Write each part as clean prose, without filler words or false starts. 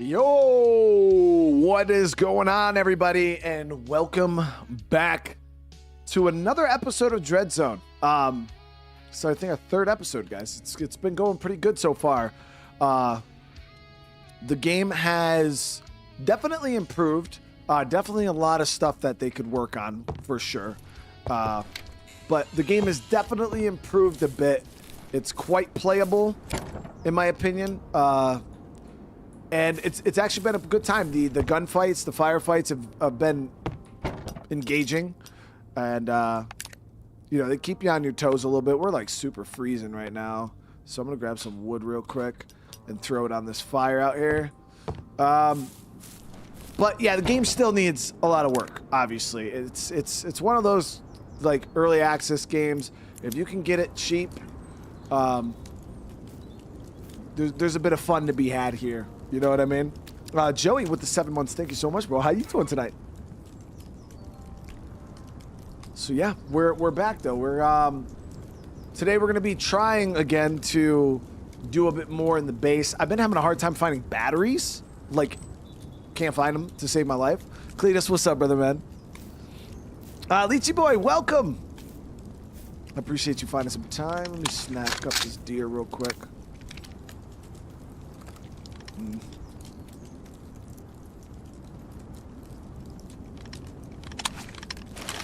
Yo, what is going on, everybody, and welcome back to another episode of DreadZone. So I think a third episode, guys. It's been going pretty good so far. The game has definitely improved. Definitely a lot of stuff that they could work on for sure. But the game has definitely improved a bit. It's quite playable, in my opinion. And it's actually been a good time. The gunfights, the firefights have been engaging, and you know, they keep you on your toes a little bit. We're like super freezing right now, so I'm gonna grab some wood real quick and throw it on this fire out here. But yeah, the game still needs a lot of work. Obviously, it's one of those like early access games. If you can get it cheap, there's a bit of fun to be had here. You know what I mean? Joey with the 7 months. Thank you so much, bro. How you doing tonight? So yeah, we're back though. Today we're gonna be trying again to do a bit more in the base. I've been having a hard time finding batteries. Like, can't find them to save my life. Cletus, what's up, brother man? Lychee boy, welcome. I appreciate you finding some time. Let me snack up this deer real quick.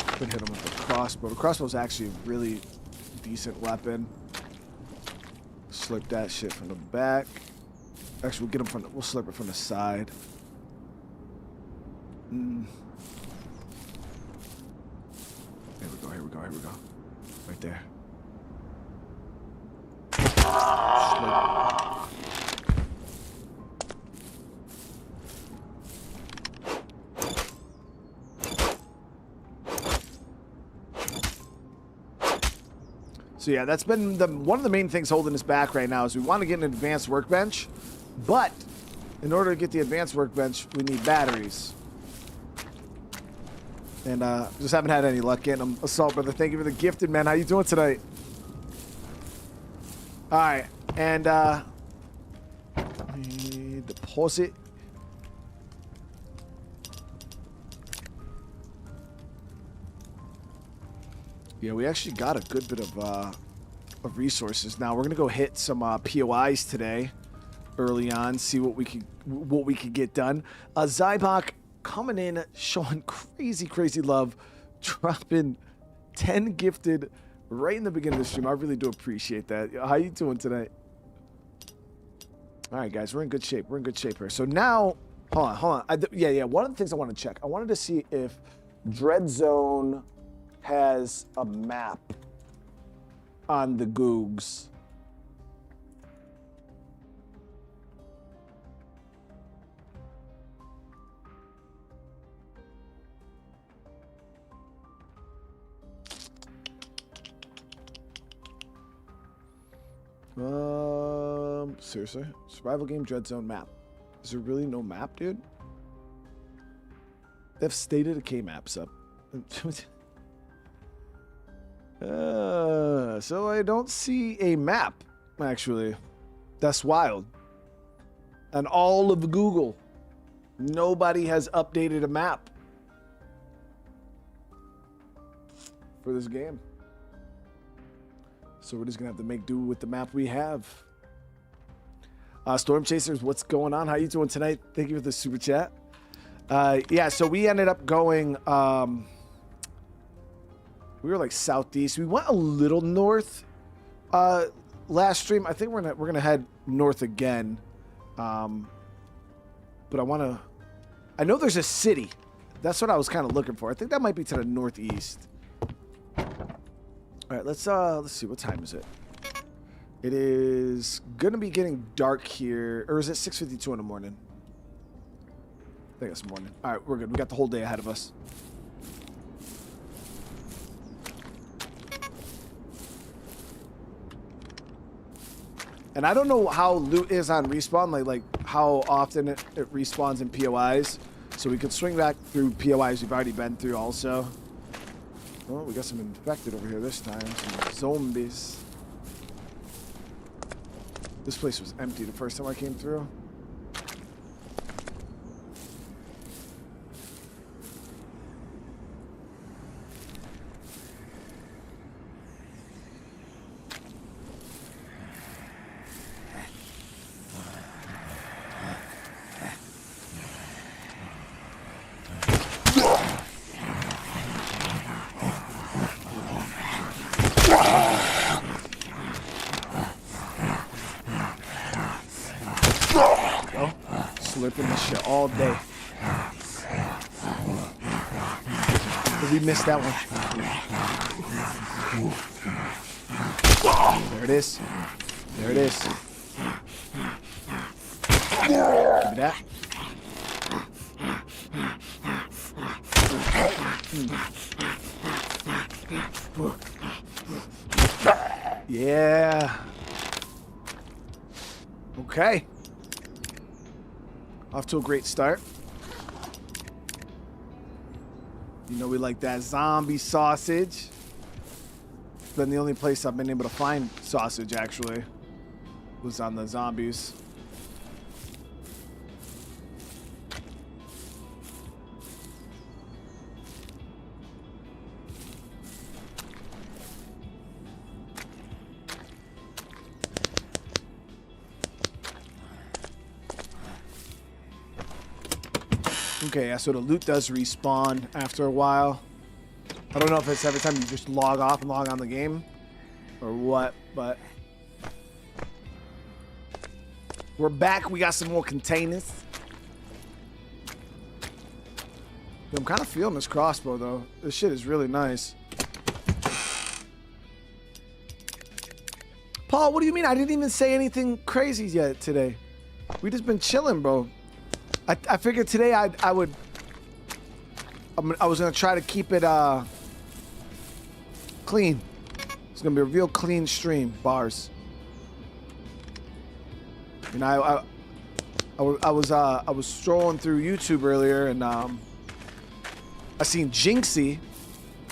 Could hit him with the crossbow. The crossbow is actually a really decent weapon. Slurp that shit from the back. Actually, we'll get him from we'll slurp it from the side. Here we go. Here we go. Here we go. Right there. Slurp. So yeah, that's been one of the main things holding us back right now is we want to get an advanced workbench, but in order to get the advanced workbench, we need batteries. And just haven't had any luck getting them. Assault brother, thank you for the gifted, man. How you doing tonight? All right, and deposit. Yeah, we actually got a good bit of resources. Now we're gonna go hit some POIs today, early on, see what we could get done. Zybok coming in, showing crazy love, dropping 10 gifted right in the beginning of the stream. I really do appreciate that. How you doing tonight? All right, guys, we're in good shape. We're in good shape here. So now, hold on. Yeah. One of the things I want to check. I wanted to see if DreadZone has a map on the Googs. Seriously? Survival game DreadZone map. Is there really no map, dude? They've stated a K maps up. So I don't see a map, actually. That's wild. And all of Google, nobody has updated a map for this game. So we're just gonna have to make do with the map we have. Storm Chasers, what's going on? How you doing tonight? Thank you for the super chat. Yeah, so we ended up going we were like southeast. We went a little north last stream. I think we're gonna head north again. But I know there's a city. That's what I was kind of looking for. I think that might be to the northeast. All right, let's see. What time is it? It is gonna be getting dark here, or is it 6:52 in the morning? I think it's morning. All right, we're good. We got the whole day ahead of us. And I don't know how loot is on respawn, like how often it respawns in POIs. So we could swing back through POIs we've already been through also. Oh, we got some infected over here this time. Some zombies. This place was empty the first time I came through. go. Slurping this shit all day. Did we miss that one? There it is. There it is. Give me that. Yeah. Okay. Off to a great start. You know we like that zombie sausage. It's been the only place I've been able to find sausage, actually, was on the zombies. Okay, yeah, so the loot does respawn after a while. I don't know if it's every time you just log off and log on the game or what, but we're back. We got some more containers. I'm kind of feeling this crossbow, though. This shit is really nice. Paul, what do you mean? I didn't even say anything crazy yet today. We just been chilling, bro. I figured today I was gonna try to keep it clean. It's gonna be a real clean stream, bars. And I was strolling through YouTube earlier, and I seen Jinxie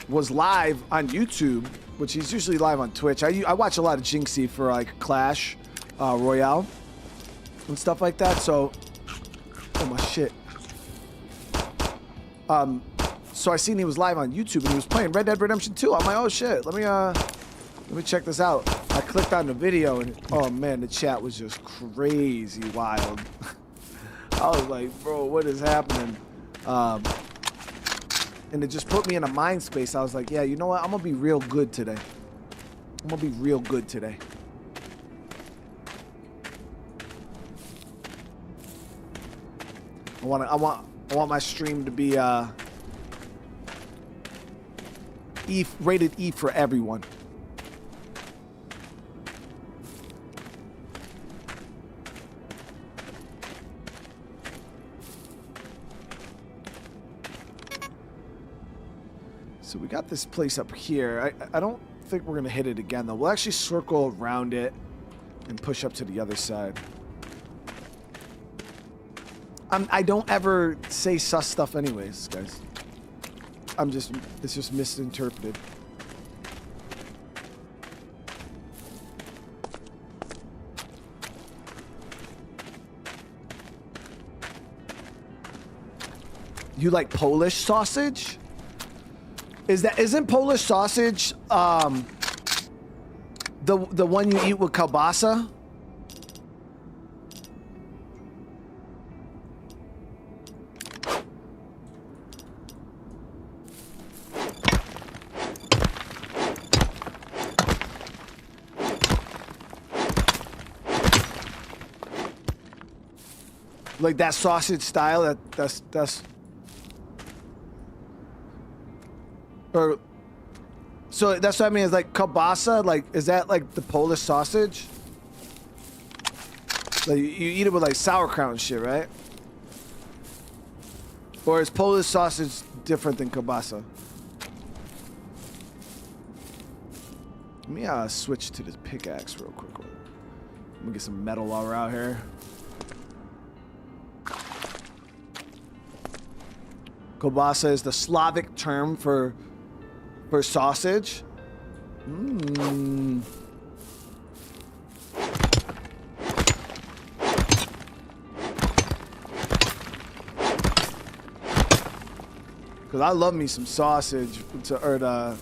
was live on YouTube, which he's usually live on Twitch. I watch a lot of Jinxie for like Clash Royale and stuff like that. So. Oh my shit. So I seen he was live on YouTube and he was playing Red Dead Redemption 2. I'm like, oh shit, let me check this out. I clicked on the video and oh man, the chat was just crazy wild. I was like, bro, what is happening? And it just put me in a mind space. I was like, yeah, you know what? I'm gonna be real good today. I'm gonna be real good today. I want my stream to be rated E for everyone. So we got this place up here. I don't think we're gonna hit it again though. We'll actually circle around it and push up to the other side. I don't ever say sus stuff anyways, guys. It's just misinterpreted. You like Polish sausage? Isn't Polish sausage the one you eat with kielbasa? Like that sausage style, that's or so that's what I mean. Is like kielbasa, like is that like the Polish sausage? Like you eat it with like sauerkraut and shit, right? Or is Polish sausage different than kielbasa? Let me switch to this pickaxe real quick. Let me get some metal while we're out here. Kielbasa is the Slavic term for sausage. Because I love me some sausage, or the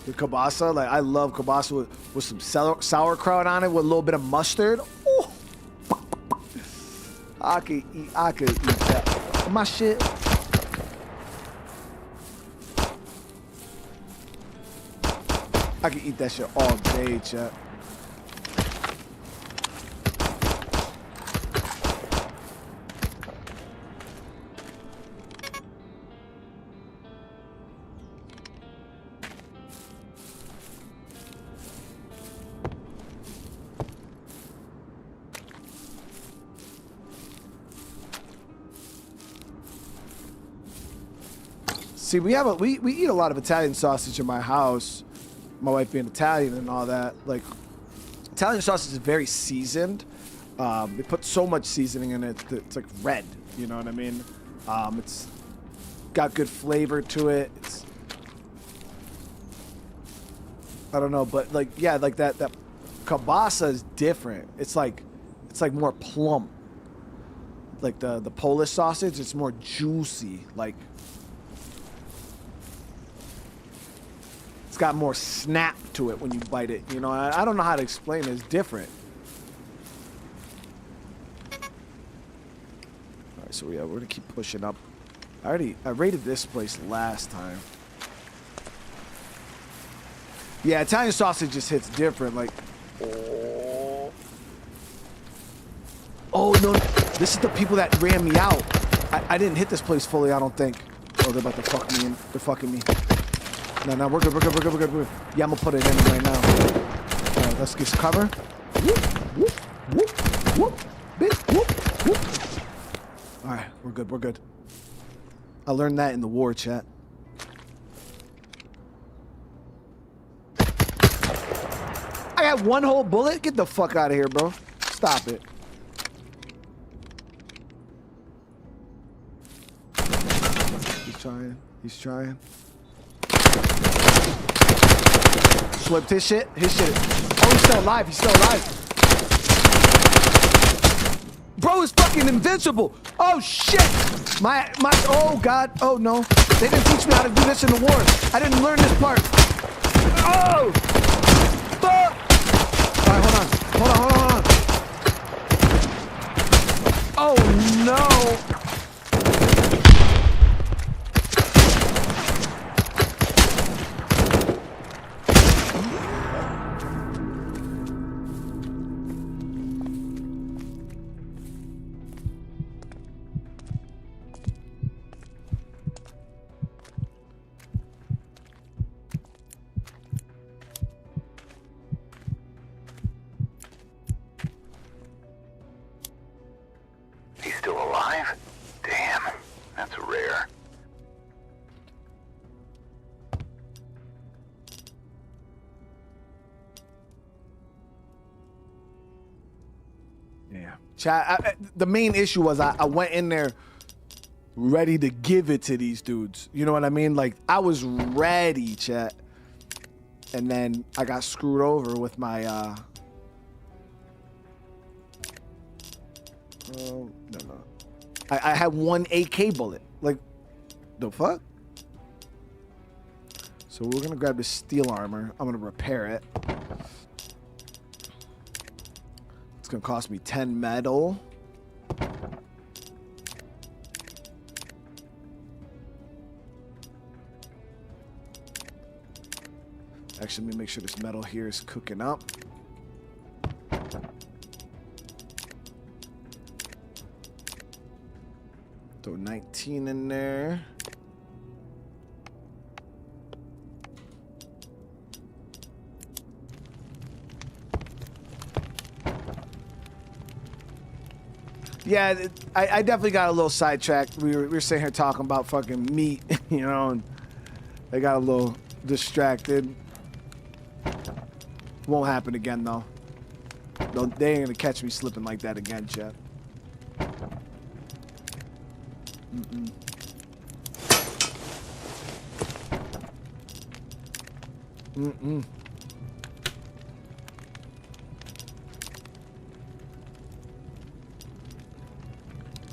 kielbasa. Like I love kielbasa with some sauerkraut on it with a little bit of mustard. Ooh. I could eat that. My shit. I can eat that shit all day, chat. See, we eat a lot of Italian sausage in my house. My wife being Italian and all that. Like, Italian sausage is very seasoned. They put so much seasoning in it that it's like red. You know what I mean? It's got good flavor to it. I don't know, but like, yeah, like that kielbasa is different. It's like more plump. Like the Polish sausage, it's more juicy. Like, it's got more snap to it when you bite it. You know, I don't know how to explain it. It's different. All right, so yeah, we're gonna keep pushing up. I rated this place last time. Yeah, Italian sausage just hits different. Like, oh no, this is the people that ran me out. I didn't hit this place fully, I don't think. Oh, they're about to fuck me in. They're fucking me. No, we're good. Yeah, I'm gonna put it in right now. All right, let's get cover. Whoop, whoop, whoop, whoop, bitch, whoop, whoop. All right, we're good. I learned that in the war, chat. I got one whole bullet? Get the fuck out of here, bro. Stop it. He's trying. Slipped his shit. Oh, he's still alive. Bro is fucking invincible. Oh shit. Oh god. Oh no. They didn't teach me how to do this in the war. I didn't learn this part. Oh. Fuck. All right, hold on. Oh no. The main issue was I went in there ready to give it to these dudes. You know what I mean? Like, I was ready, chat. And then I got screwed over with my, no. I had one AK bullet. Like, the fuck? So we're gonna grab the steel armor. I'm gonna repair it. It's gonna cost me 10 metal. Actually, let me make sure this metal here is cooking up. Throw 19 in there. Yeah, I definitely got a little sidetracked. We were sitting here talking about fucking meat, you know, and I got a little distracted. Won't happen again, though. They ain't gonna catch me slipping like that again, chat.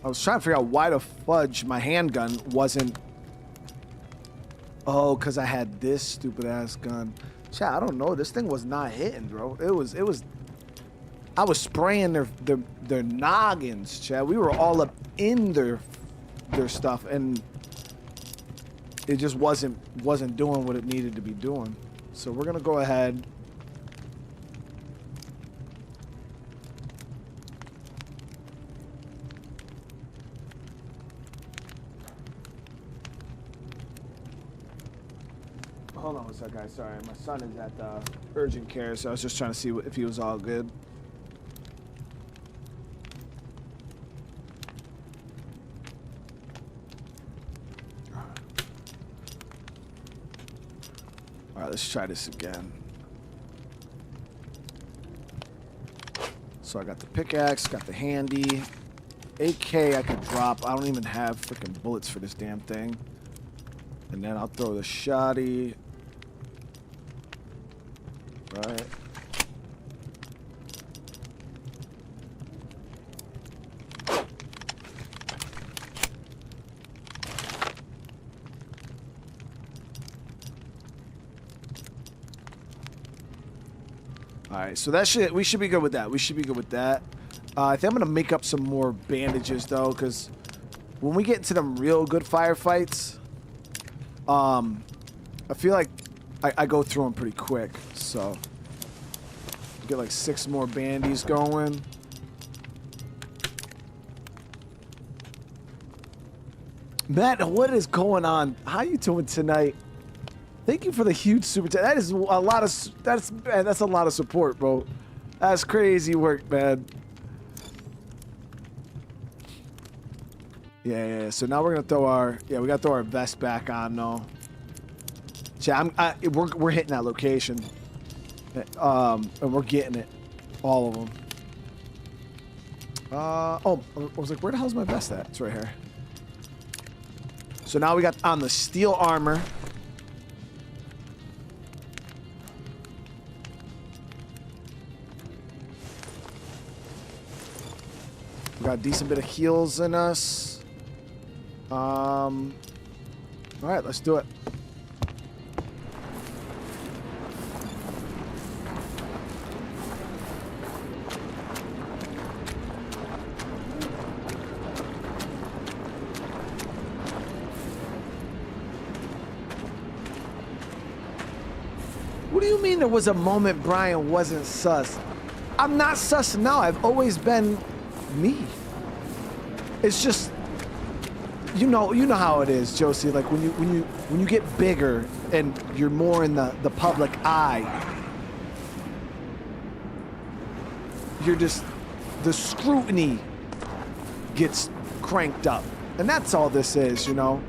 I was trying to figure out why the fudge my handgun wasn't. Oh, because I had this stupid ass gun. Chat, I don't know. This thing was not hitting, bro. It was. I was spraying their noggins, chat. We were all up in their stuff, and it just wasn't doing what it needed to be doing. So we're gonna go ahead. Hold on one second, guys. Sorry, my son is at urgent care, so I was just trying to see if he was all good. All right, let's try this again. So I got the pickaxe, got the handy. AK I could drop. I don't even have freaking bullets for this damn thing. And then I'll throw the shoddy. Right. Alright, so we should be good with that. We should be good with that. I think I'm going to make up some more bandages, though, because when we get into them real good firefights, I feel like I go through them pretty quick. So, get like 6 more bandies going. Matt, what is going on? How you doing tonight? Thank you for the huge super chat. That is a lot of that's a lot of support, bro. That's crazy work, man. Yeah. So now we're gonna throw our we gotta throw our vest back on though. Yeah, we're hitting that location, and we're getting it, all of them. Oh, I was like, where the hell's my vest at? It's right here. So now we got on the steel armor. We got a decent bit of heals in us. All right, let's do it. What do you mean there was a moment Brian wasn't sus? I'm not sus now. I've always been me. It's just, you know how it is, Josie. Like when you get bigger and you're more in the public eye, you're just, the scrutiny gets cranked up, and that's all this is, you know.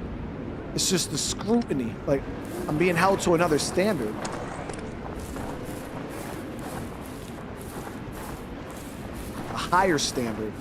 It's just the scrutiny. Like I'm being held to another standard. A higher standard.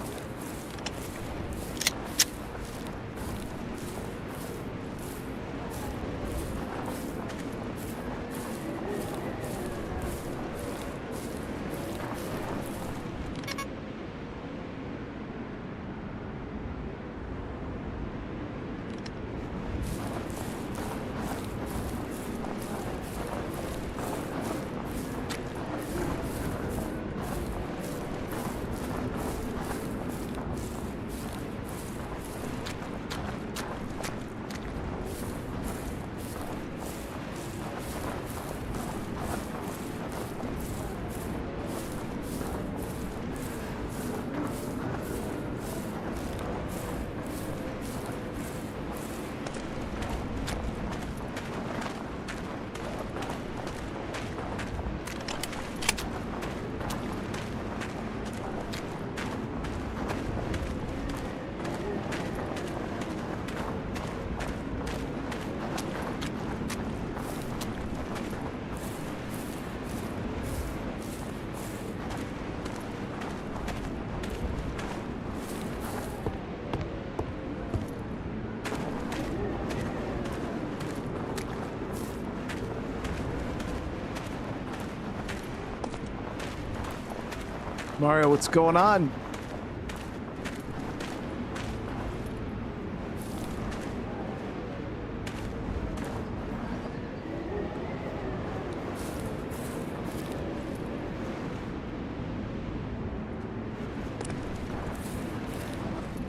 Mario, what's going on?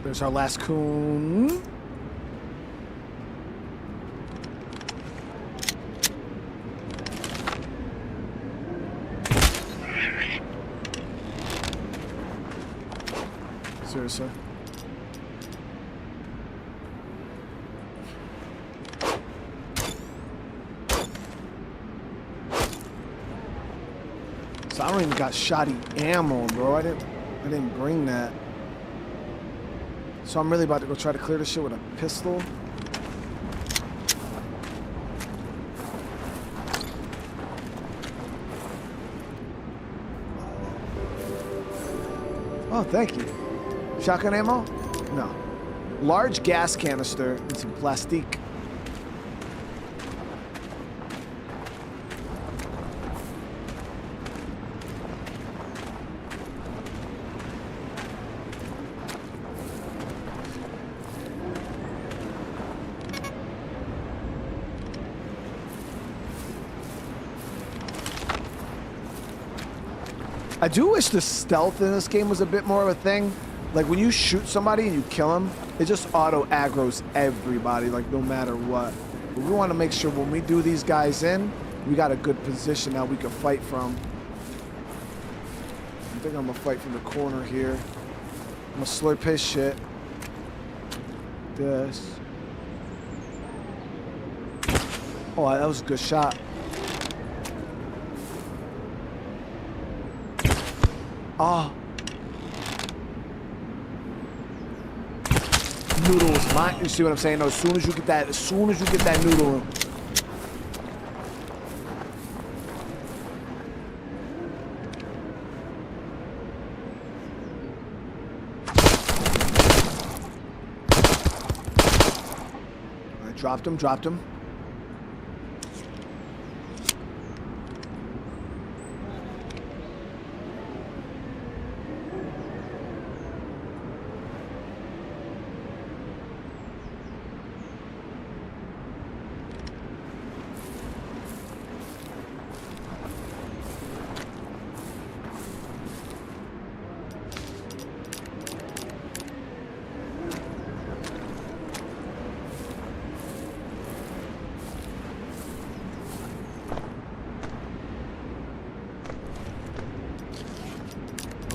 There's our last coon. Seriously. So I don't even got shoddy ammo, bro. I didn't bring that. So I'm really about to go try to clear this shit with a pistol. Oh, thank you. Shotgun ammo? No. Large gas canister and some plastique. I do wish the stealth in this game was a bit more of a thing. Like when you shoot somebody and you kill them, it just auto aggroes everybody, like no matter what. But we want to make sure when we do these guys in, we got a good position that we can fight from. I think I'm gonna fight from the corner here. I'm gonna slurp his shit. This. Oh, that was a good shot. Oh. Noodles, mine. You see what I'm saying? No, as soon as you get that noodle. I dropped him.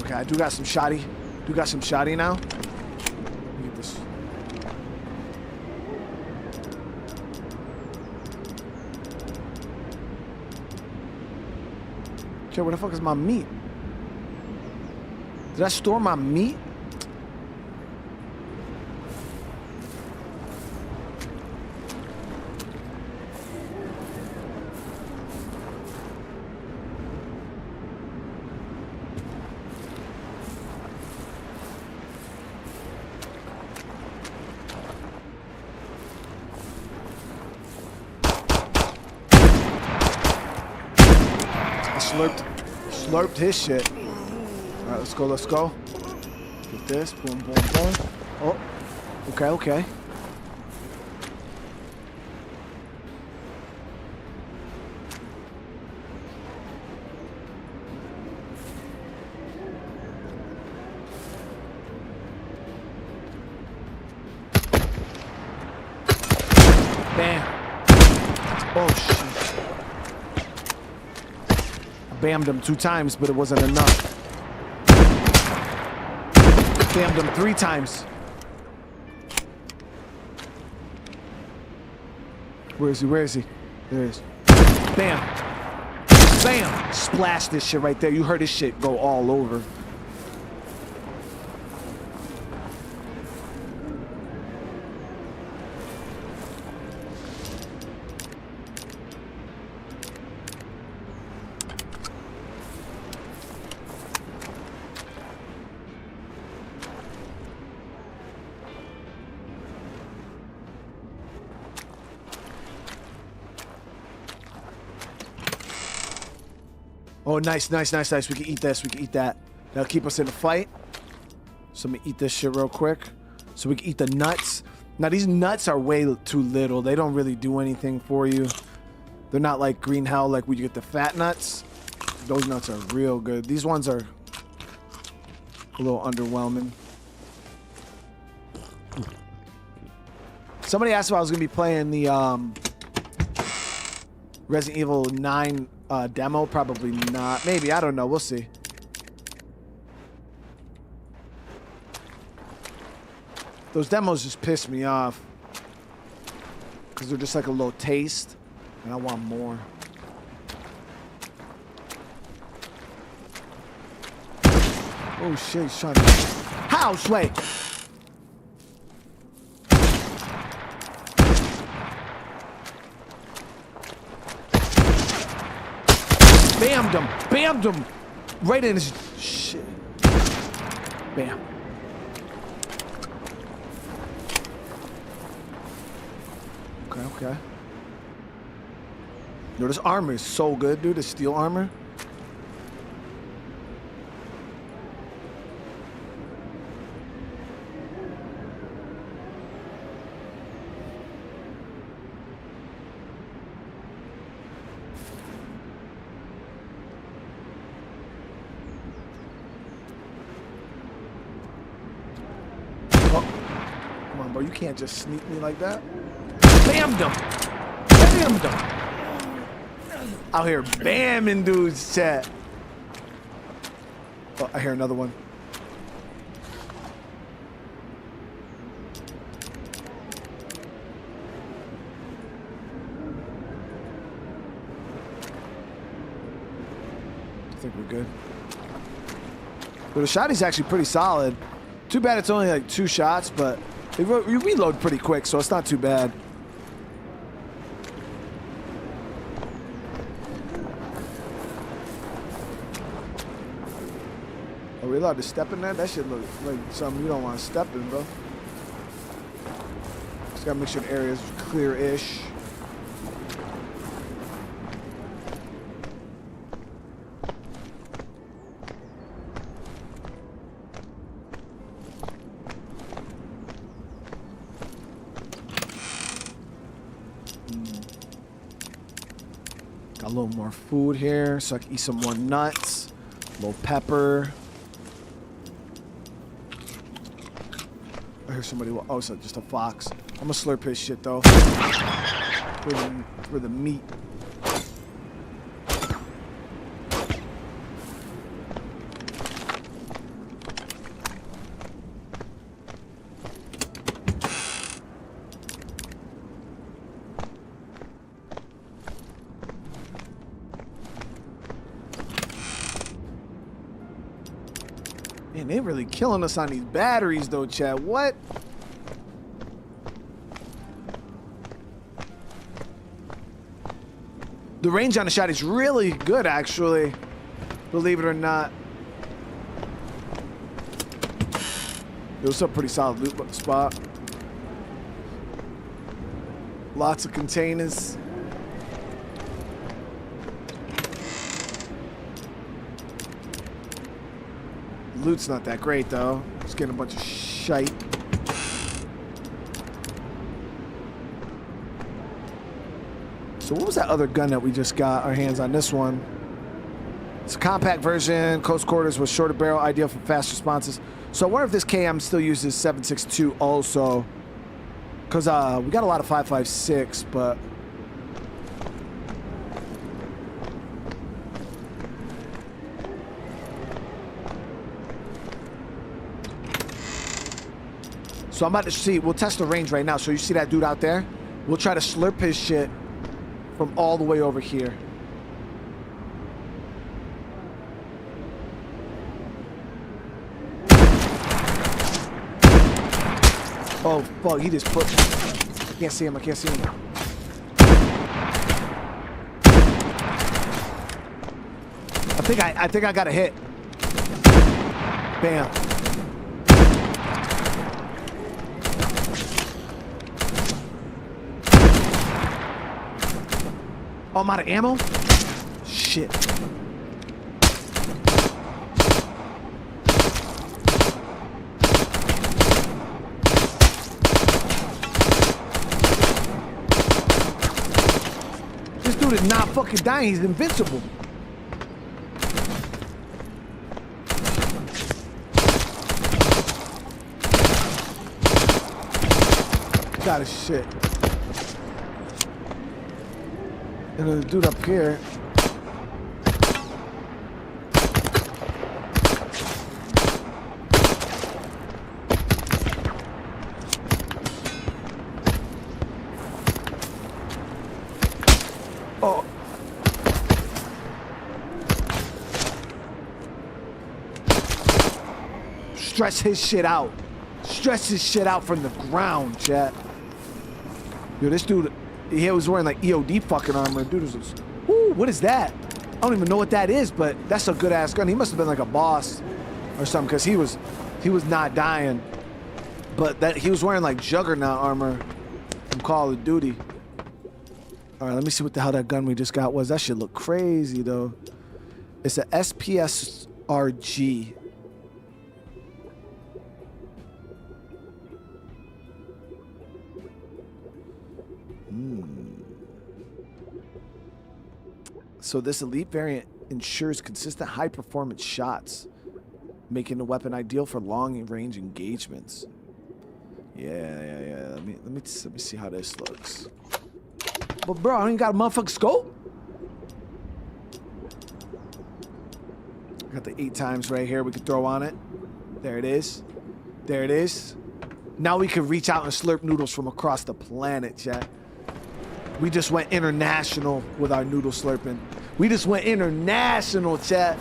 Okay, I do got some shoddy now. Let me get this. Okay, where the fuck is my meat? Did I store my meat? Slurped his shit. All right, let's go. Get this. Boom. Oh, okay. Bam. Oh, shit. Bammed him 2 times, but it wasn't enough. Bammed him 3 times. Where is he? There he is. Bam. Bam. Splash this shit right there. You heard this shit go all over. Oh, nice. We can eat this. We can eat that. That'll keep us in the fight. So I'm gonna eat this shit real quick. So we can eat the nuts. Now, these nuts are way too little. They don't really do anything for you. They're not like green hell, like when you get the fat nuts. Those nuts are real good. These ones are a little underwhelming. Somebody asked if I was gonna be playing the Resident Evil 9 demo. Probably not. Maybe. I don't know. We'll see. Those demos just piss me off. Because they're just like a little taste. And I want more. Oh shit, he's trying to... House, wait! Bammed him! Right in his shit. Bam. Okay, okay. Yo, this armor is so good, dude. The steel armor. Bro, you can't just sneak me like that. Bammed him. Bammed him. Out here bamming dudes, chat. Oh, I hear another one. I think we're good. But the shotty's actually pretty solid. Too bad it's only like 2 shots, but you reload pretty quick, so it's not too bad. Are we allowed to step in that? That shit look like something you don't want to step in, bro. Just gotta make sure the area is clear-ish. Got a little more food here, so I can eat some more nuts. A little pepper. I hear somebody. Oh, it's just a fox. I'm gonna slurp his shit though. For the meat. Man, they really killing us on these batteries though, Chad. What? The range on the shot is really good, actually. Believe it or not. It was a pretty solid loot spot. Lots of containers. Loot's not that great though. Just getting a bunch of shite. So what was that other gun that we just got our hands on? This one. It's a compact version, close quarters with shorter barrel, ideal for fast responses. So I wonder if this KM still uses 7.62 also. Because we got a lot of 5.56, but... So I'm about to see, we'll test the range right now. So you see that dude out there? We'll try to slurp his shit from all the way over here. Oh fuck, he just put, I can't see him, I can't see him. I think I got a hit. Bam. Oh, I'm out of ammo? Shit. This dude is not fucking dying. He's invincible. Got his shit. And the dude up here. Oh. Stress his shit out. Stress his shit out from the ground, chat. Yo, this dude, he was wearing like EOD fucking armor. Dude was just, whoo, what is that? I don't even know what that is, but that's a good ass gun. He must have been like a boss or something, because he was He was not dying. But that he was wearing like Juggernaut armor from Call of Duty. All right, let me see what the hell that gun we just got was. That shit look crazy though. It's a SPSRG. So this elite variant ensures consistent high-performance shots, making the weapon ideal for long-range engagements. Yeah. Let me see how this looks. But bro, I ain't got a motherfucking scope. Got the 8 times right here we can throw on it. There it is. There it is. Now we can reach out and slurp noodles from across the planet, chat. We just went international with our noodle slurping. We just went international, chat.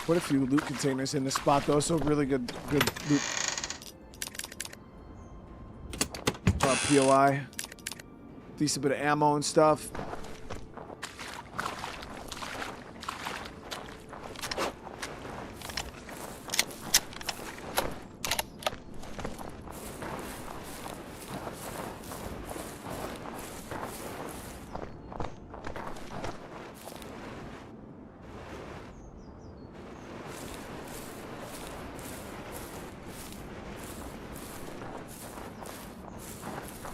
What a few loot containers in this spot though, so really good loot. POI. Decent bit of ammo and stuff.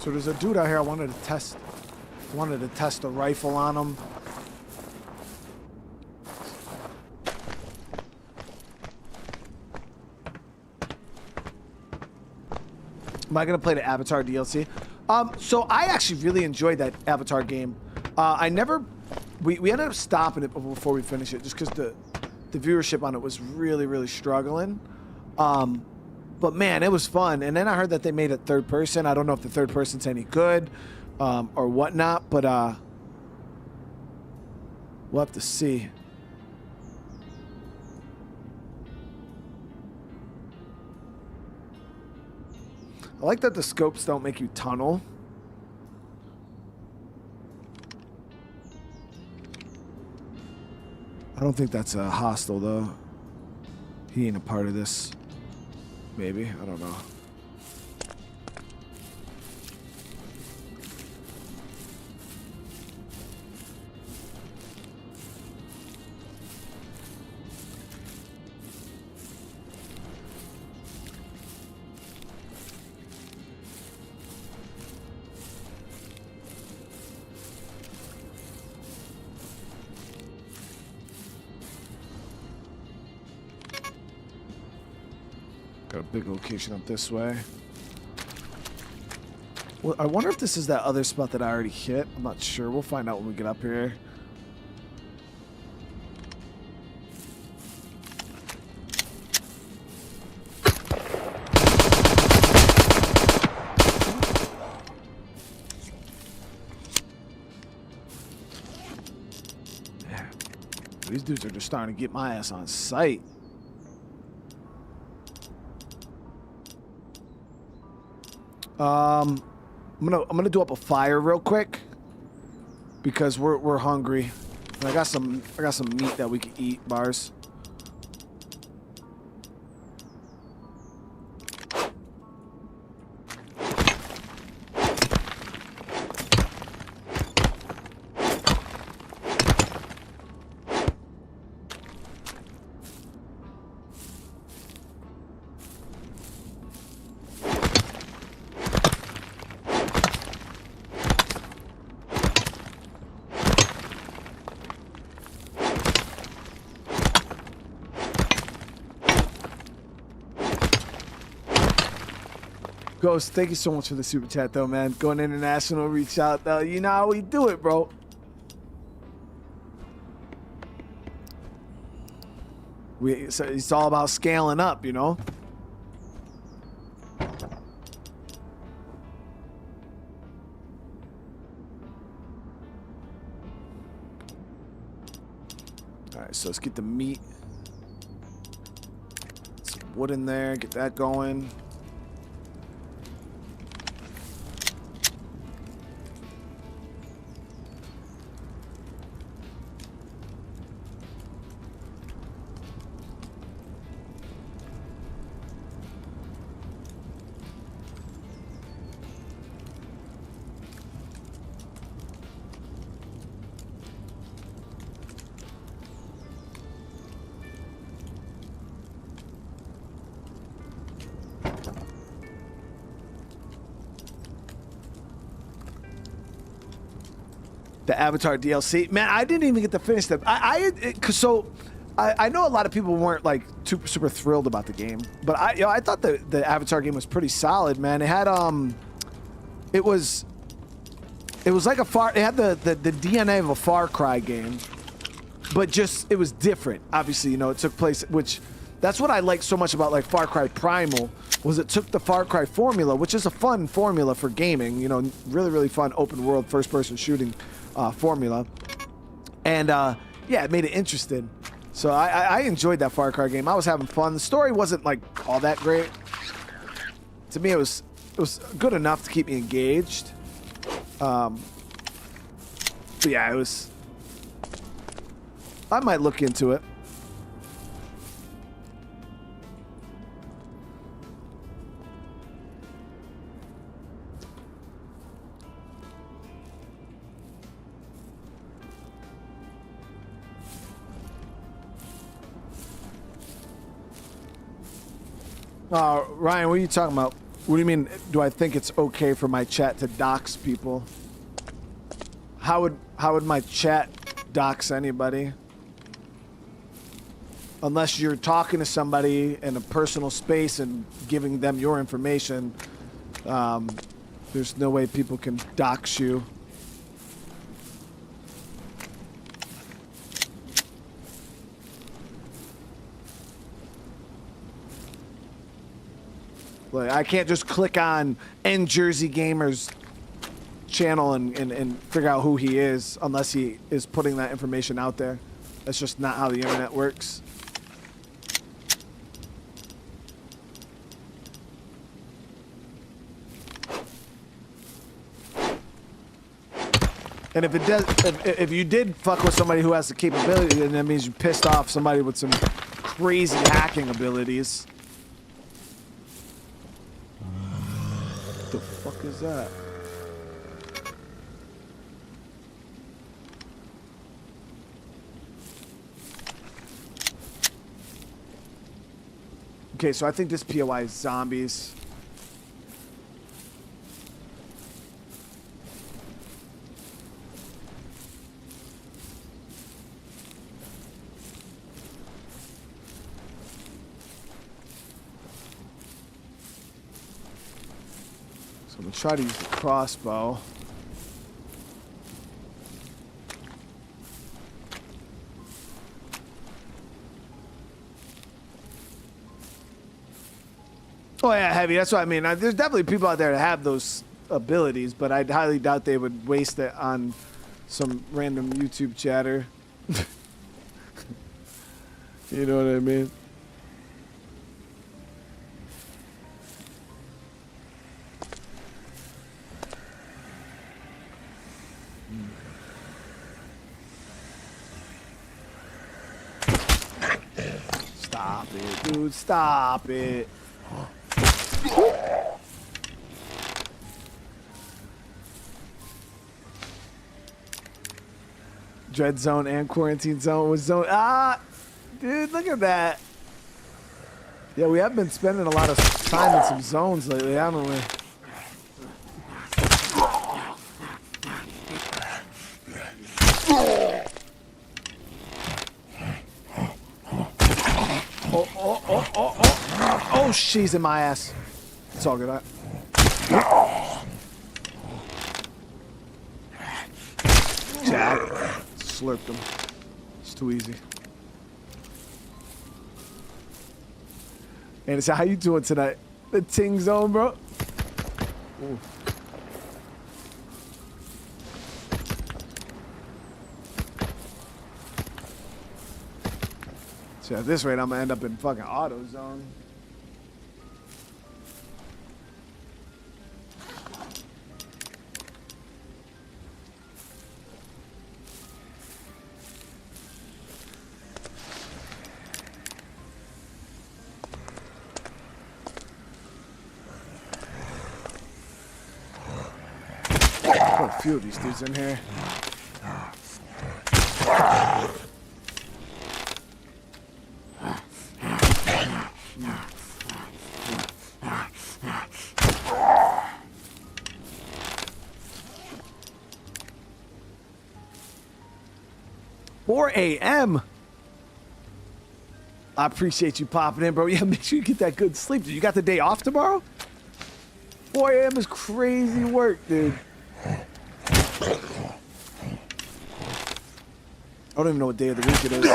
So there's a dude out here I wanted to test. A rifle on him. Am I gonna play the Avatar DLC? So I actually really enjoyed that Avatar game. We ended up stopping it before we finished it just because the viewership on it was really struggling. But man, it was fun. And then I heard that they made it third person. I don't know if the third person's any good or whatnot, but we'll have to see. I like that the scopes don't make you tunnel. I don't think that's a hostile though. He ain't a part of this. Maybe, I don't know. Got a big location up this way. Well, I wonder if this is that other spot that I already hit. I'm not sure. We'll find out when we get up here. Yeah. These dudes are just starting to get my ass on sight. I'm gonna do up a fire real quick because we're hungry. I got some meat that we can eat, bars. Ghost, thank you so much for the super chat, though, man. Going international, reach out, though. You know how we do it, bro. So it's all about scaling up, you know? All right, so let's get the meat. Some wood in there, get that going. The Avatar DLC, man, I didn't even get to finish them. I know a lot of people weren't like super thrilled about the game, but I thought the Avatar game was pretty solid, man. It had it was like it had the DNA of a Far Cry game, but just it was different. Obviously, you know, it took place, which that's what I like so much about like Far Cry Primal, was it took the Far Cry formula, which is a fun formula for gaming, you know, really fun open world first person shooting formula, and yeah, it made it interesting. So I enjoyed that Far Cry game. I was having fun. The story wasn't like all that great. To me, it was good enough to keep me engaged. But yeah, it was. I might look into it. Ryan, what are you talking about? What do you mean, do I think it's okay for my chat to dox people? How would my chat dox anybody? Unless you're talking to somebody in a personal space and giving them your information, there's no way people can dox you. Like, I can't just click on N Jersey Gamer's channel and figure out who he is unless he is putting that information out there. That's just not how the internet works. And if it does, if you did fuck with somebody who has the capability, then that means you pissed off somebody with some crazy hacking abilities. What the fuck is that? Okay, so I think this POI is zombies. So I'm gonna try to use the crossbow. Oh yeah, heavy. That's what I mean. There's definitely people out there that have those abilities, but I highly doubt they would waste it on some random YouTube chatter. You know what I mean? Stop it, dude. Stop it. DreadZone and quarantine zone was zone. Ah, dude, look at that. Yeah, we have been spending a lot of time in some zones lately, haven't we? Oh, she's in my ass. It's all good. Jack. Slurped him. It's too easy. And it's how you doing tonight? The ting zone, bro. Ooh. So at this rate, I'm gonna end up in fucking auto zone. Put a few of these dudes in here. a.m. I appreciate you popping in, bro. Yeah, make sure you get that good sleep. You got the day off tomorrow? 4 a.m. is crazy work, dude. I don't even know what day of the week it is.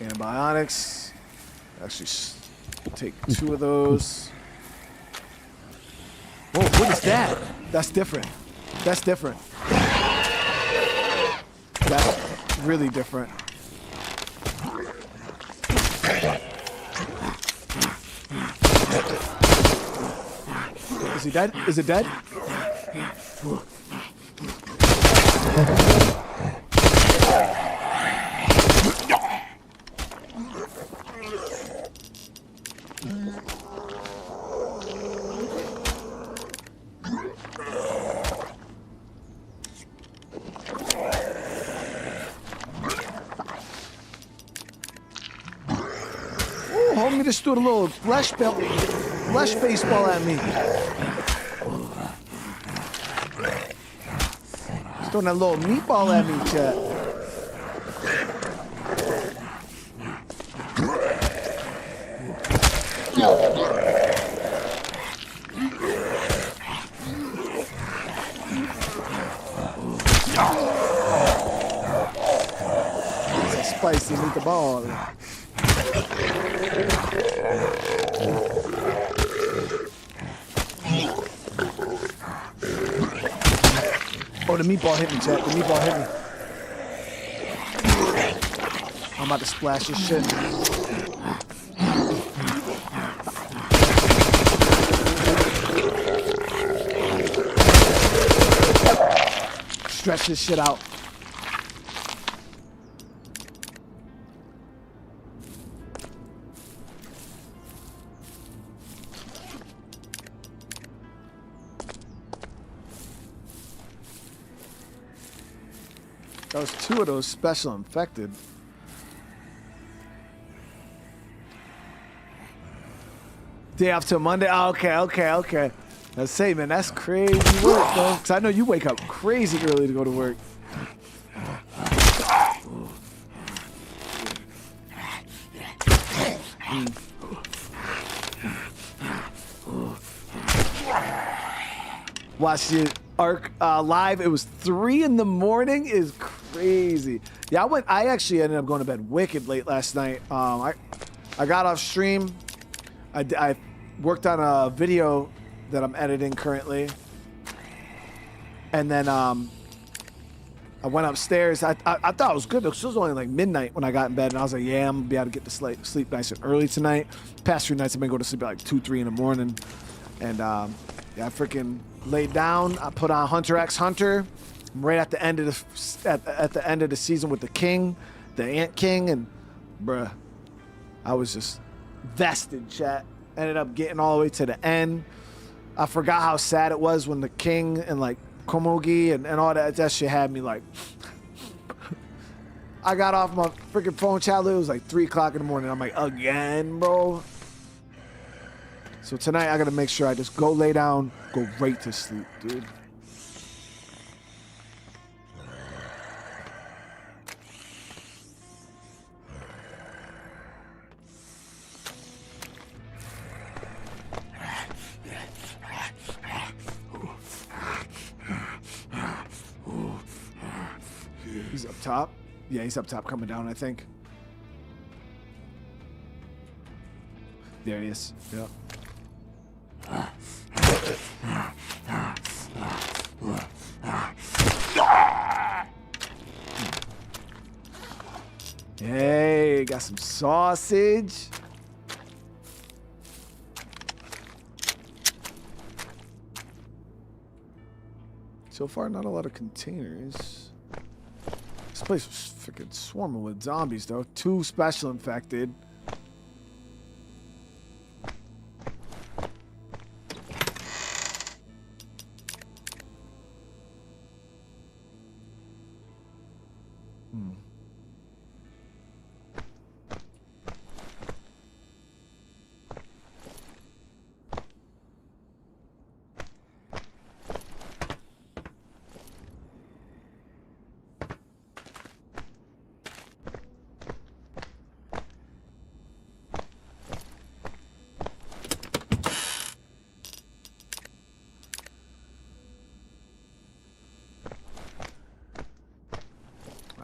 Antibiotics. Actually, take 2 of those. Whoa, what is that? That's different. That's different. That's really different. Is he dead? Is it dead? Homie just threw a little flesh baseball at me. Just throwing that little meatball at me, chat. It's a spicy meatball. Oh, the meatball hit me, chat. The meatball hit me. I'm about to splash this shit. Stretch this shit out. That was 2 of those special infected. Day off till Monday? Oh, okay. Let's say, man, that's crazy work, though. Because I know you wake up crazy early to go to work. Watched it Arc live. It was 3 in the morning. Is crazy. Yeah, I actually ended up going to bed wicked late last night. I got off stream. I worked on a video that I'm editing currently, and then I went upstairs. I thought it was good. It was only like midnight when I got in bed, and I was like, yeah, I'm gonna be able to get to sleep nice and early tonight. Past 3 nights I've been going to sleep at like 2, 3 in the morning, and yeah, I freaking laid down. I put on Hunter x Hunter right at the end of the end of the season with the king, the Ant King, and bruh, I was just vested, chat. Ended up getting all the way to the end. I forgot how sad it was when the king and like Komogi and all that shit had me like. I got off my freaking phone, chat. It was like 3 o'clock in the morning. I'm like, again, bro. So tonight I gotta make sure I just go lay down, go right to sleep, dude. He's up top. Yeah, he's up top coming down, I think. There he is. Yep. Hey, got some sausage. So far, not a lot of containers. This place was freaking swarming with zombies, though. 2 special infected.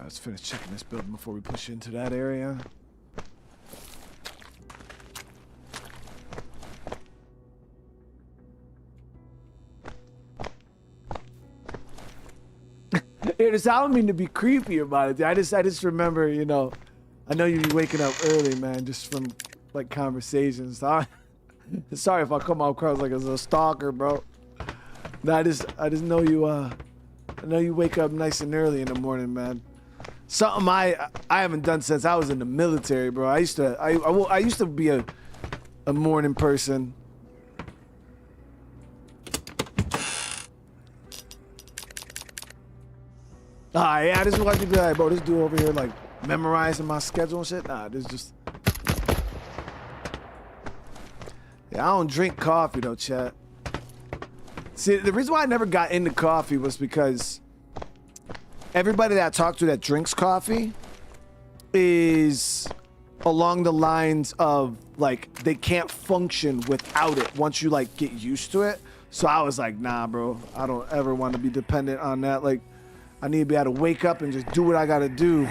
Let's finish checking this building before we push into that area. I don't mean to be creepy about it. I just remember, you know, I know you be waking up early, man, just from like conversations. Sorry if I come across like as a stalker, bro. No, I just know you. I know you wake up nice and early in the morning, man. Something I haven't done since I was in the military, bro. I used to be a morning person. Yeah, I just want to be like, bro, this dude over here like memorizing my schedule and shit. Nah, this just. Yeah, I don't drink coffee though, chat. See, the reason why I never got into coffee was because everybody that I talk to that drinks coffee is along the lines of like they can't function without it once you like get used to it. So I was like, nah, bro, I don't ever want to be dependent on that. Like, I need to be able to wake up and just do what I gotta do.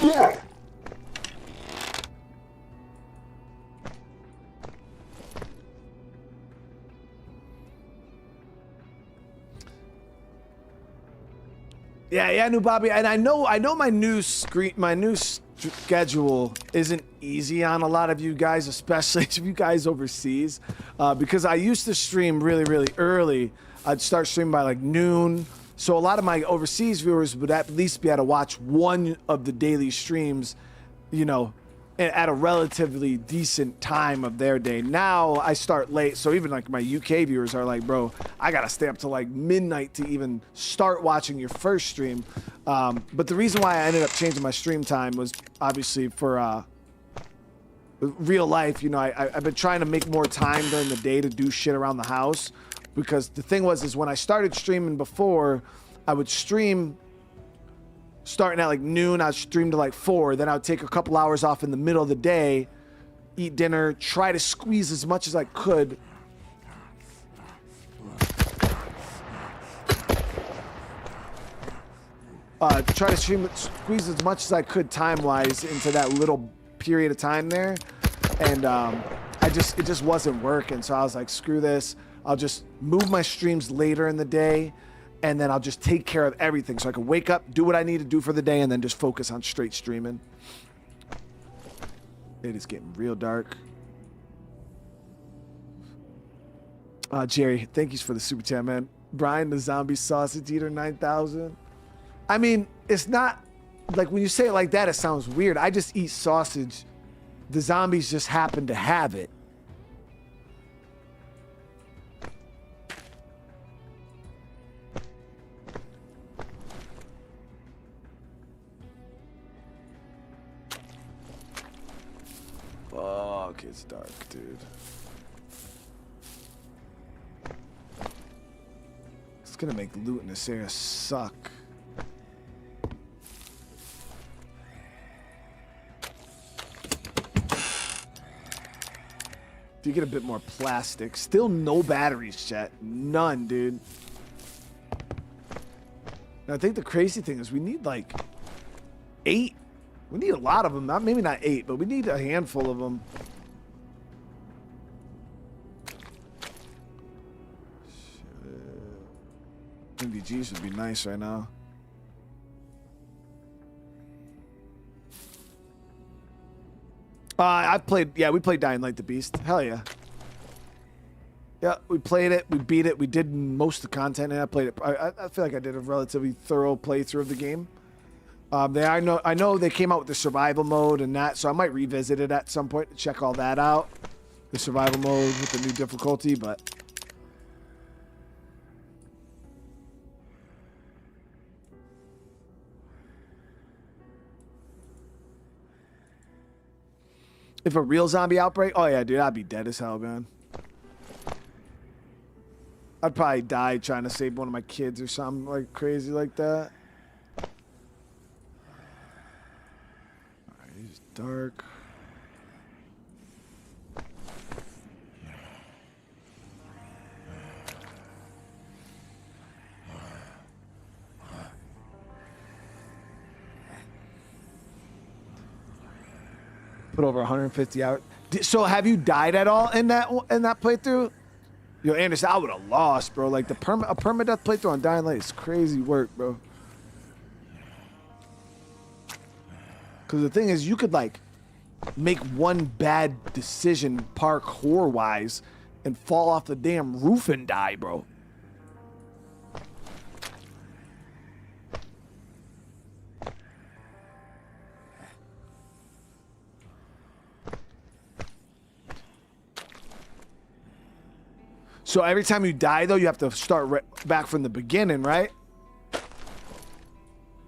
Yeah. Yeah, new Bobby, and I know my new schedule isn't easy on a lot of you guys, especially if you guys overseas, because I used to stream really, really early. I'd start streaming by like noon, so a lot of my overseas viewers would at least be able to watch one of the daily streams, you know, at a relatively decent time of their day. Now I start late, so even like my UK viewers are like, bro, I gotta stay up till like midnight to even start watching your first stream. But the reason why I ended up changing my stream time was obviously for real life. You know, I've been trying to make more time during the day to do shit around the house, because the thing is when I started streaming before, I would stream starting at like noon, I'd stream to like 4, then I would take a couple hours off in the middle of the day, eat dinner, try to squeeze as much as I could. Try to squeeze as much as I could time-wise into that little period of time there. And it just wasn't working. So I was like, screw this. I'll just move my streams later in the day. and then I'll just take care of everything. So I can wake up, do what I need to do for the day, and then just focus on straight streaming. It is getting real dark. Jerry, thank you for the super chat, man. Brian, the zombie sausage eater 9000. I mean, it's not like when you say it like that, it sounds weird. I just eat sausage. The zombies just happen to have it. Fuck, it's dark, dude. It's gonna make loot in this area suck. Do you get a bit more plastic? Still no batteries, chat. None, dude. And I think the crazy thing is we need like 8. We need a lot of them. Maybe not 8, but we need a handful of them. NVGs would be nice right now. I've played, yeah, we played Dying Light the Beast. Hell yeah. Yeah, we played it, we beat it, we did most of the content, and I played it. I feel like I did a relatively thorough playthrough of the game. I know they came out with the survival mode and that, so I might revisit it at some point to check all that out. The survival mode with the new difficulty, but... If a real zombie outbreak, oh yeah, dude, I'd be dead as hell, man. I'd probably die trying to save one of my kids or something like crazy like that. Alright, it's dark. Put over 150 hours. So have you died at all in that playthrough? Yo, Anderson, I would have lost, bro. Like a permadeath playthrough on Dying Light is crazy work, bro. Because the thing is, you could like make one bad decision park horror-wise and fall off the damn roof and die, bro. So every time you die, though, you have to start back from the beginning, right?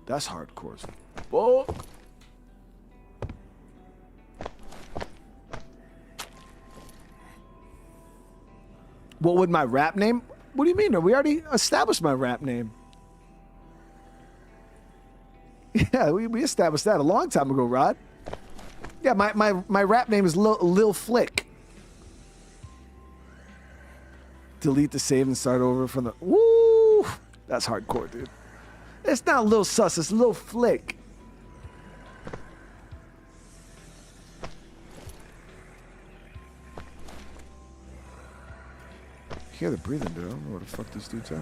That's hardcore. Fuck. What would my rap name? What do you mean? We already established my rap name. Yeah, we established that a long time ago, Rod. Yeah, my rap name is Lil Flick. Delete the save and start over from the... Woo! That's hardcore, dude. It's not Lil Sus, it's Lil Flick. You hear the breathing, dude. I don't know where the fuck this dude's at.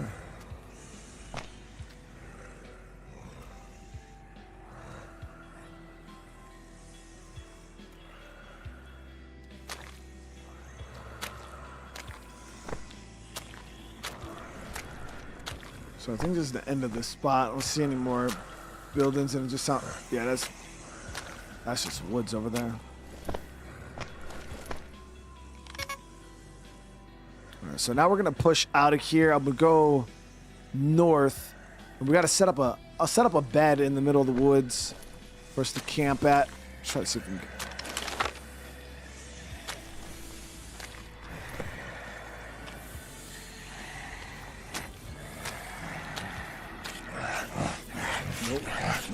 So I think this is the end of the spot. I don't see any more buildings, and it just sound... Yeah, that's just woods over there. All right, so now we're gonna push out of here. I'm gonna go north. We gotta set up a... I'll set up a bed in the middle of the woods for us to camp at. Try to see if we can get...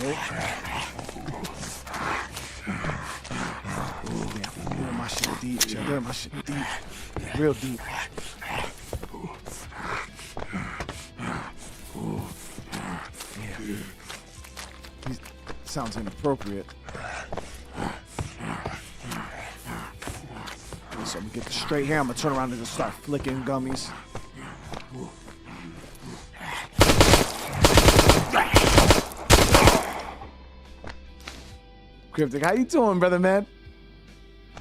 Nope. Damn, my shit deep, Joe. Damn, my shit deep. Real deep. Yeah. Sounds inappropriate. So I'm gonna get this straight here. I'm gonna turn around and just start flicking gummies. Cryptic, how you doing, brother, man?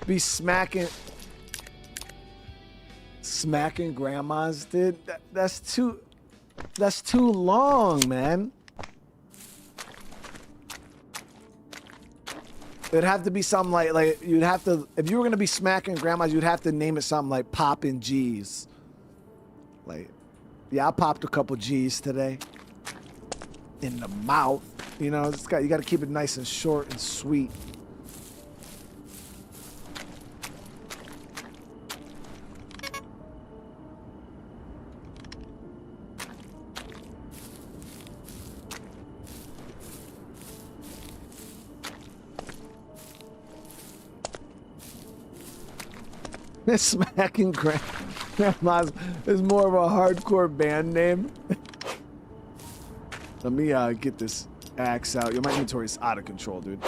Be smacking grandmas, dude. That's too long, man. It'd have to be something like you'd have to, if you were gonna be smacking grandmas, you'd have to name it something like popping G's. Like, yeah, I popped a couple G's today. In the mouth, you know. You got to keep it nice and short and sweet. Smacking grandmas is more of a hardcore band name. Let me get this axe out. Yo, my inventory is out of control, dude.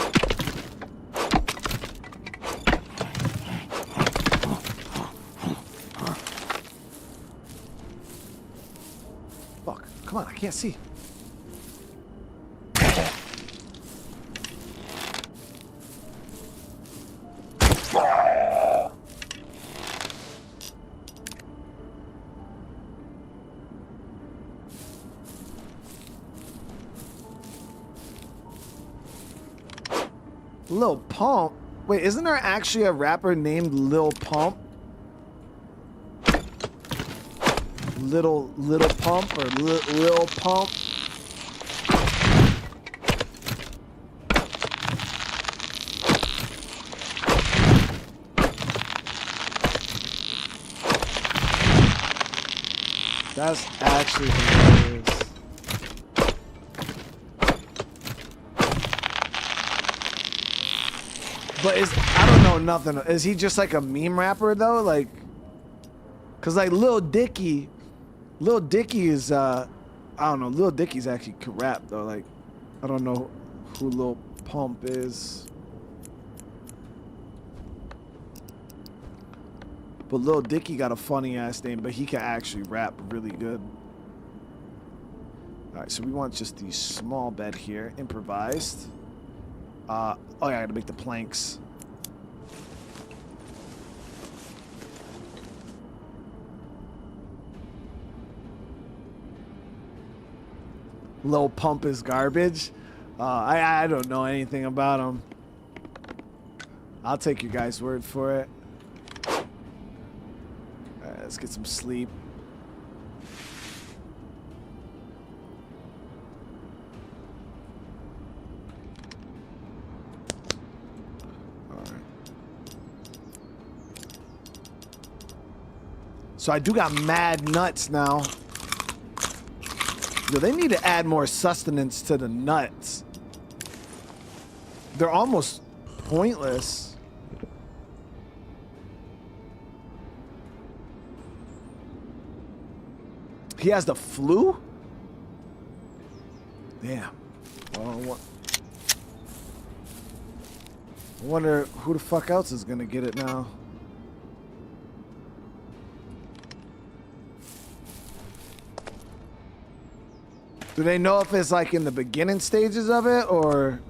Fuck. Come on, I can't see. Lil Pump? Wait, isn't there actually a rapper named Lil Pump? Little Pump or Lil Pump? That's actually hilarious. But I don't know nothing. Is he just like a meme rapper though? Like, cause like Lil Dicky is I don't know. Lil Dicky's actually could rap though. Like, I don't know who Lil Pump is. But Lil Dicky got a funny ass name, but he can actually rap really good. All right, so we want just the small bed here, improvised. Oh yeah, I gotta make the planks. Lil Pump is garbage. I don't know anything about him. I'll take your guys' word for it. All right, let's get some sleep. So I do got mad nuts now. Yo, they need to add more sustenance to the nuts. They're almost pointless. He has the flu? Damn. Well, I wonder who the fuck else is gonna get it now. Do they know if it's like in the beginning stages of it, or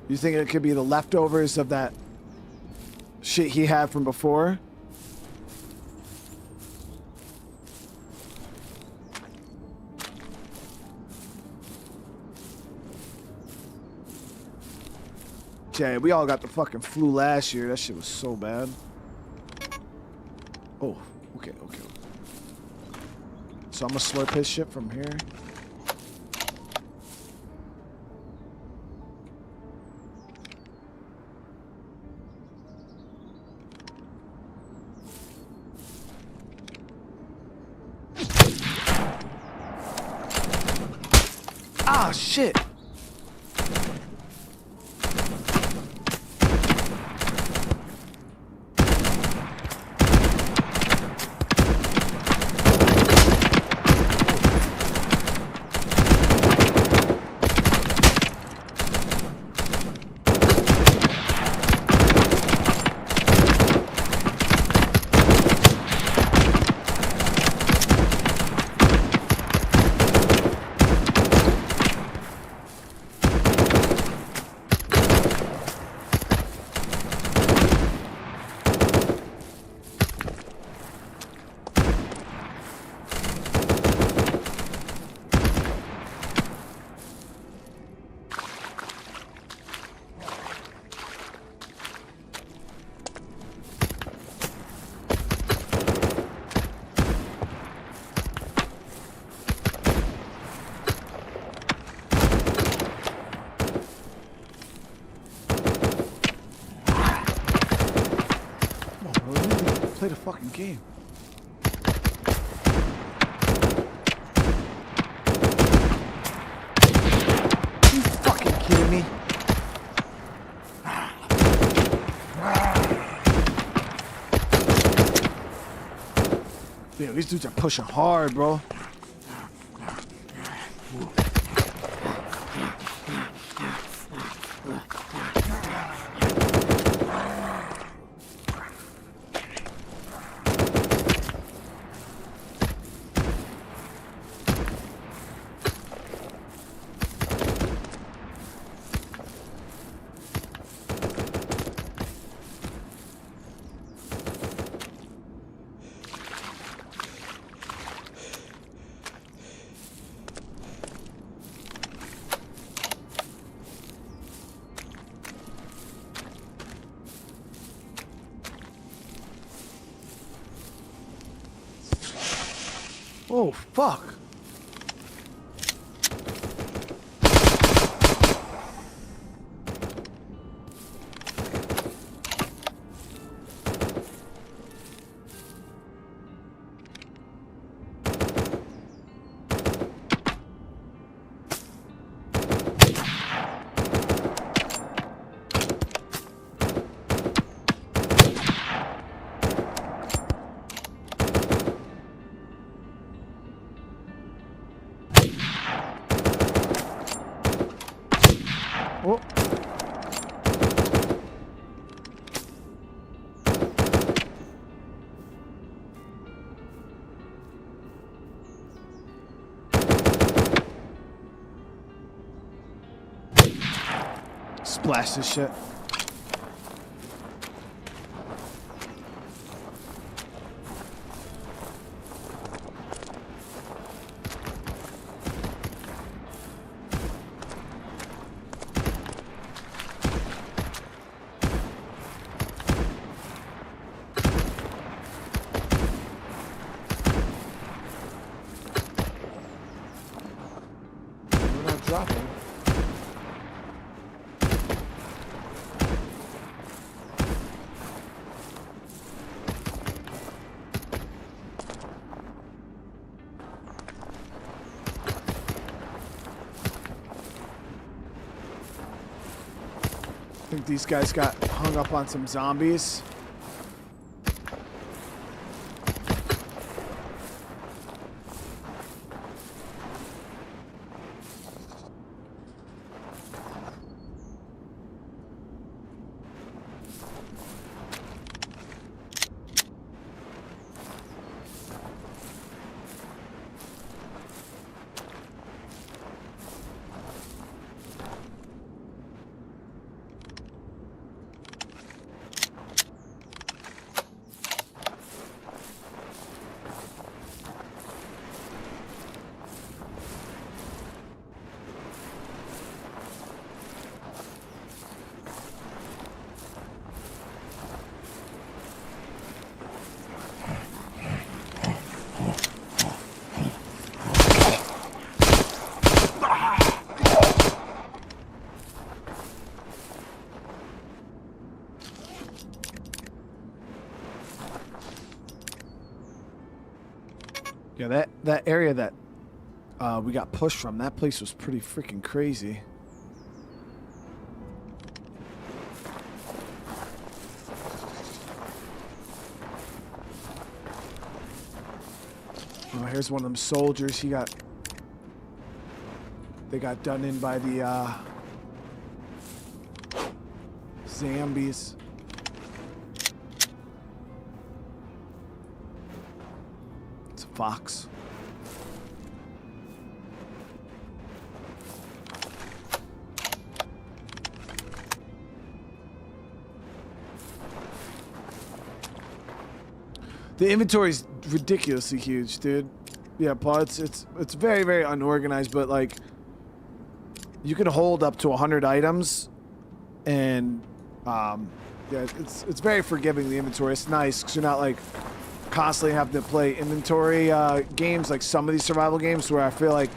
you think it could be the leftovers of that shit he had from before? Yeah, we all got the fucking flu last year. That shit was so bad. Oh, okay. So I'm gonna slurp his shit from here. Ah, shit. play the fucking game. Are you fucking kidding me? Damn, these dudes are pushing hard, bro. Oh, fuck. Oh. Splash this shit. We're not dropping. I think these guys got hung up on some zombies. Yeah, that area that we got pushed from, that place was pretty freaking crazy. Oh, here's one of them soldiers. They got done in by the zombies. It's a fox. The inventory is ridiculously huge, dude. Yeah, Paul, it's very, very unorganized, but like you can hold up to 100 items, and yeah, it's very forgiving, the inventory. It's nice because you're not like constantly having to play inventory games like some of these survival games where I feel like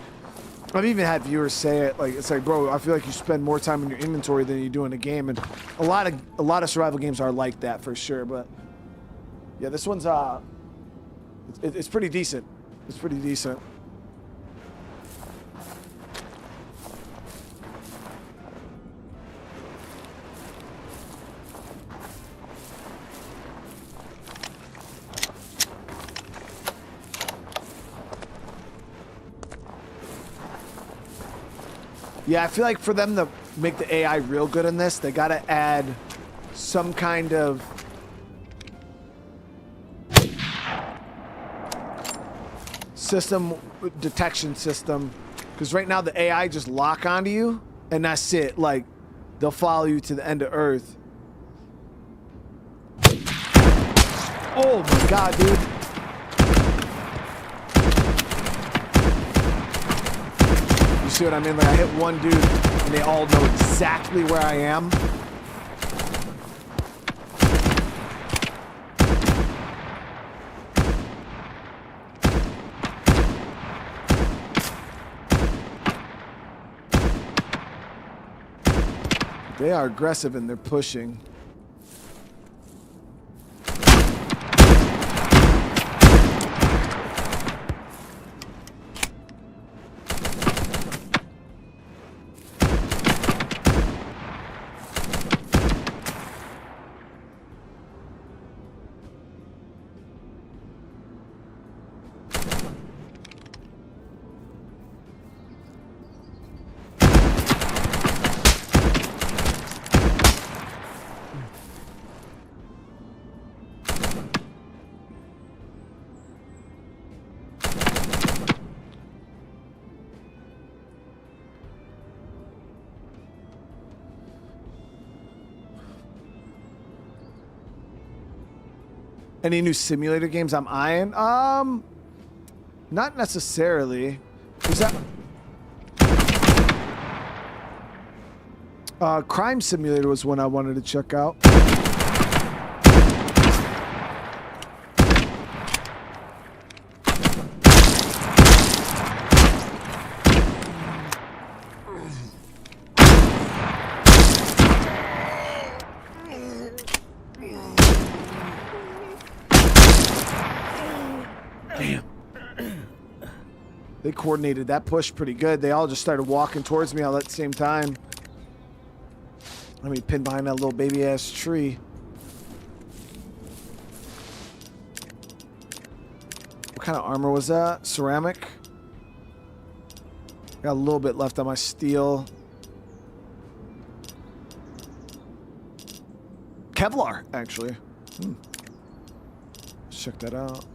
I've even had viewers say it, like it's like, bro, I feel like you spend more time in your inventory than you do in a game, and a lot of survival games are like that for sure, but Yeah, this one's it's pretty decent. It's pretty decent. Yeah, I feel like for them to make the AI real good in this, they gotta add some kind of system, detection system. Because right now the AI just lock onto you, and that's it. Like, they'll follow you to the end of Earth. Oh my god, dude. You see what I mean? Like, I hit one dude, and they all know exactly where I am. They are aggressive and they're pushing. Any new simulator games I'm eyeing? Not necessarily. Is that Crime Simulator was one I wanted to check out. They coordinated that push pretty good. They all just started walking towards me all at the same time. Let me pin behind that little baby ass tree. What kind of armor was that? Ceramic? Got a little bit left on my steel. Kevlar, actually. Let's check that out.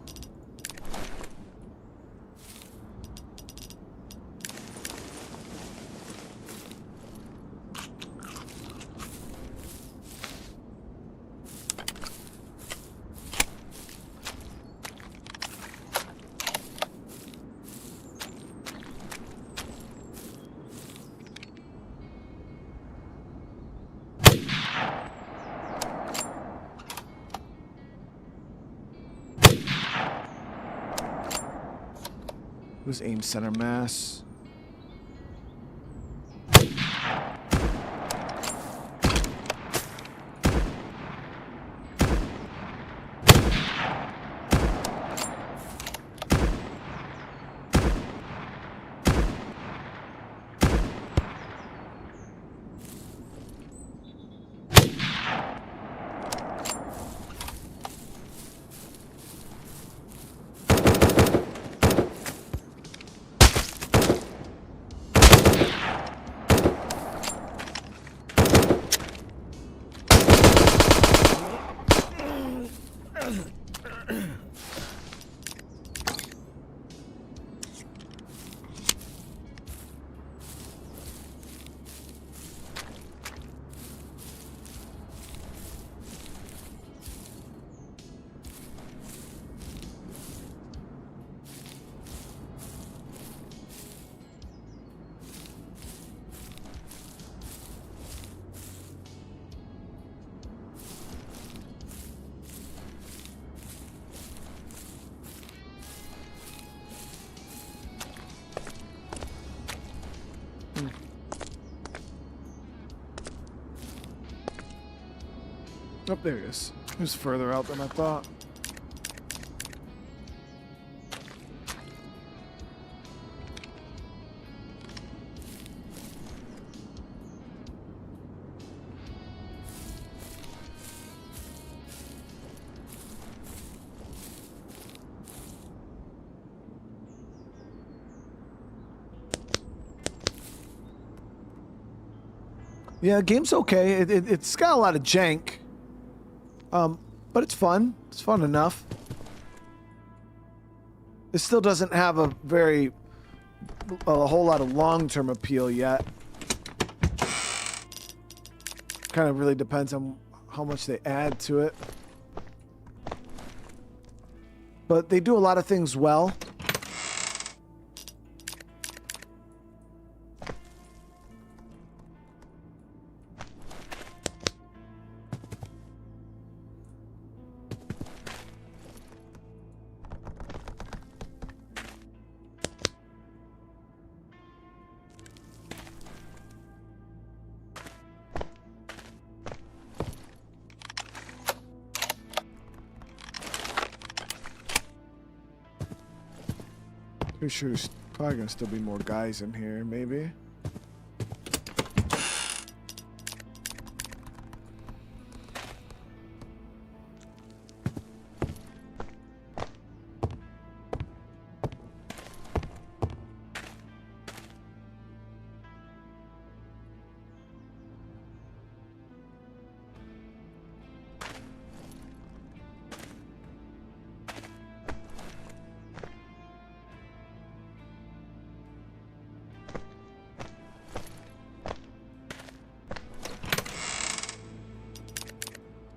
Was aim center mass. Oh, there he is. He was further out than I thought. Yeah, game's okay. It's got a lot of jank. But it's fun. It's fun enough. It still doesn't have a whole lot of long-term appeal yet. Kind of really depends on how much they add to it. But they do a lot of things well. Pretty sure there's probably gonna still be more guys in here, maybe.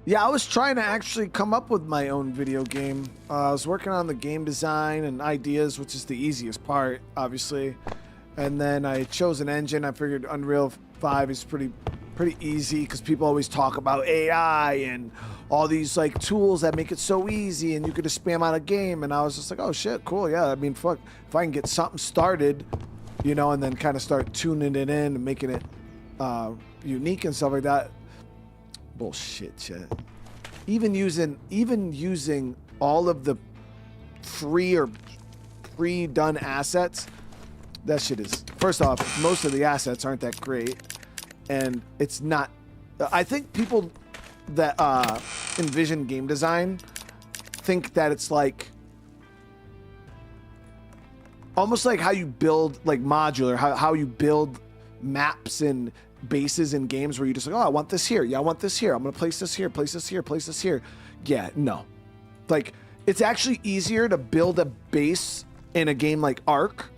Yeah, I was trying to actually come up with my own video game. I was working on the game design and ideas, which is the easiest part, obviously. And then I chose an engine. I figured Unreal 5 is pretty easy because people always talk about AI and all these like tools that make it so easy and you could just spam out a game. And I was just like, oh shit, cool, yeah. I mean, fuck, if I can get something started, you know, and then kind of start tuning it in and making it unique and stuff like that. Bullshit shit. Even using all of the free or pre-done assets, that shit is, first off, most of the assets aren't that great, and it's not. I think people that envision game design think that it's like almost like how you build like modular, how you build maps and bases in games where you just like, oh, I want this here. Yeah, I want this here. I'm gonna place this here, place this here, place this here. Yeah, no. Like, it's actually easier to build a base in a game like Ark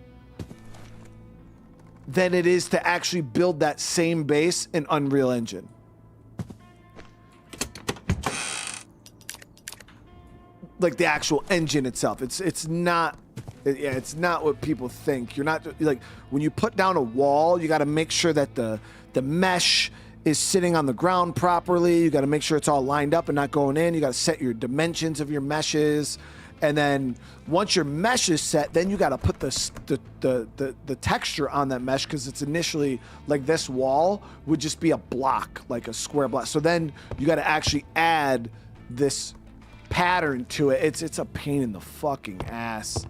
than it is to actually build that same base in Unreal Engine. Like the actual engine itself. It's not what people think. You're not like, when you put down a wall, you got to make sure that the mesh is sitting on the ground properly. You got to make sure it's all lined up and not going in. You got to set your dimensions of your meshes. And then once your mesh is set, then you got to put the texture on that mesh, because it's initially like this wall would just be a block, like a square block. So then you got to actually add this pattern to it. It's a pain in the fucking ass.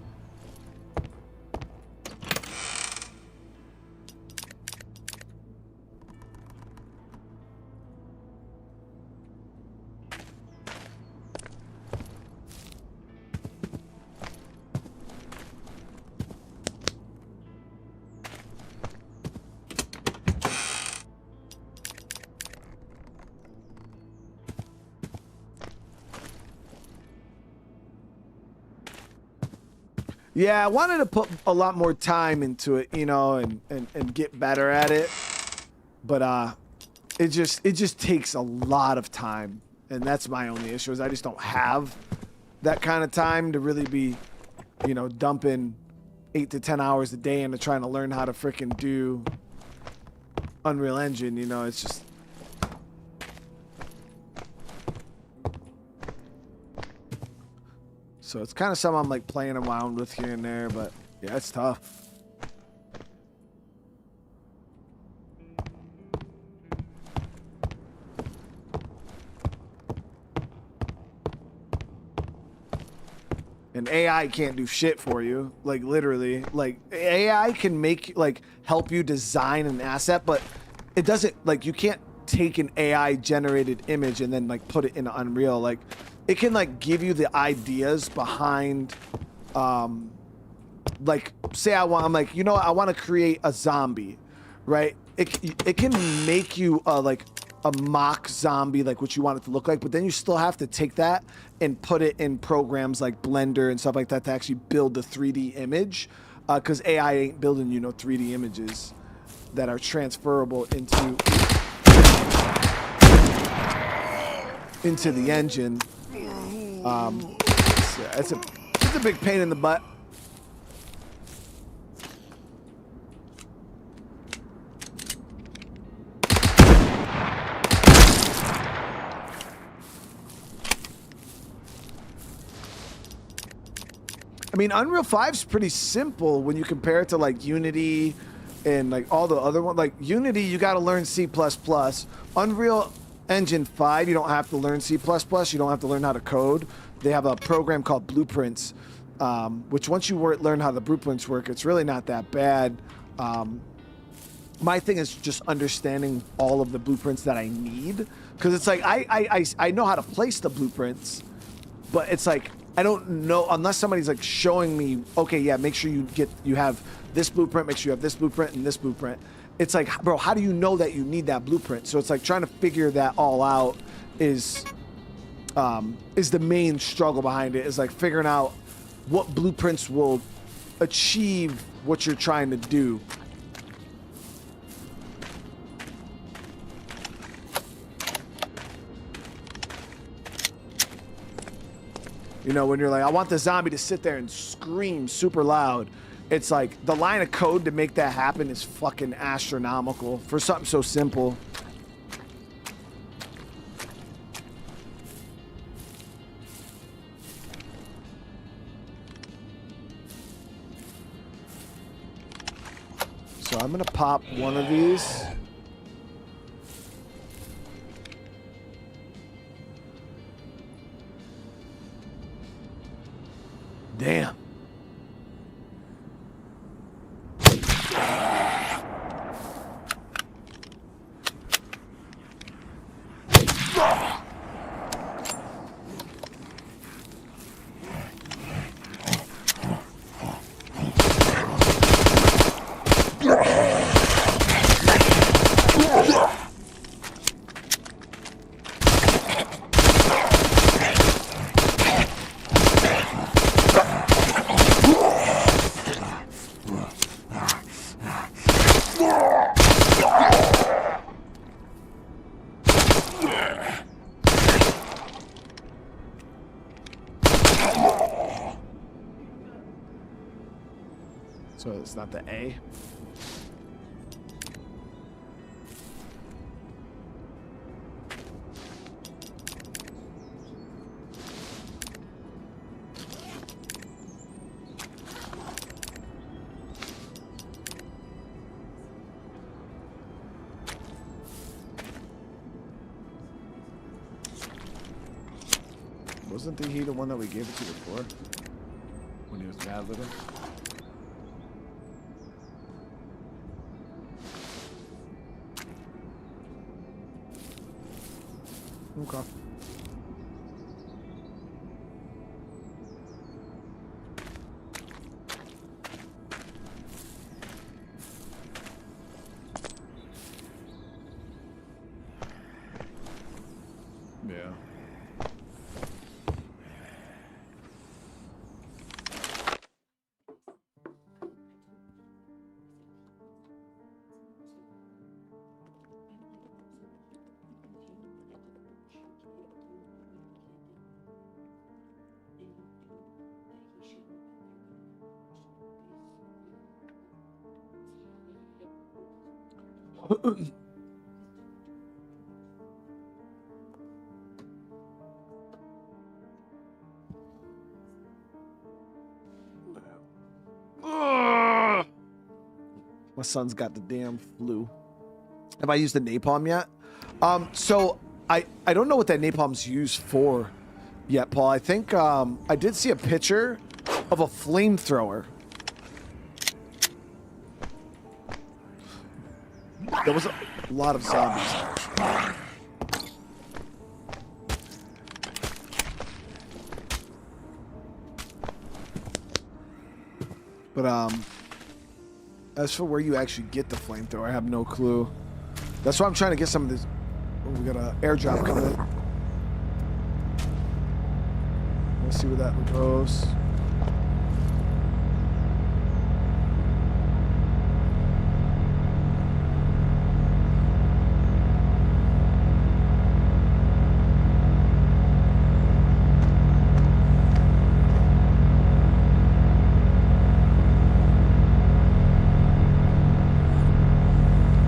Yeah, I wanted to put a lot more time into it, you know, and get better at it. But it just takes a lot of time, and that's my only issue, is I just don't have that kind of time to really be, you know, dumping 8 to 10 hours a day into trying to learn how to freaking do Unreal Engine, you know. It's just, so it's kind of something I'm like playing around with here and there, but yeah, it's tough. And AI can't do shit for you, like literally. Like AI can make, like, help you design an asset, but it doesn't, like, you can't take an AI generated image and then like put it in Unreal. Like, it can like give you the ideas behind, like, say I'm like, you know, I want to create a zombie, right? it can make you like a mock zombie, like what you want it to look like, but then you still have to take that and put it in programs like Blender and stuff like that to actually build the 3D image, because AI ain't building, you know, 3D images that are transferable into the engine. It's a big pain in the butt. I mean, Unreal 5 is pretty simple when you compare it to like Unity and like all the other ones. Like Unity, you got to learn C++. Unreal Engine 5, you don't have to learn C++. You don't have to learn how to code. They have a program called Blueprints, which once you learn how the blueprints work, it's really not that bad. My thing is just understanding all of the blueprints that I need, because it's like I know how to place the blueprints, but it's like I don't know unless somebody's like showing me, okay, yeah, make sure you have this blueprint, make sure you have this blueprint and this blueprint. It's like, bro, how do you know that you need that blueprint? So it's like trying to figure that all out is the main struggle behind it, is like figuring out what blueprints will achieve what you're trying to do. You know, when you're like, I want the zombie to sit there and scream super loud. It's like the line of code to make that happen is fucking astronomical for something so simple. So I'm gonna pop one of these. Damn. So it's not the A. Wasn't he the one that we gave it to before? When he was mad with him? Okay. Yeah. My son's got the damn flu. Have I used the napalm yet? So I don't know what that napalm's used for yet, Paul. I think I did see a picture of a flamethrower. There was a lot of zombies. But As for where you actually get the flamethrower, I have no clue. That's why I'm trying to get some of this. Oh, we got an airdrop coming. Let's see where that goes.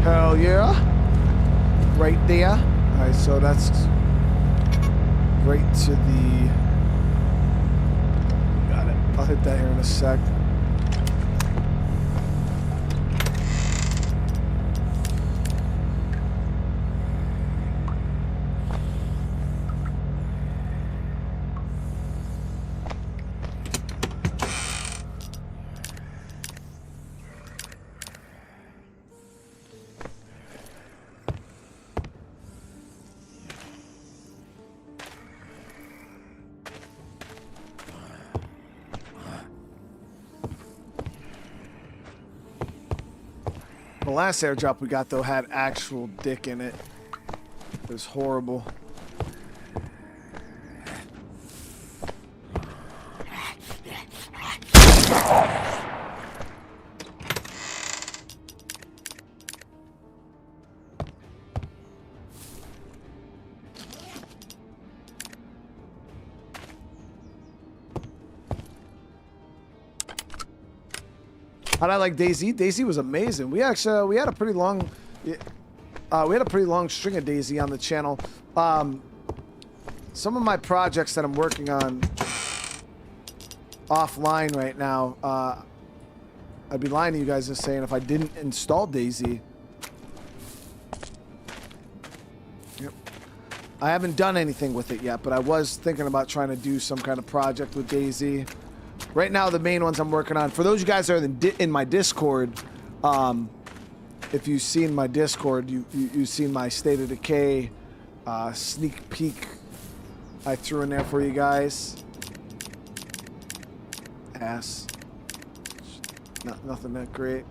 Hell yeah. Right there. All right, so that's right to the... Got it. I'll hit that here in a sec. The last airdrop we got, though, had actual dick in it. It was horrible. How'd I like DayZ? DayZ was amazing. We actually we had a pretty long string of DayZ on the channel. Some of my projects that I'm working on offline right now, I'd be lying to you guys and saying if I didn't install DayZ. Yep. I haven't done anything with it yet, but I was thinking about trying to do some kind of project with DayZ. Right now, the main ones I'm working on, for those of you guys that are in my Discord, if you've seen my Discord, you've seen my State of Decay sneak peek I threw in there for you guys. Ass. Nothing that great.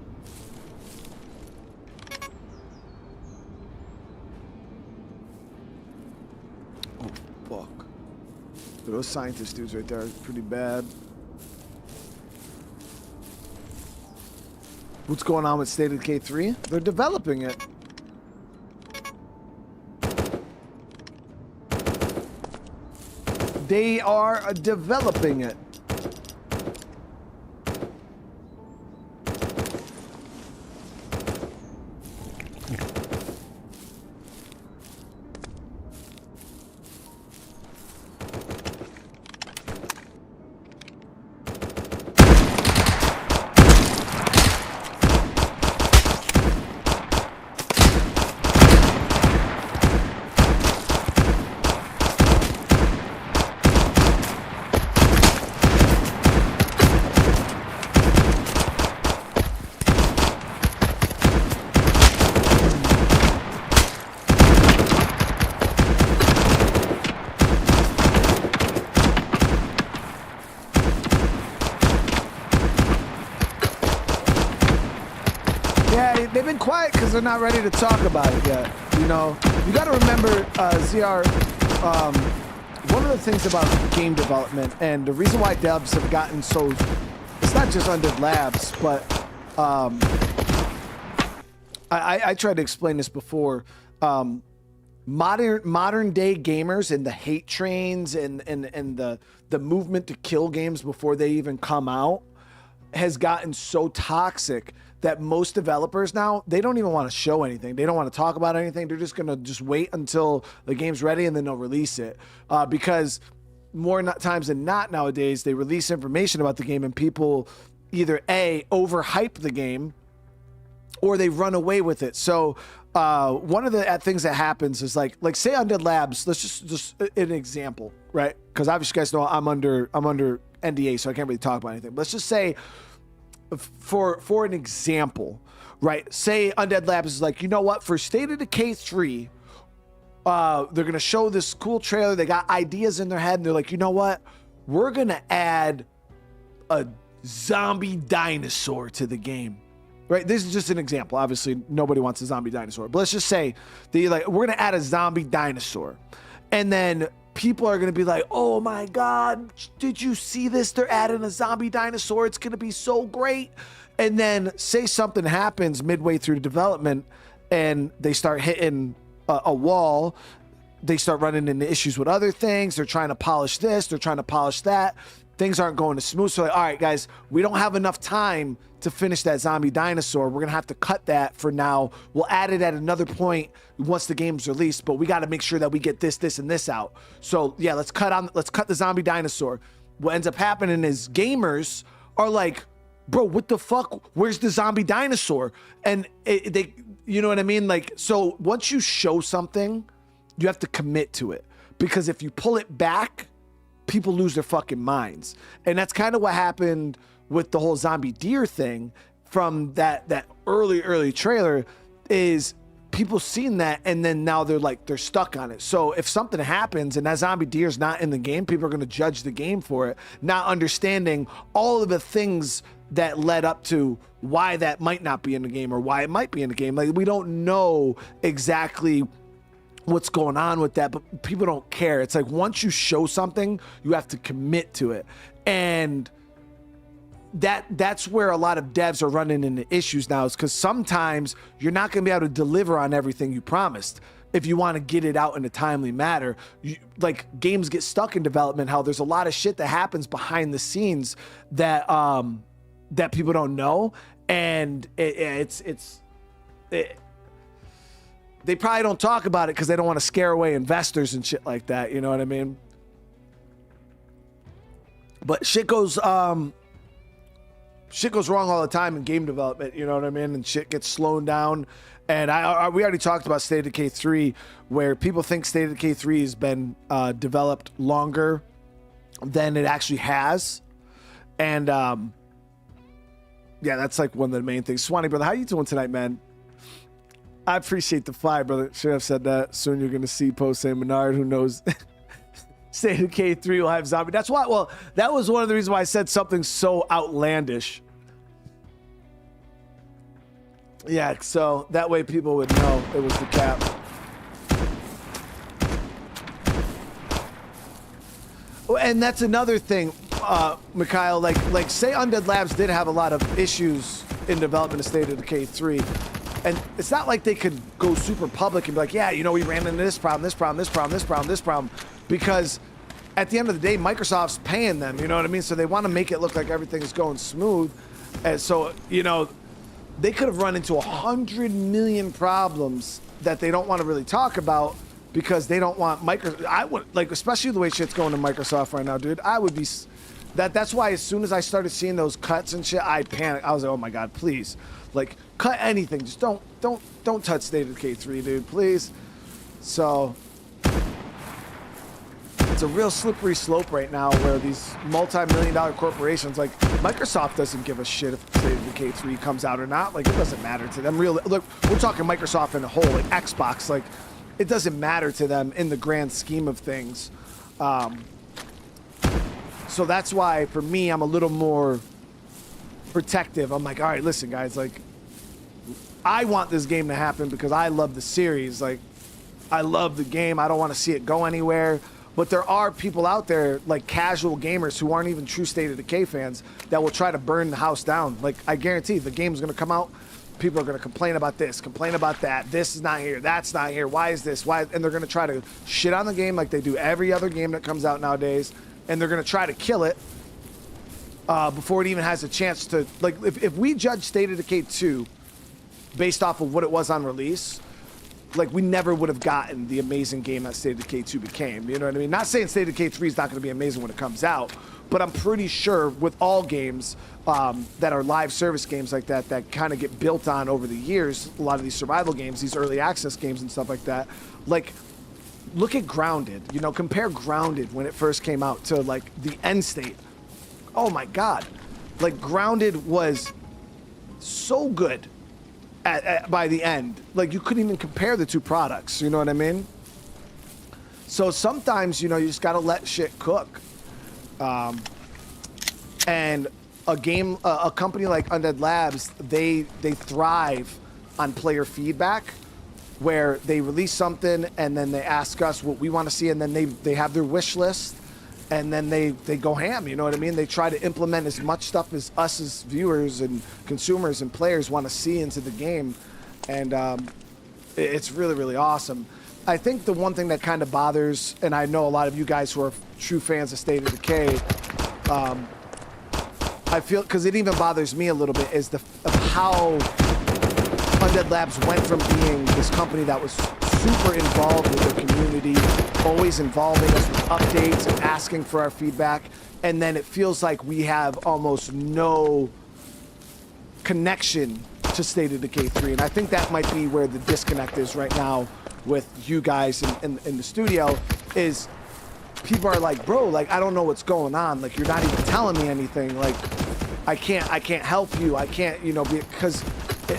Oh, fuck. Those scientist dudes right there are pretty bad. What's going on with State of Decay 3? They're developing it. They are developing it. They've been quiet because they're not ready to talk about it yet. You know, you got to remember, ZR, one of the things about game development and the reason why devs have gotten so, it's not just Undead Labs, but I tried to explain this before. Modern day gamers and the hate trains and the movement to kill games before they even come out has gotten so toxic that most developers now, they don't even want to show anything. They don't want to talk about anything. They're just going to just wait until the game's ready and then they'll release it. Because more times than not nowadays, they release information about the game and people either A, overhype the game or they run away with it. So one of the things that happens is like say Undead Labs, let's just an example, right? Because obviously you guys know I'm under NDA, so I can't really talk about anything. Let's just say for an example, right? Say Undead Labs is like, you know what? For State of Decay 3, they're going to show this cool trailer. They got ideas in their head and they're like, you know what? We're going to add a zombie dinosaur to the game. right? This is just an example. Obviously, nobody wants a zombie dinosaur, but let's just say that we're gonna add a zombie dinosaur, and then people are gonna be like, "Oh my God, did you see this? They're adding a zombie dinosaur. It's gonna be so great." And then say something happens midway through the development, and they start hitting a wall. They start running into issues with other things. They're trying to polish this. They're trying to polish that. Things aren't going as smooth. So like, all right, guys, we don't have enough time to finish that zombie dinosaur. We're going to have to cut that for now. We'll add it at another point once the game's released, but we got to make sure that we get this, this, and this out. So yeah, let's cut the zombie dinosaur. What ends up happening is gamers are like, bro, what the fuck? Where's the zombie dinosaur? And you know what I mean? Like, so once you show something, you have to commit to it, because if you pull it back, people lose their fucking minds. And that's kind of what happened with the whole zombie deer thing from that early trailer, is people seen that, and then now they're stuck on it. So if something happens and that zombie deer is not in the game, people are going to judge the game for it, not understanding all of the things that led up to why that might not be in the game or why it might be in the game. Like, we don't know exactly what's going on with that, but people don't care. It's like, once you show something, you have to commit to it. And that's where a lot of devs are running into issues now, is because sometimes you're not going to be able to deliver on everything you promised if you want to get it out in a timely manner. Like, games get stuck in development, how there's a lot of shit that happens behind the scenes that that people don't know, and they probably don't talk about it because they don't want to scare away investors and shit like that. You know what I mean? But shit goes wrong all the time in game development. You know what I mean? And shit gets slowed down. And we already talked about State of Decay 3, where people think State of Decay 3 has been developed longer than it actually has. And yeah, that's like one of the main things. Swanee, brother, how you doing tonight, man? I appreciate the fly, brother. Should have said that. Soon you're going to see post saying, Menard, who knows? State of Decay 3 will have zombie. That's why, well, that was one of the reasons why I said something so outlandish. Yeah, so that way people would know it was the cap. And that's another thing, Mikhail, like say Undead Labs did have a lot of issues in development of State of Decay 3. And it's not like they could go super public and be like, yeah, you know, we ran into this problem, because at the end of the day, Microsoft's paying them, you know what I mean? So they want to make it look like everything is going smooth. And so, you know, they could have run into 100 million problems that they don't want to really talk about, because they don't want I would, like, especially the way shit's going to Microsoft right now, dude. I would be, that's why as soon as I started seeing those cuts and shit, I panicked. I was like, oh my God, please. Like, cut anything. Just don't touch State of Decay 3, dude, please. So it's a real slippery slope right now, where these multi-million-dollar corporations, like Microsoft, doesn't give a shit if State of Decay 3 comes out or not. Like, it doesn't matter to them. Look, we're talking Microsoft in a whole, like Xbox. Like, it doesn't matter to them in the grand scheme of things. So that's why, for me, I'm a little more protective. I'm like, all right, listen, guys, like, I want this game to happen because I love the series. Like, I love the game. I don't want to see it go anywhere. But there are people out there, like casual gamers who aren't even true State of Decay fans, that will try to burn the house down. Like, I guarantee the game's going to come out. People are going to complain about this, complain about that. This is not here. That's not here. Why is this? Why? And they're going to try to shit on the game like they do every other game that comes out nowadays. And they're going to try to kill it before it even has a chance to, like, if we judge State of Decay 2 based off of what it was on release, like, we never would have gotten the amazing game that State of Decay 2 became. You know what I mean? Not saying State of Decay 3 is not going to be amazing when it comes out, but I'm pretty sure with all games that are live service games like that, that kind of get built on over the years, a lot of these survival games, these early access games and stuff like that, like, look at Grounded. You know, compare Grounded when it first came out to, like, the end state. Oh my God. Like, Grounded was so good by the end. Like, you couldn't even compare the two products, you know what I mean? So sometimes, you know, you just gotta let shit cook. And a company like Undead Labs, they thrive on player feedback, where they release something and then they ask us what we want to see, and then they have their wish list, and then they go ham. You know what I mean? They try to implement as much stuff as us as viewers and consumers and players want to see into the game, and it's really, really awesome. I think the one thing that kind of bothers, and I know a lot of you guys who are true fans of State of Decay, I feel, because it even bothers me a little bit, is of how Undead Labs went from being this company that was super involved with their community, always involving us with updates and asking for our feedback, and then it feels like we have almost no connection to State of Decay 3, and I think that might be where the disconnect is right now with you guys in the studio, is people are like, bro, like, I don't know what's going on, like, you're not even telling me anything, like, I can't help you, I can't, you know, because,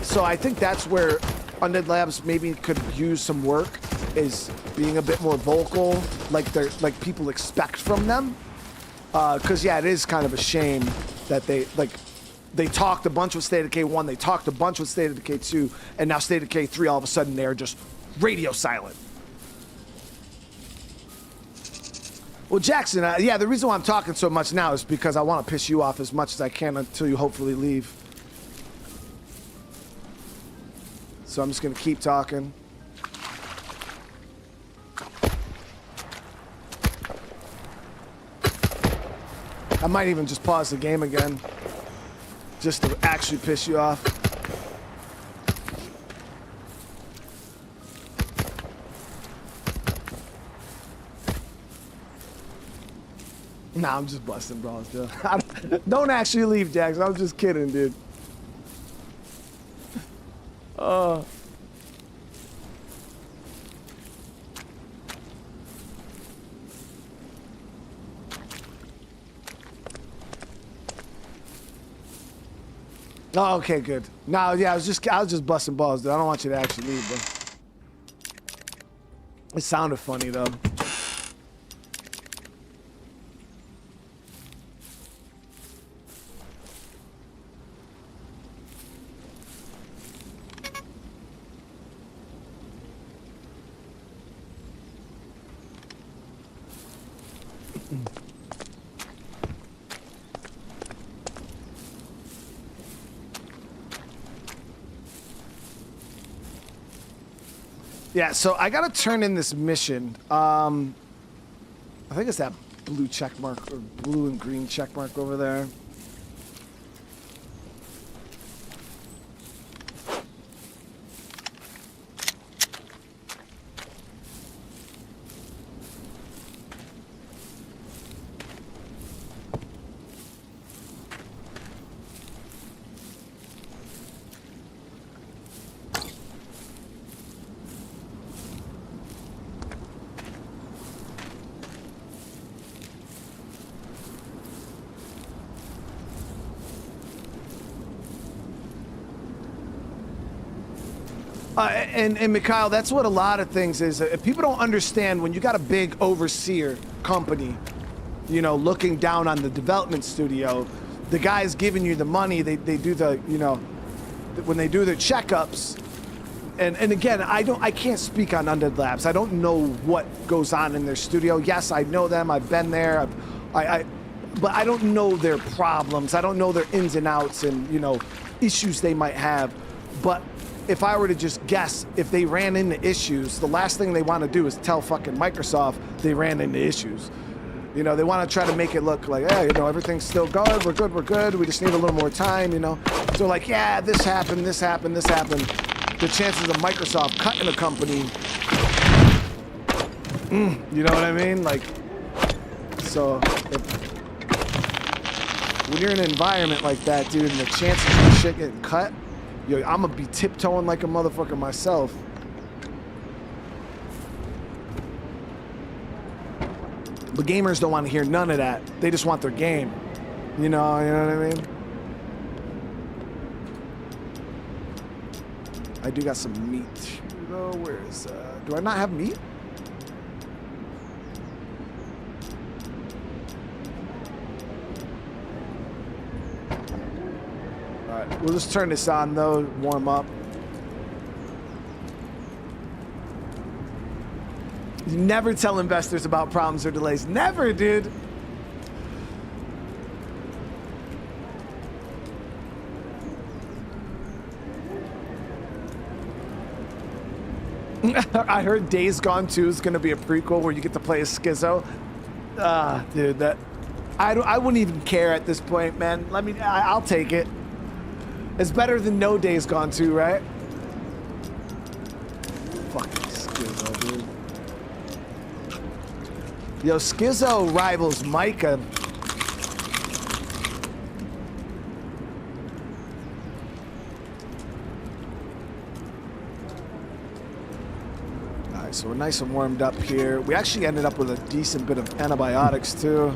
so I think that's where Undead Labs maybe could use some work, is being a bit more vocal, like people expect from them, because yeah, it is kind of a shame that they talked a bunch with State of Decay 1, they talked a bunch with State of Decay 2, and now State of Decay 3, all of a sudden they're just radio silent. Well, Jackson, yeah, the reason why I'm talking so much now is because I want to piss you off as much as I can until you hopefully leave. So I'm just going to keep talking. I might even just pause the game again, just to actually piss you off. Nah, I'm just busting balls, dude. Don't actually leave, Jackson. I'm just kidding, dude. Oh, okay, good. No, yeah, I was just busting balls, dude. I don't want you to actually leave, bro. It sounded funny, though. Yeah, so I gotta turn in this mission. I think it's that blue check mark, or blue and green check mark over there. And Mikhail, that's what a lot of things is. People don't understand when you got a big overseer company, you know, looking down on the development studio, the guys giving you the money, they do the, you know, when they do their checkups, and again, I can't speak on Undead Labs. I don't know what goes on in their studio. Yes, I know them, I've been there, but I don't know their problems. I don't know their ins and outs and, you know, issues they might have. But if I were to just guess, if they ran into issues, the last thing they want to do is tell fucking Microsoft they ran into issues. You know, they want to try to make it look like, hey, you know, everything's still good, we're good, we just need a little more time, you know? So like, yeah, this happened. The chances of Microsoft cutting a company, you know what I mean? Like, so, when you're in an environment like that, dude, and the chances of shit getting cut, yo, I'm gonna be tiptoeing like a motherfucker myself. But gamers don't want to hear none of that. They just want their game. You know what I mean? I do got some meat. Though, where is, do I not have meat? right, we'll just turn this on though, warm up. You never tell investors about problems or delays. Never, dude. I heard Days Gone 2 is going to be a prequel where you get to play as Schizo. Dude, that I wouldn't even care at this point, man. I'll take it. It's better than no Days Gone 2, right? Fucking Schizo, dude. Yo, Schizo rivals Micah. So we're nice and warmed up here. We actually ended up with a decent bit of antibiotics too.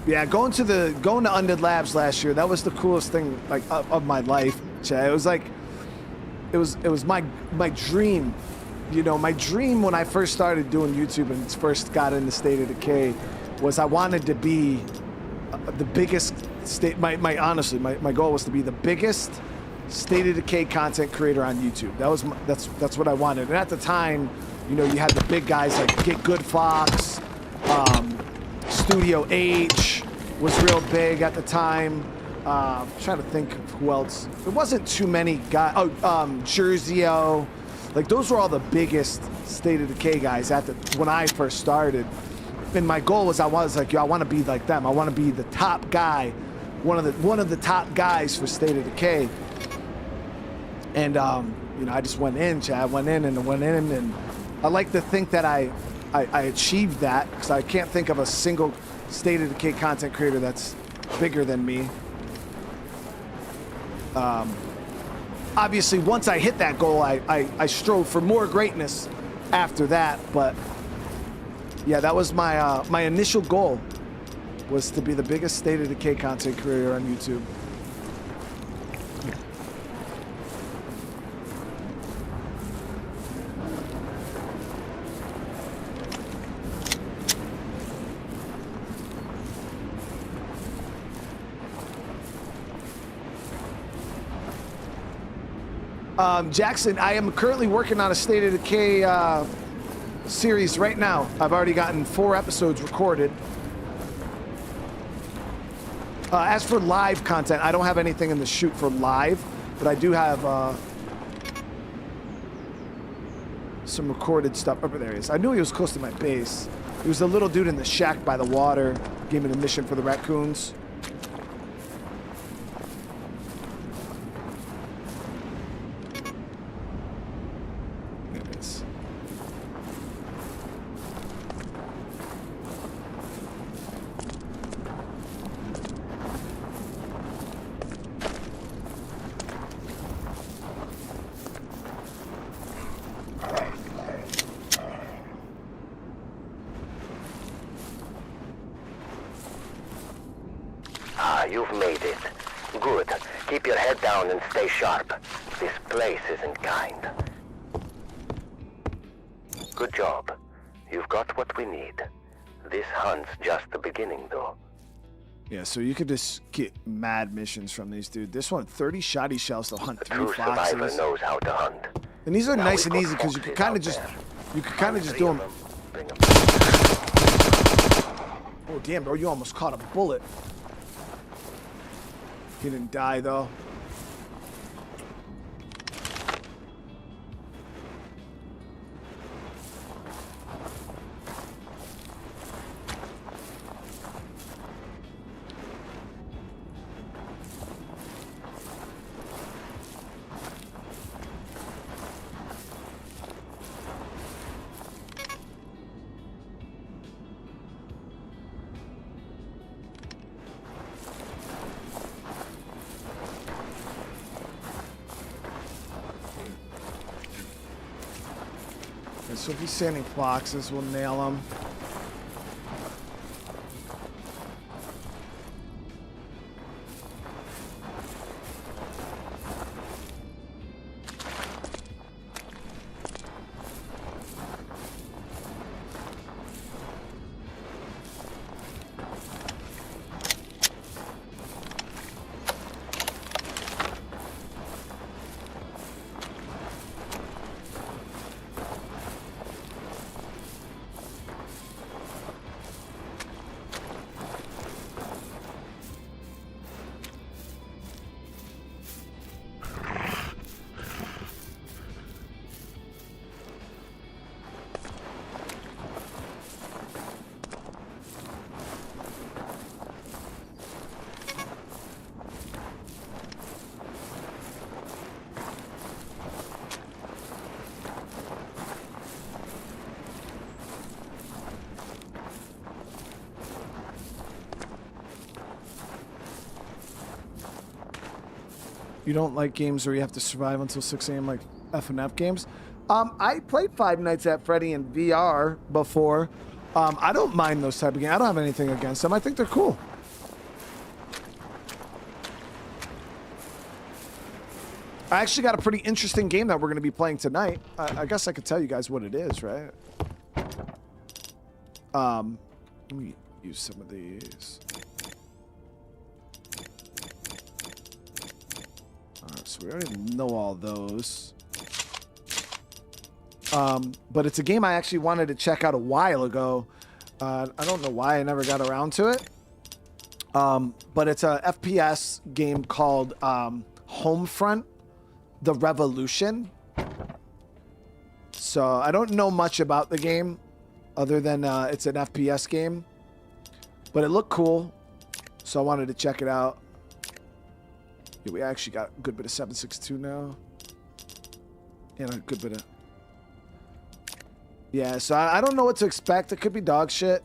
Yeah, going to Undead Labs last year, that was the coolest thing like of my life. Chad. It was like it was my dream. You know, my dream when I first started doing YouTube and first got into State of Decay was I wanted to be the biggest honestly my goal was to be the biggest State of Decay content creator on YouTube. That's what I wanted. And at the time, you know, you had the big guys like Get Good Fox, Studio H was real big at the time. I'm trying to think of who else. There wasn't too many guys. Oh, Jersey-O. Like, those were all the biggest State of Decay guys when I first started. And my goal was I want to be like them. I want to be the top guy, one of the top guys for State of Decay. And you know, I just went in, Chad. Went in, and I like to think that I achieved that, because I can't think of a single State of Decay content creator that's bigger than me. Obviously, once I hit that goal, I strove for more greatness after that. But yeah, that was my initial goal, was to be the biggest State of Decay content creator on YouTube. Jackson, I am currently working on a State of Decay series right now. I've already gotten 4 episodes recorded. As for live content, I don't have anything in the shoot for live, but I do have some recorded stuff. Oh, there he is. I knew he was close to my base. He was the little dude in the shack by the water. Gave me the mission for the raccoons. You've made it. Good. Keep your head down and stay sharp. This place isn't kind. Good job. You've got what we need. This hunt's just the beginning, though. Yeah, so you could just get mad missions from these, dude. This one, 30 shoddy shells to hunt 3 True foxes. survivor knows how to hunt. And these are Now nice and we easy because you put can kind of foxes just do them. Bring 'em. Oh damn, bro, you almost caught a bullet. He didn't die though. So if he's sending foxes, we'll nail them. You don't like games where you have to survive until 6 a.m. like F&F games? I played Five Nights at Freddy in VR before. I don't mind those type of games. I don't have anything against them. I think they're cool. I actually got a pretty interesting game that we're going to be playing tonight. I guess I could tell you guys what it is, right? Let me use some of these. Alright, so we already know all those. But it's a game I actually wanted to check out a while ago. I don't know why I never got around to it. But it's a FPS game called Homefront: The Revolution. So I don't know much about the game other than it's an FPS game. But it looked cool, so I wanted to check it out. Yeah, we actually got a good bit of 7.62 now. And a good bit of... Yeah, so I don't know what to expect. It could be dog shit.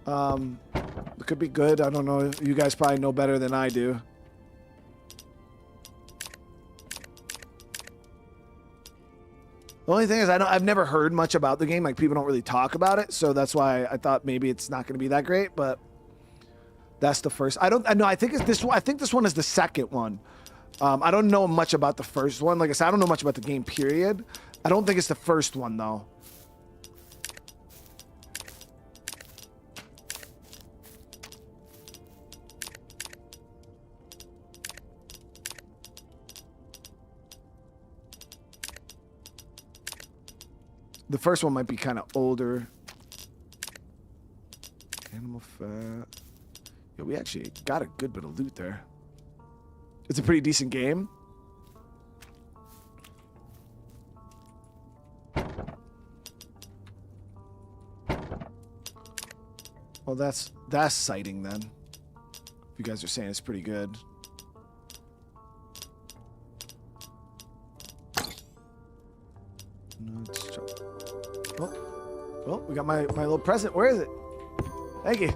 It could be good. I don't know. You guys probably know better than I do. The only thing is I've never heard much about the game. Like, people don't really talk about it, so that's why I thought maybe it's not going to be that great, but that's the first. I know. I think it's this one. I think this one is the second one. I don't know much about the first one. Like I said, I don't know much about the game, period. I don't think it's the first one, though. The first one might be kind of older. Animal fat. Yeah, we actually got a good bit of loot there. It's a pretty decent game. Well, that's sighting then. If you guys are saying it's pretty good. Oh, we got my little present. Where is it? Thank you.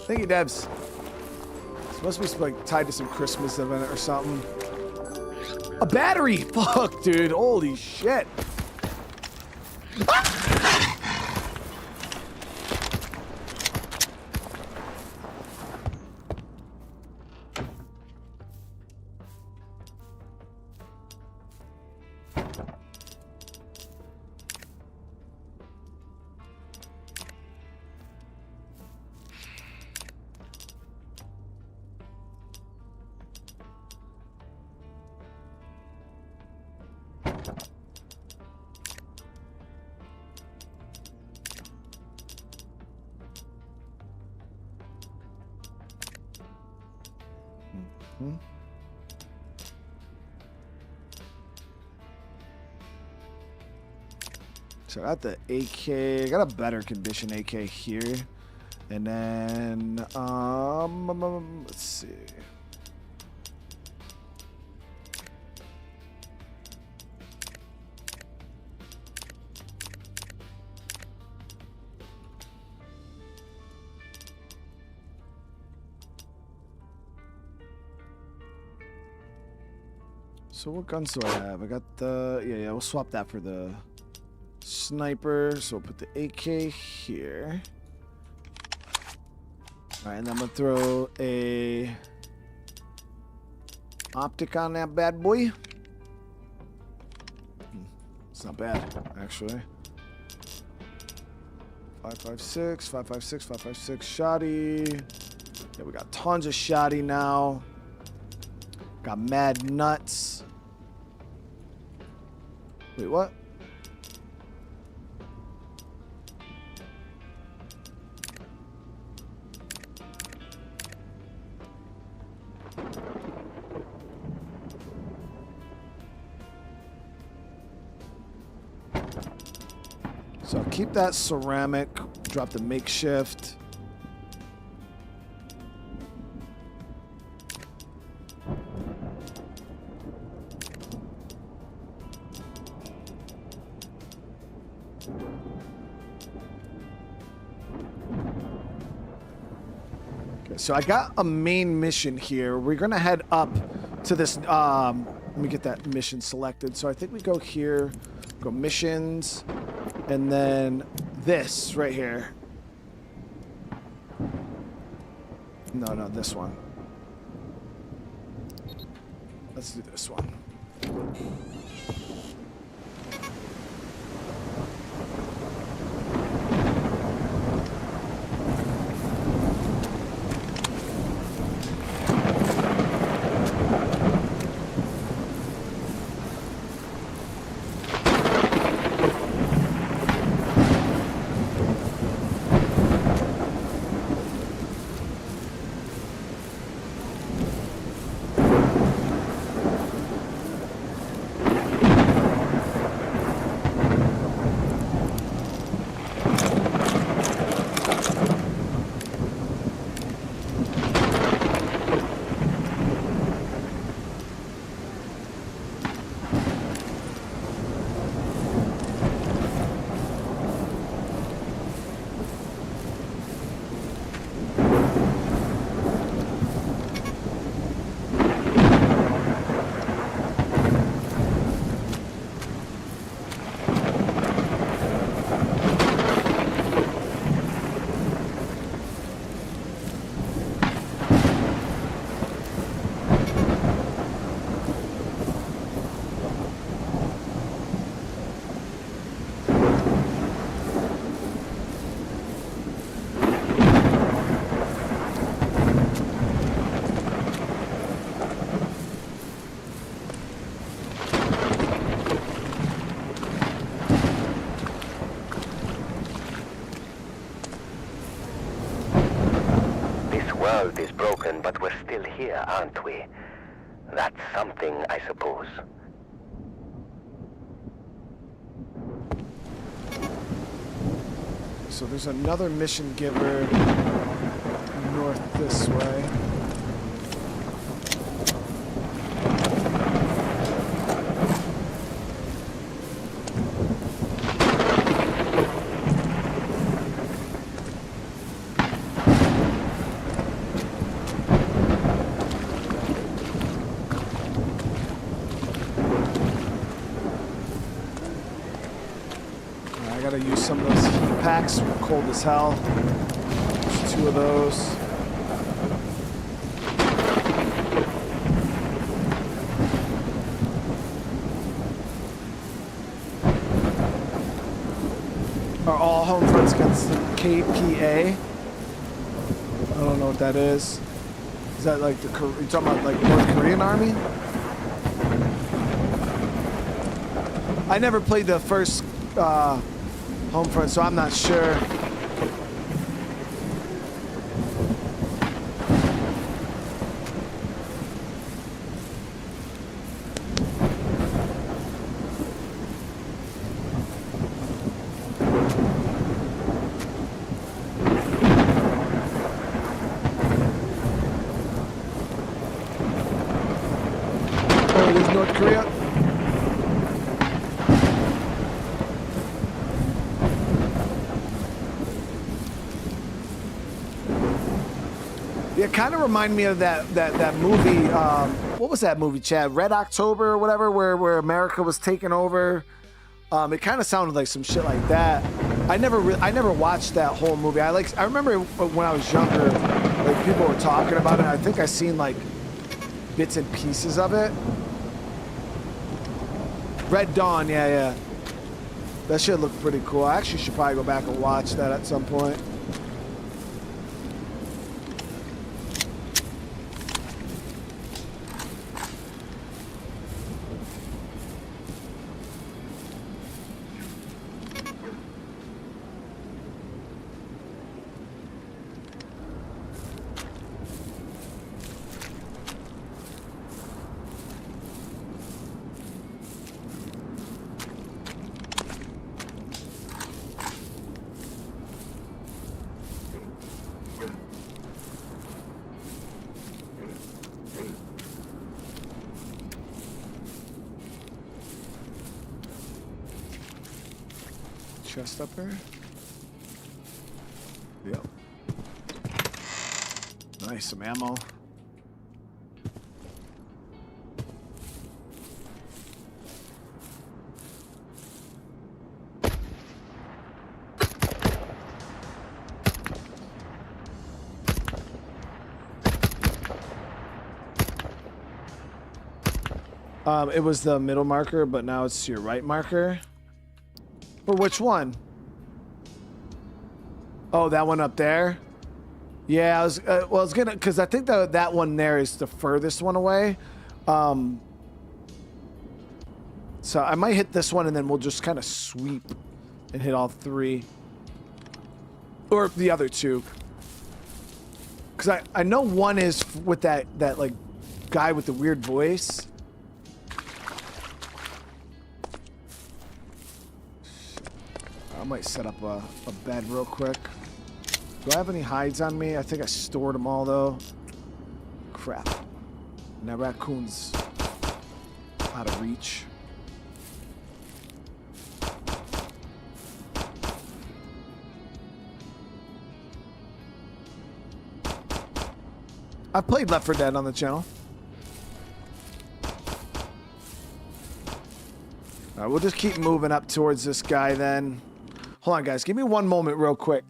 Thank you, Debs. It's must be like tied to some Christmas event or something. A battery! Fuck, dude. Holy shit. So I got the AK. I got a better condition AK here. And then, let's see. So what guns do I have? I got the, yeah, we'll swap that for the sniper. So we'll put the AK here. All right, and I'm gonna throw a optic on that bad boy. It's not bad, actually. 5.56, 5.56, 5.56 shoddy. Yeah, we got tons of shoddy now. Got mad nuts. Wait, what? So I'll keep that ceramic, drop the makeshift. Okay, so I got a main mission here. We're gonna head up to this. Let me get that mission selected. So I think we go here, go missions, and then this right here. No, this one. Let's do this one. world is broken, but we're still here, aren't we? That's something, I suppose. So there's another mission giver north this way. I gotta use some of those heat packs. Cold as hell. There's 2 of those. Are all home fronts against the KPA? I don't know what that is. Is that like the you talking about like North Korean army? I never played the first home front, so I'm not sure. Oh, it is North Korea? It kind of reminded me of that movie. What was that movie, Chad? Red October or whatever, where America was taken over. It kind of sounded like some shit like that. I never watched that whole movie. I remember when I was younger, like people were talking about it. I think I seen like bits and pieces of it. Red Dawn, yeah. That shit looked pretty cool. I actually should probably go back and watch that at some point. Chest up there. Yep. Nice, some ammo. It was the middle marker, but now it's your right marker. For which one? Oh, that one up there? Yeah, I was gonna, because I think that one there is the furthest one away. So I might hit this one and then we'll just kind of sweep and hit all three. Or the other two. Because I know one is with that like guy with the weird voice. I might set up a bed real quick. Do I have any hides on me? I think I stored them all though. Crap. And that raccoon's out of reach. I've played Left 4 Dead on the channel. All right, we'll just keep moving up towards this guy then. Hold on, guys. Give me one moment real quick.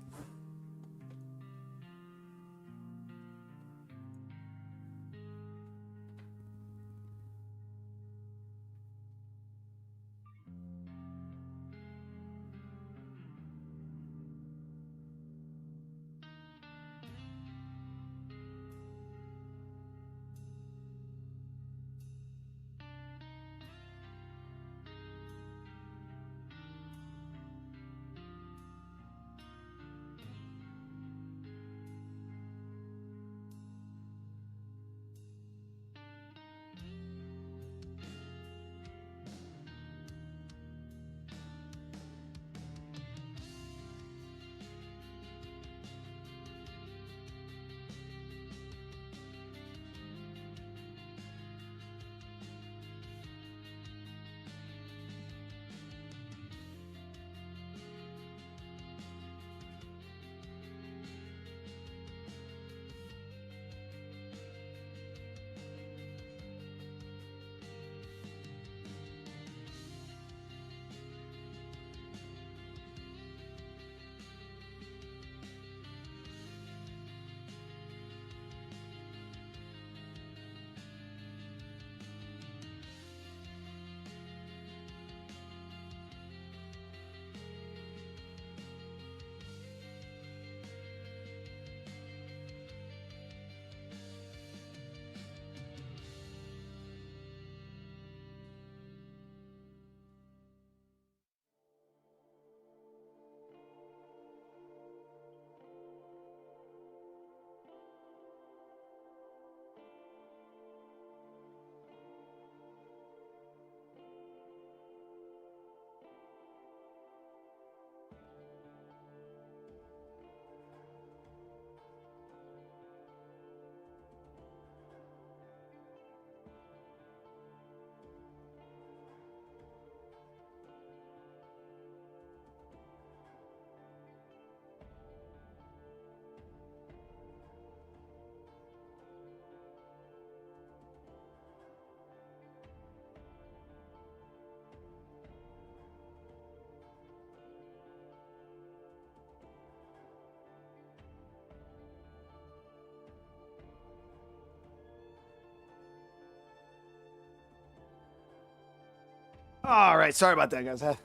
All right, sorry about that, guys. I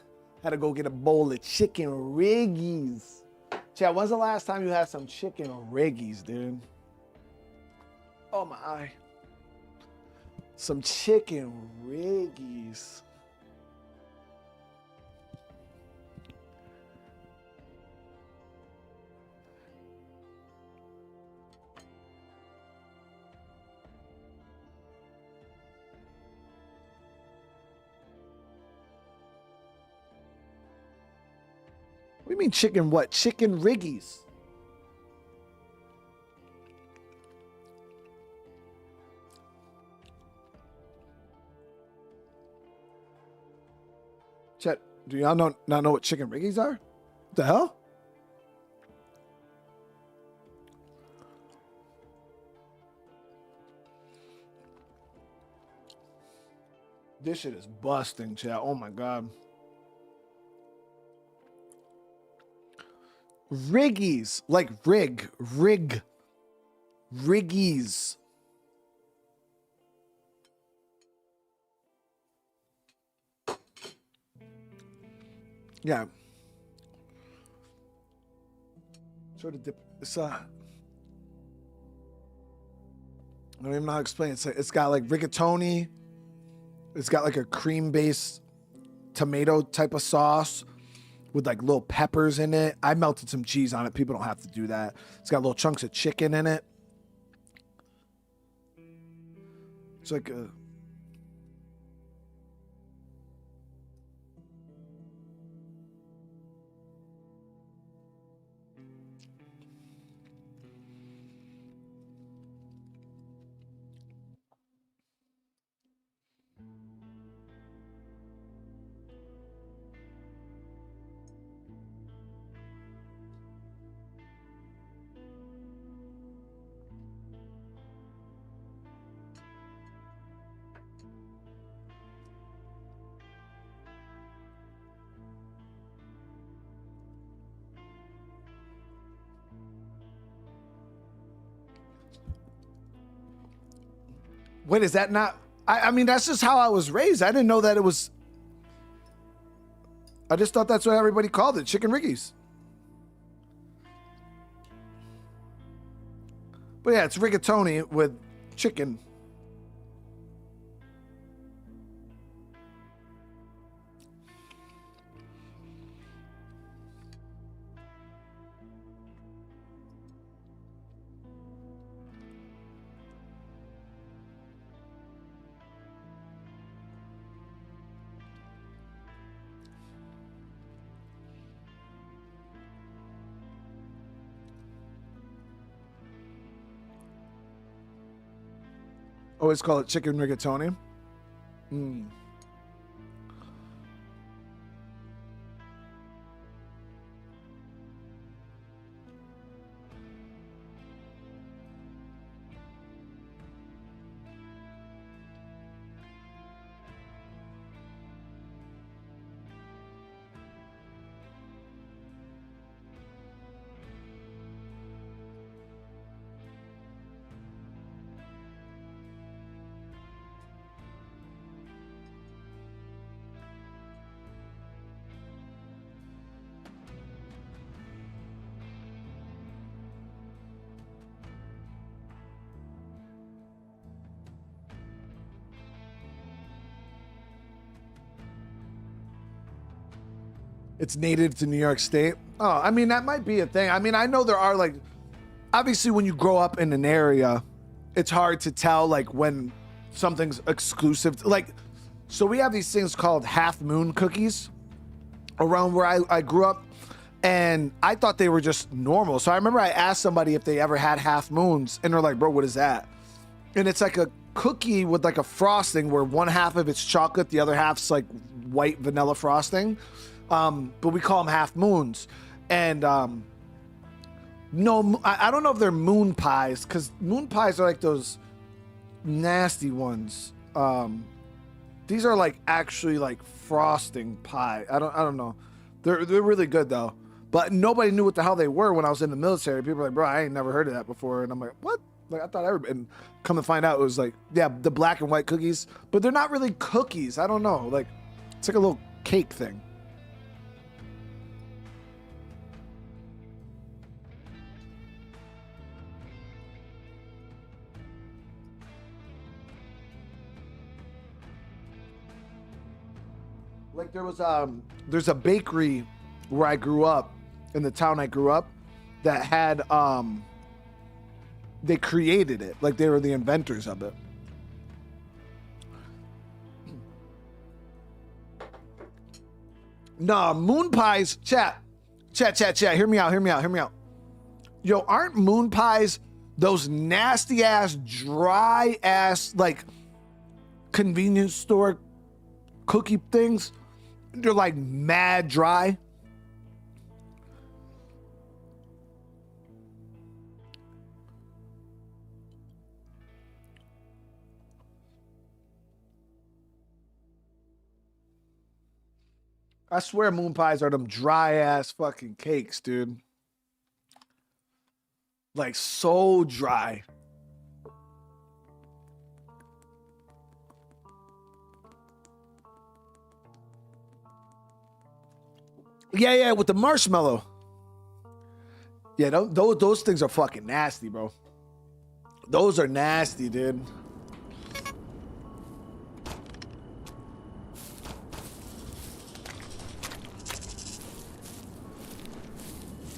had to go get a bowl of chicken riggies. Chad, when's the last time you had some chicken riggies, dude? Oh, my eye. Some chicken riggies. What do you mean chicken what? Chicken riggies. Chet, do y'all not know what chicken riggies are? What the hell? This shit is busting, chat. Oh my god. Riggies, like riggies. Yeah. Sort of dip. It's I don't even know how to explain it. It's got like rigatoni. It's got like a cream-based tomato type of sauce with like little peppers in it. I melted some cheese on it. People don't have to do that. It's got little chunks of chicken in it. It's like a... Wait, is that not... I mean, that's just how I was raised. I didn't know that it was... I just thought that's what everybody called it, chicken riggies. But yeah, it's rigatoni with chicken. Always call it chicken rigatoni. It's native to New York State. Oh, I mean, that might be a thing. I mean, I know there are like, obviously when you grow up in an area, it's hard to tell like when something's exclusive. Like, so we have these things called half moon cookies around where I grew up, and I thought they were just normal. So I remember I asked somebody if they ever had half moons, and they're like, bro, what is that? And it's like a cookie with like a frosting where one half of it's chocolate, the other half's like white vanilla frosting. But we call them half moons. And no, I don't know if they're moon pies, because moon pies are like those nasty ones. These are like actually like frosting pie. I don't know. They're really good though. But nobody knew what the hell they were when I was in the military. People were like, bro, I ain't never heard of that before. And I'm like, what? Like, I thought everybody, and come to find out, it was like, yeah, the black and white cookies, but they're not really cookies. I don't know. Like, it's like a little cake thing. Like there's a bakery where I grew up, in the town I grew up, that had they created it. Like they were the inventors of it. Nah, moon pies, chat. Hear me out. Yo, aren't moon pies those nasty ass, dry ass, like convenience store cookie things? They're like mad dry. I swear moon pies are them dry ass fucking cakes, dude. Like so dry. Yeah, with the marshmallow. Yeah, those things are fucking nasty, bro. Those are nasty, dude.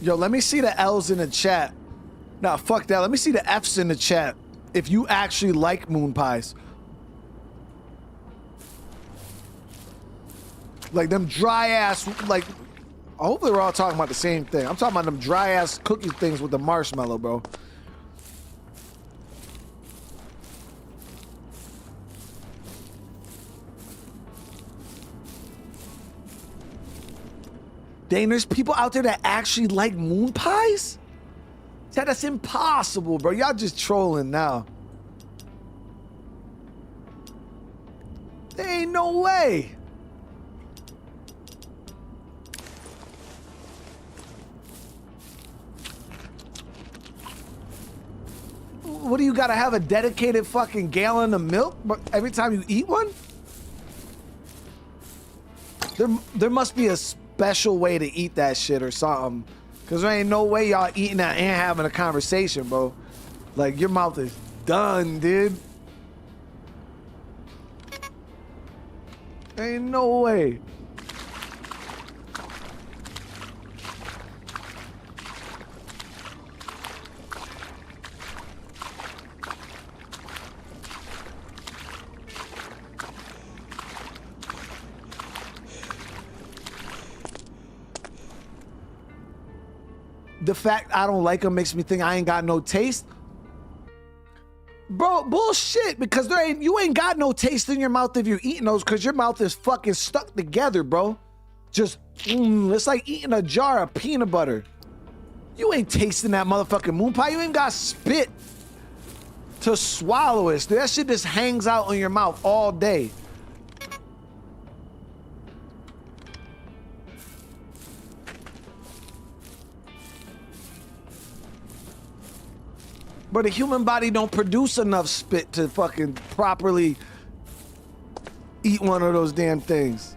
Yo, let me see the L's in the chat. Nah, fuck that. Let me see the F's in the chat. If you actually like moon pies. Like them dry ass, like, hopefully we're all talking about the same thing. I'm talking about them dry ass cookie things with the marshmallow, bro. Dang, there's people out there that actually like moon pies? That's impossible, bro. Y'all just trolling now. There ain't no way. What do you gotta have a dedicated fucking gallon of milk every time you eat one? There must be a special way to eat that shit or something. Cause there ain't no way y'all eating that and having a conversation, bro. Like your mouth is done, dude. Ain't no way. The fact I don't like them makes me think I ain't got no taste. Bro, bullshit, because you ain't got no taste in your mouth if you're eating those, because your mouth is fucking stuck together, bro. Just, it's like eating a jar of peanut butter. You ain't tasting that motherfucking moon pie. You ain't got spit to swallow it. That shit just hangs out in your mouth all day. But the human body don't produce enough spit to fucking properly eat one of those damn things.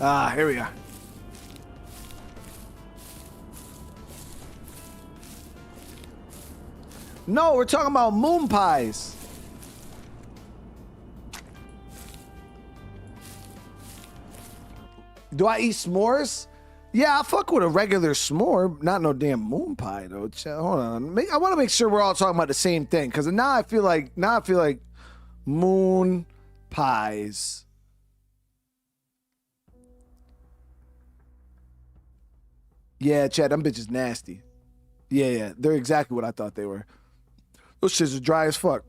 Ah, here we are. No, we're talking about moon pies. Do I eat s'mores? Yeah, I fuck with a regular s'more, not no damn moon pie though. Hold on, I want to make sure we're all talking about the same thing, because now I feel like moon pies. Yeah, Chad, them bitches nasty. Yeah, they're exactly what I thought they were. Those shits are dry as fuck.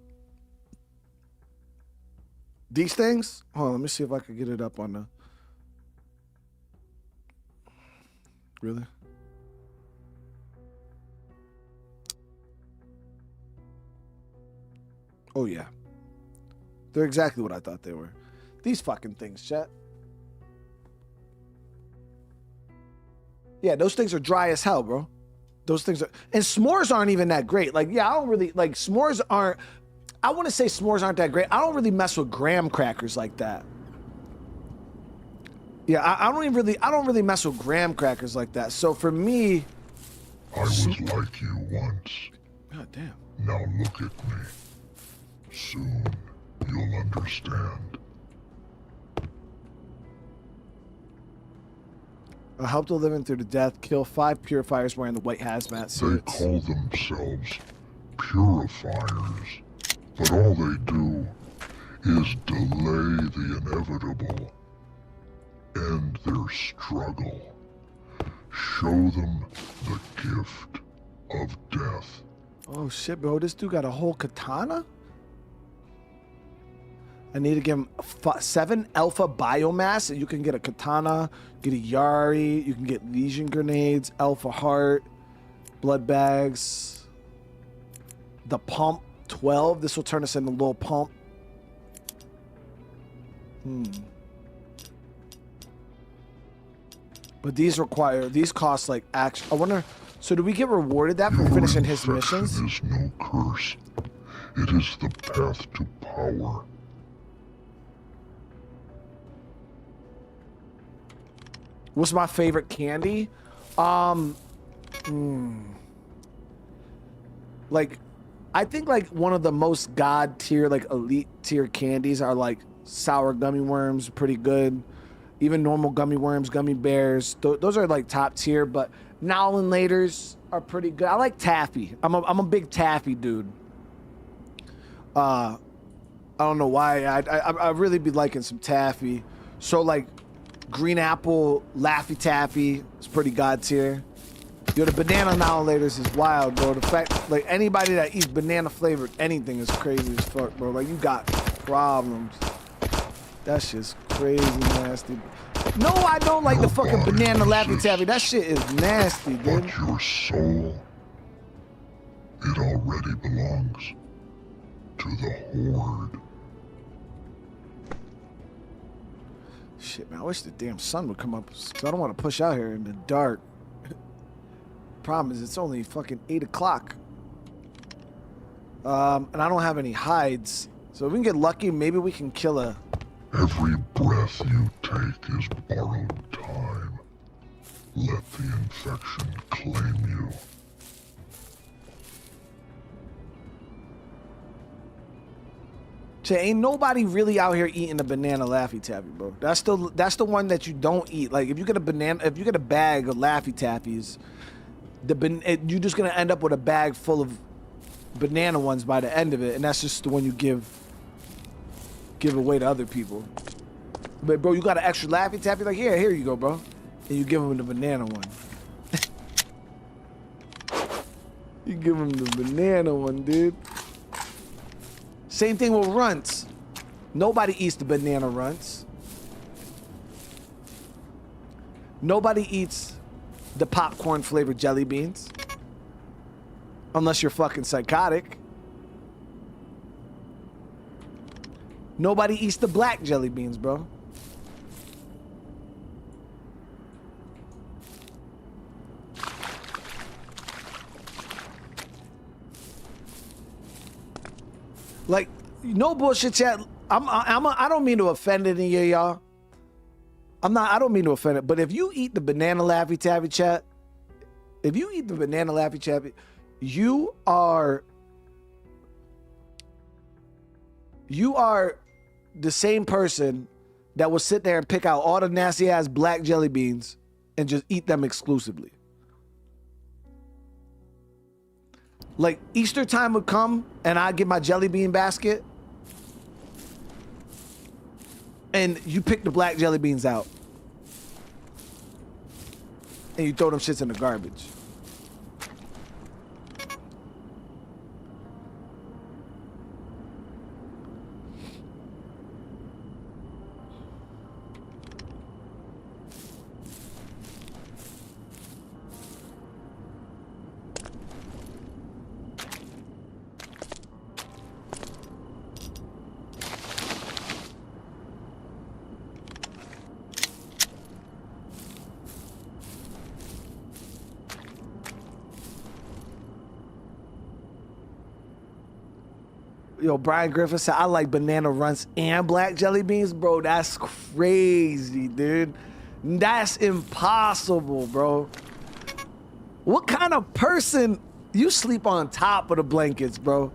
These things? Hold on, let me see if I can get it up on the. Really? Oh yeah. They're exactly what I thought they were. These fucking things, chat. Yeah, those things are dry as hell, bro. Those things are, and s'mores aren't even that great. Like, yeah, I don't really, like, s'mores aren't, I want to say s'mores aren't that great. I don't really mess with graham crackers like that. Yeah, I don't really mess with graham crackers like that. So for me, I was like you once. God damn. Now look at me. Soon you'll understand. I helped a living through the death, kill 5 purifiers wearing the white hazmat suits. They call themselves purifiers, but all they do is delay the inevitable. End their struggle. Show them the gift of death. Oh shit, bro, this dude got a whole katana? I need to give him 7 alpha biomass. You can get a katana, get a Yari, you can get lesion grenades, alpha heart, blood bags, the pump 12. This will turn us into a little pump. But these cost like action. I wonder, so do we get rewarded that for finishing his missions? It is no curse. It is the path to power. What's my favorite candy? Like, I think like one of the most god tier, like elite tier candies are like sour gummy worms, pretty good. Even normal gummy worms, gummy bears, those are like top tier. But now and laters are pretty good. I like taffy. I'm a big taffy dude. I don't know why. I really be liking some taffy. So like green apple Laffy Taffy is pretty god tier. Yo, the banana now and laters is wild, bro. The fact, like, anybody that eats banana flavored anything is crazy as fuck, bro. Like, you got problems. That shit's crazy nasty. No, I don't like the fucking banana Laffy Taffy. That shit is nasty, dude. But your soul, it already belongs to the Horde. Shit, man, I wish the damn sun would come up, because I don't want to push out here in the dark. Problem is, it's only fucking 8 o'clock. And I don't have any hides. So if we can get lucky, maybe we can kill a... Every breath you take is borrowed time. Let the infection claim you. So ain't nobody really out here eating a banana Laffy Taffy, bro. That's the one that you don't eat. Like if you get a bag of Laffy Taffies, you're just gonna end up with a bag full of banana ones by the end of it, and that's just the one you give away to other people. But bro, you got an extra Laffy Taffy, like here you go, bro, and you give them the banana one. You give them the banana one, dude. Same thing with runts. Nobody eats the banana runts. Nobody eats the popcorn flavored jelly beans. Unless you're fucking psychotic. Nobody eats the black jelly beans, bro. Like, no bullshit, chat. I don't mean to offend any of y'all. I don't mean to offend it, but if you eat the banana Laffy Taffy, chat, if you eat the banana Laffy Taffy, you are the same person that will sit there and pick out all the nasty ass black jelly beans and just eat them exclusively. Like Easter time would come and I'd get my jelly bean basket and you pick the black jelly beans out and you throw them shits in the garbage. Yo, Brian Griffin said, I like banana runts and black jelly beans. Bro, that's crazy, dude. That's impossible, bro. What kind of person, you sleep on top of the blankets, bro?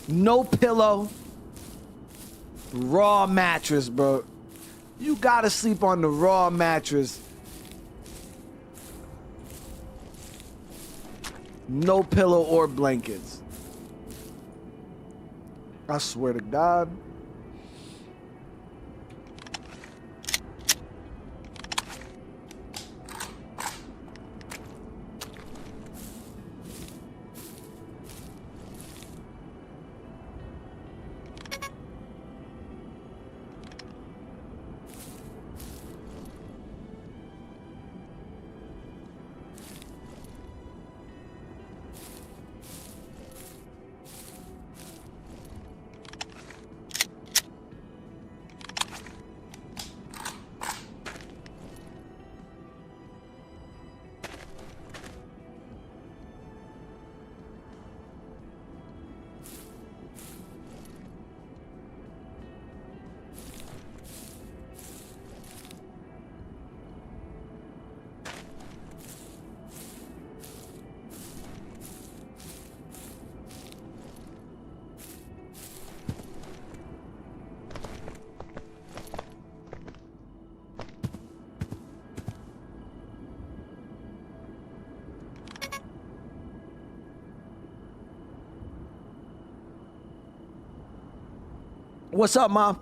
No pillow, raw mattress, bro. You gotta sleep on the raw mattress. No pillow or blankets. I swear to God. What's up, Mom?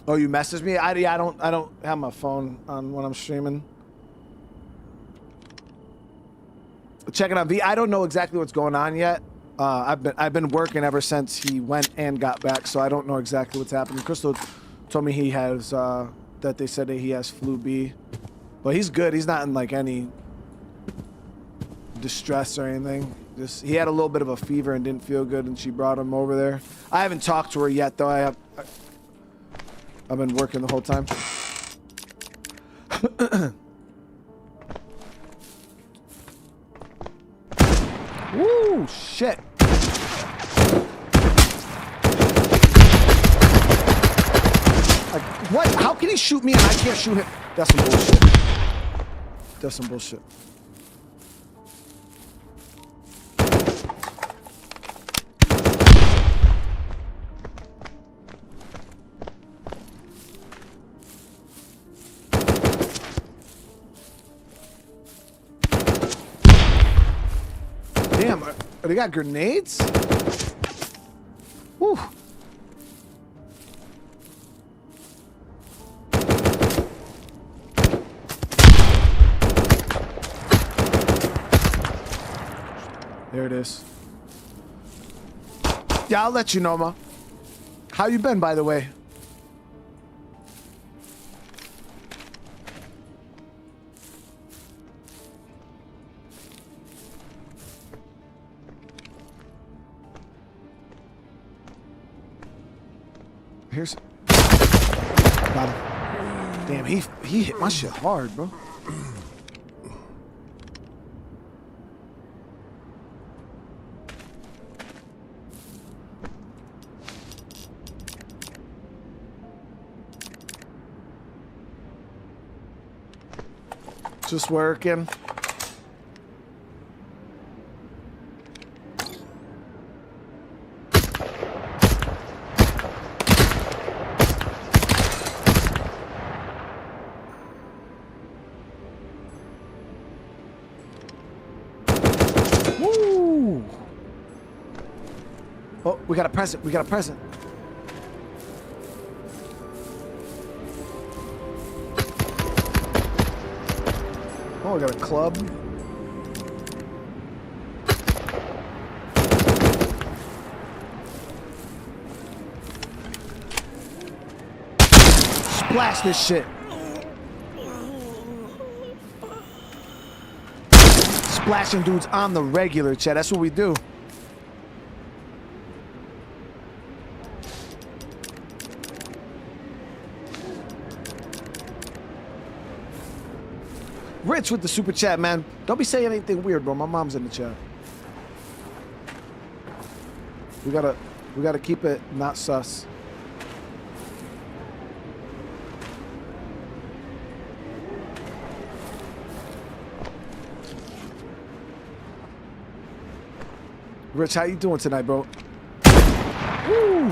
Oh, you messaged me? I don't have my phone on when I'm streaming. Checking on V. I don't know exactly what's going on yet. I've been working ever since he went and got back, so I don't know exactly what's happening. Crystal told me he has that they said that he has flu B, but he's good. He's not in like any distress or anything. Just he had a little bit of a fever and didn't feel good, and she brought him over there. I haven't talked to her yet, though. I've been working the whole time. Woo, shit. Like, what? How can he shoot me and I can't shoot him? That's some bullshit. That's some bullshit. Damn, they got grenades? Whew. There it is. Yeah, I'll let you know, Ma. How you been, by the way? Here's... Got him. Damn, he hit my shit hard, bro. Just working. Woo! Oh, we got a present. We got a present. Oh, we got a club. Splash this shit. Splashing dudes on the regular, chat. That's what we do. Rich with the super chat, man. Don't be saying anything weird, bro. My mom's in the chat. We gotta keep it not sus. Rich, how you doing tonight, bro? Woo!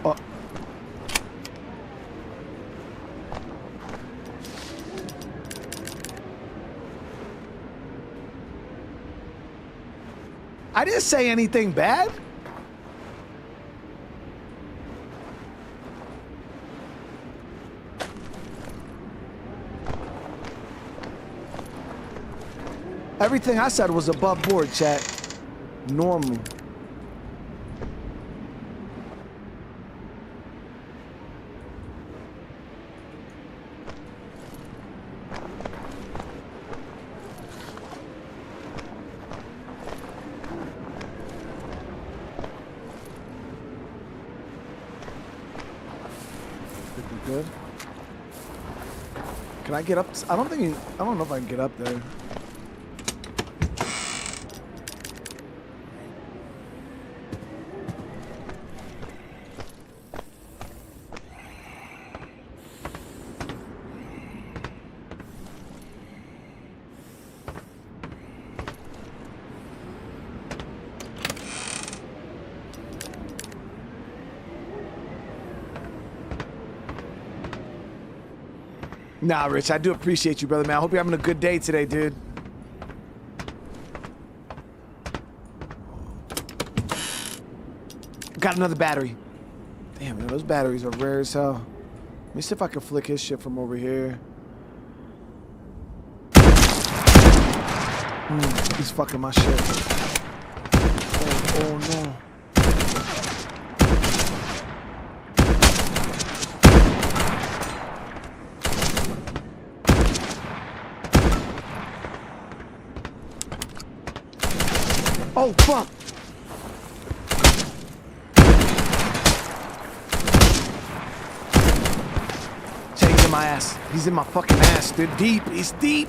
Oh. I didn't say anything bad. Everything I said was above board, chat. Normal. Good. Can I get up? I don't know if I can get up there. Nah, Rich, I do appreciate you, brother, man. I hope you're having a good day today, dude. Got another battery. Damn, man, those batteries are rare as hell. Let me see if I can flick his shit from over here. He's fucking my shit. Oh no. Oh fuck. He's in my ass. He's in my fucking ass, dude. Deep. He's deep.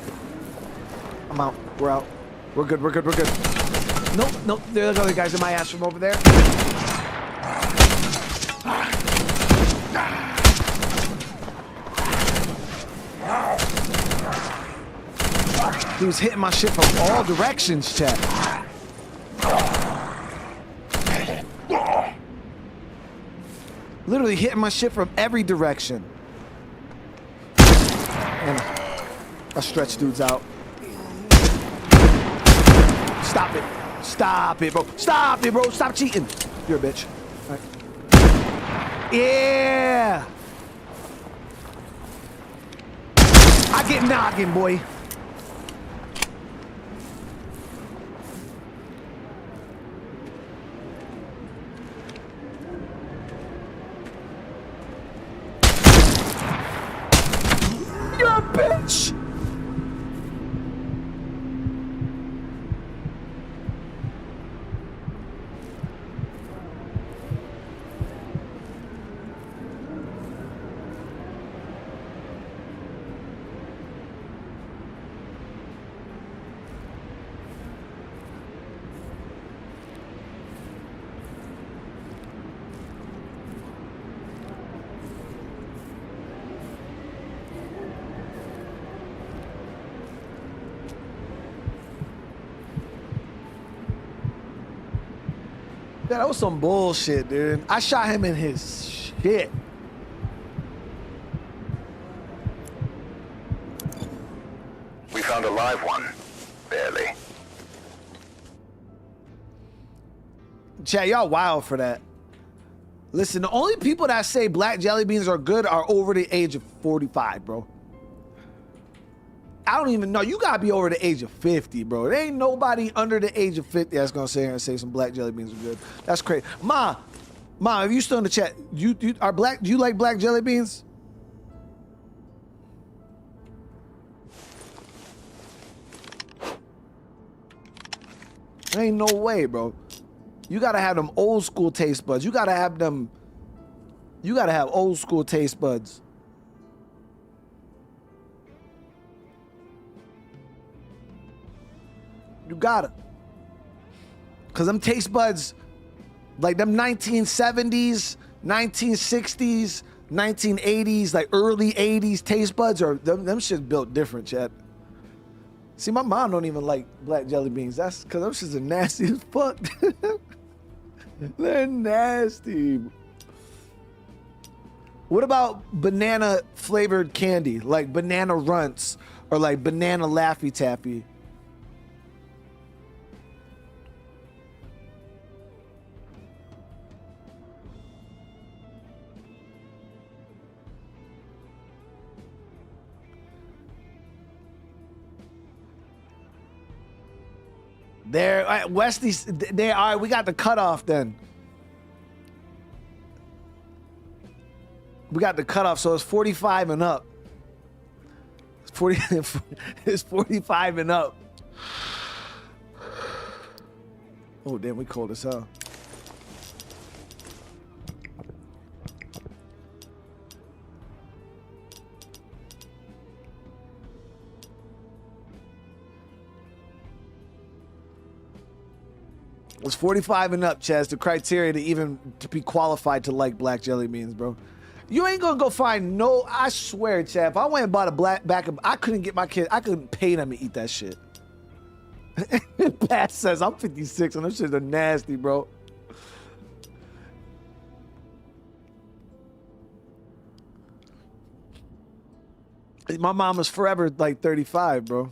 I'm out. We're out. We're good. We're good. We're good. Nope. Nope. There's other guys in my ass from over there. He was hitting my shit from all directions, chat. Literally hitting my shit from every direction. And I stretch dudes out. Stop it. Stop it, bro. Stop it, bro. Stop cheating. You're a bitch. All right. Yeah. I get knocking, boy. You're a bitch. Yeah, that was some bullshit, dude. I shot him in his shit. We found a live one. Barely. Chat, y'all wild for that. Listen, the only people that say black jelly beans are good are over the age of 45, bro. I don't even know. You gotta be over the age of 50, bro. There ain't nobody under the age of 50 that's gonna sit here and say some black jelly beans are good. That's crazy. Ma, if you still in the chat, you are black. Do you like black jelly beans? There ain't no way, bro. You gotta have them old school taste buds. You gotta have them. You gotta have old school taste buds. You gotta. Cause them taste buds, like them 1970s, 1960s, 1980s, like early 80s taste buds are them shit built different, chat. See, my mom don't even like black jelly beans. That's cause them shits are nasty as fuck. They're nasty. What about banana flavored candy, like banana runts or like banana Laffy Taffy? There, Wesley's. There. All right, we got the cutoff then. We got the cutoff, so it's 45 and up. It's 40. It's 45 and up. Oh damn, we cold as hell. It's 45 and up, Chaz. The criteria to be qualified to like black jelly beans, bro. You ain't gonna go find no. I swear, Chad. If I went and bought a black back, I couldn't get my kid. I couldn't pay them to eat that shit. Pat says I'm 56 and them shits are nasty, bro. My mom was forever like 35, bro.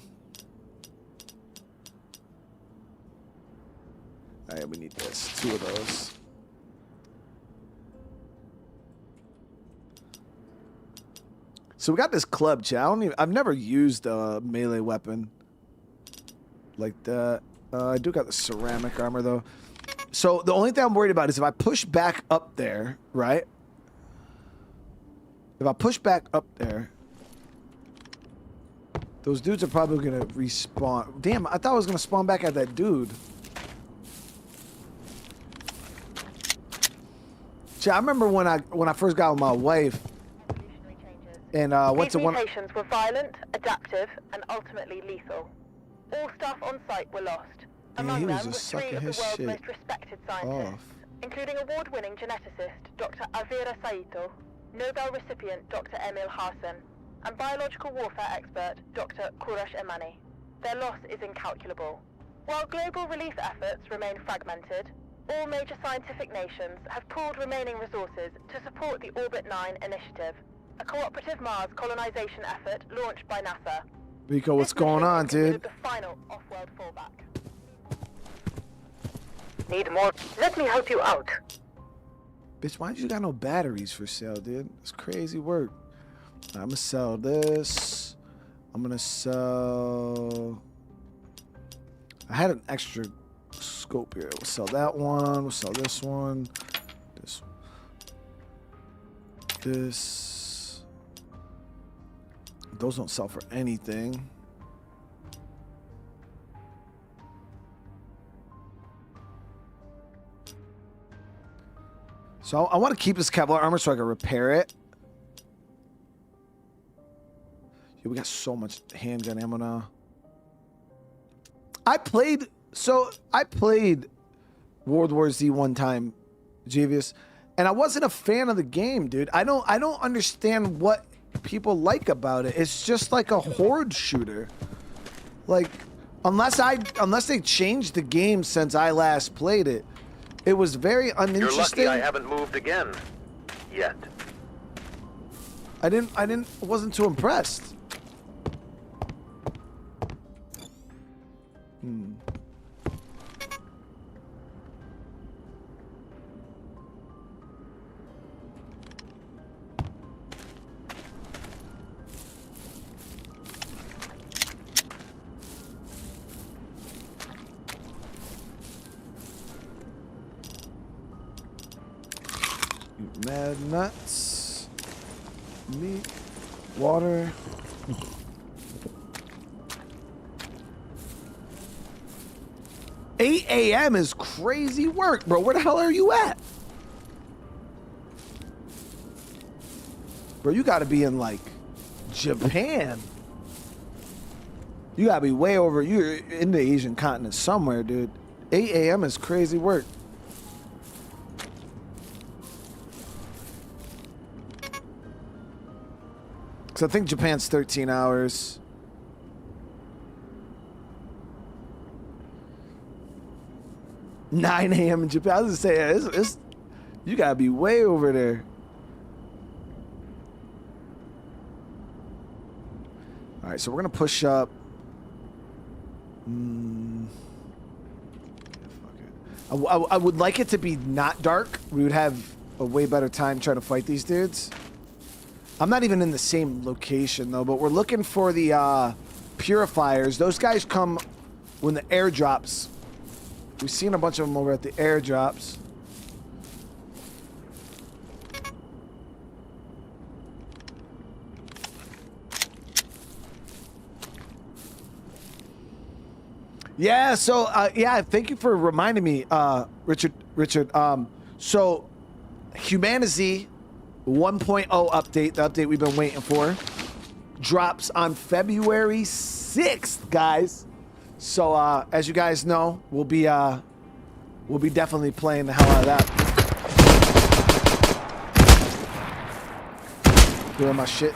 All right, we need this. 2 of those. So we got this club, chat. I've never used a melee weapon like that. I do got the ceramic armor though. So the only thing I'm worried about is if I push back up there, right? If I push back up there, those dudes are probably gonna respawn. Damn, I thought I was gonna spawn back at that dude. I remember when I first got with my wife, and These mutations were violent, adaptive, and ultimately lethal. All staff on site were lost. Among them were 3 of the world's most respected scientists, including award-winning geneticist Dr. Avira Saito, Nobel recipient Dr. Emil Harsen, and biological warfare expert Dr. Kourosh Emani. Their loss is incalculable. While global relief efforts remain fragmented, all major scientific nations have pooled remaining resources to support the Orbit 9 initiative, a cooperative Mars colonization effort launched by NASA. Rico, what's going on, dude? The final off-world fallback. Need more? Let me help you out. Bitch, why you got no batteries for sale, dude? It's crazy work. I'm gonna sell this. I'm gonna sell... I had an extra scope here. We'll sell that one. We'll sell this one. This. This. Those don't sell for anything. So I want to keep this Kevlar armor so I can repair it. Yeah, we got so much handgun ammo now. I played World War Z one time, Jeevious, and I wasn't a fan of the game, dude. I don't understand what people like about it. It's just like a horde shooter. Like, unless they changed the game since I last played it, it was very uninteresting. You're lucky I haven't moved again. Yet. I wasn't too impressed. Mad nuts, meat, water. 8 a.m. is crazy work, bro. Where the hell are you at? Bro, you gotta be in like Japan. You gotta be way over. You're in the Asian continent somewhere, dude. 8 a.m. is crazy work. So I think Japan's 13 hours. $9 a.m. in Japan. I was gonna say, you gotta be way over there. All right, so we're gonna push up. I would like it to be not dark. We would have a way better time trying to fight these dudes. I'm not even in the same location though, but we're looking for the purifiers. Those guys come when the airdrops. We've seen a bunch of them over at the airdrops. Yeah, so yeah, thank you for reminding me, Richard. So Humanity 1.0 update, the update we've been waiting for, drops on February 6th, guys. So as you guys know, we'll be definitely playing the hell out of that. Doing my shit.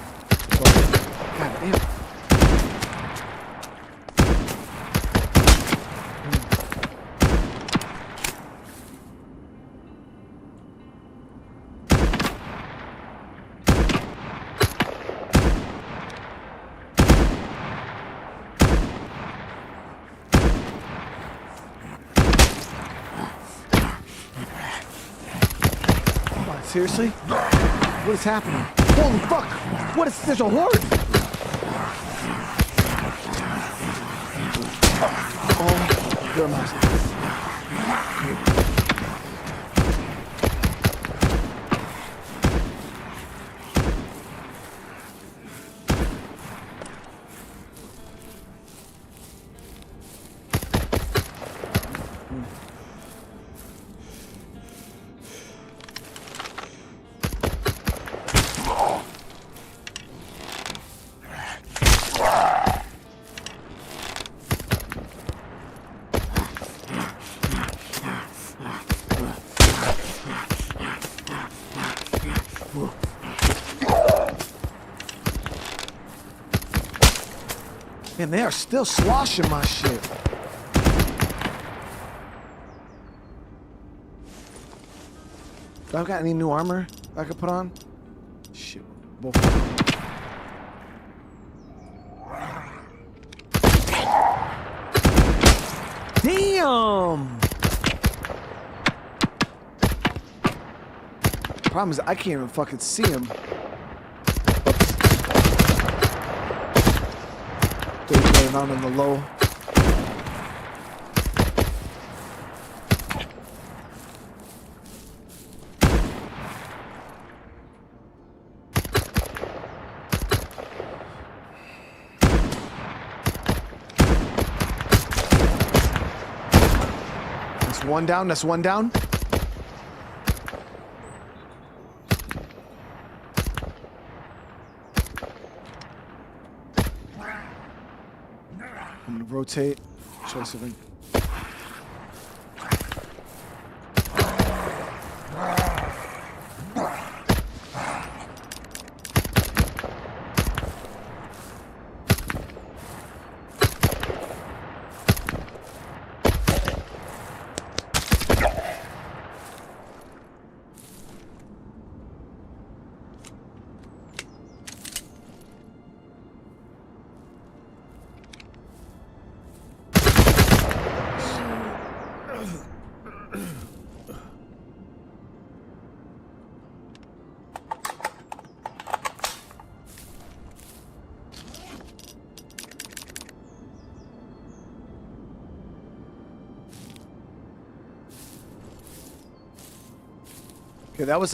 God damn. Seriously? What is happening? Holy fuck! What is, there's a horde? Oh, you're a master. Man, they are still sloshing my shit. Do I got any new armor I could put on? Shit. Both. Damn! Problem is, I can't even fucking see him. They're going on in the low. That's one down. That's one down. I'm gonna rotate. Try something. Okay, that was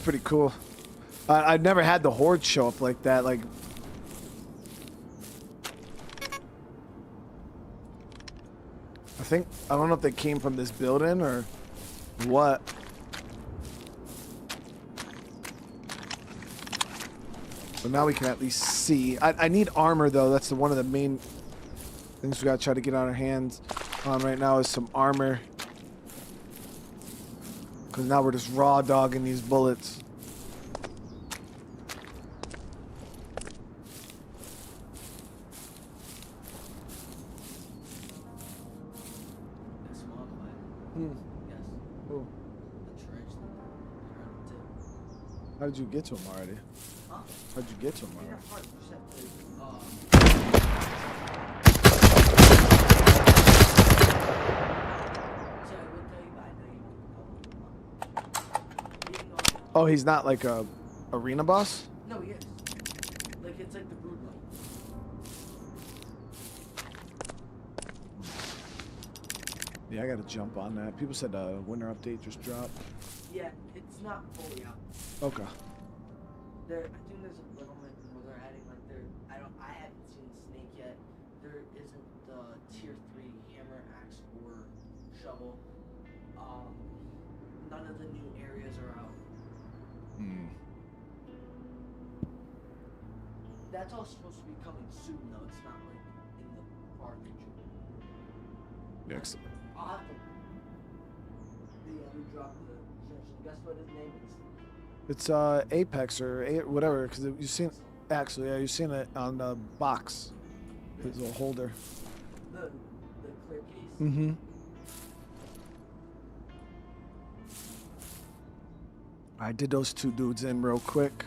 pretty cool. I've never had the horde show up like that. Like, I don't know if they came from this building or what. But now we can at least see. I need armor though. That's one of the main things we gotta try to get on our hands on right now is some armor. Because now we're just raw dogging these bullets. Oh. How did you get to him already? Huh? How did you get to him already? Oh, he's not like a arena boss? No, he is. Like, it's like the brood level. Yeah, I gotta jump on that. People said the winter update just dropped. Yeah, it's not fully out. Okay. I think there's a little bit where they're adding like I haven't seen Snake yet. There isn't the tier 3 hammer, axe, or shovel. None of the new areas are out. That's all supposed to be coming soon though. It's not like in the far future. Next. I'll have to drop the session. Guess what his name is? It's Apex or whatever, because you've seen actually, yeah, you've seen it on the box. His little holder. The clear case. Mm-hmm. I did those two dudes in real quick.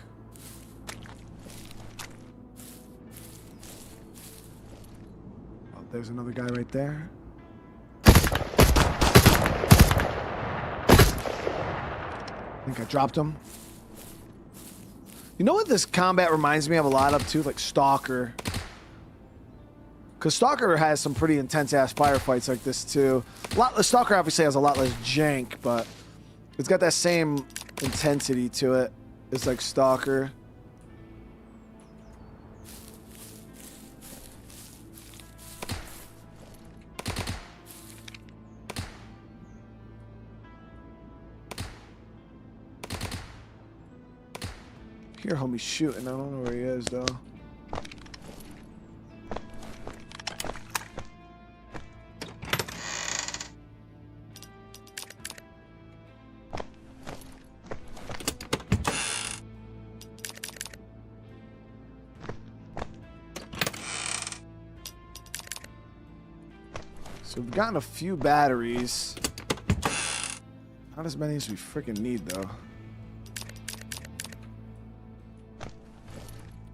Oh, there's another guy right there. I think I dropped him. You know what this combat reminds me of a lot of too? Like Stalker. Because Stalker has some pretty intense ass firefights like this too. Stalker obviously has a lot less jank, but it's got that same intensity to it. It's like Stalker. Hear homie shooting. I don't know where he is though. So we've gotten a few batteries. Not as many as we freaking need though.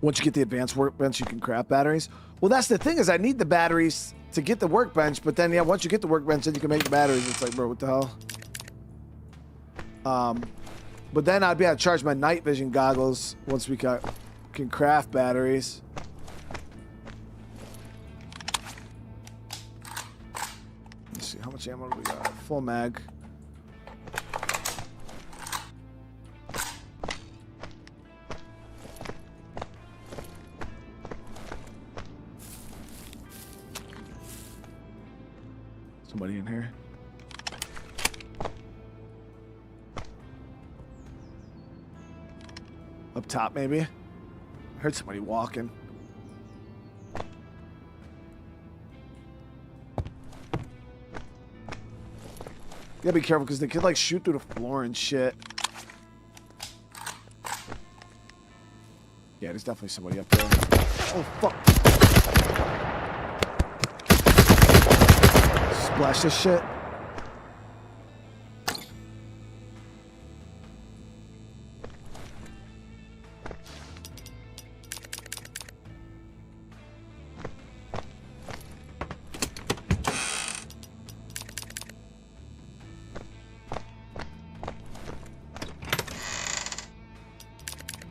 Once you get the advanced workbench, you can craft batteries. Well, that's the thing is I need the batteries to get the workbench, but then, yeah, once you get the workbench, then you can make the batteries. It's like, bro, what the hell? But then I'd be able to charge my night vision goggles once we can craft batteries. Let's see, how much ammo do we got? Full mag. Somebody in here. Up top, maybe. I heard somebody walking. You gotta be careful because they could like shoot through the floor and shit. Yeah, there's definitely somebody up there. Oh, fuck. Splash this shit.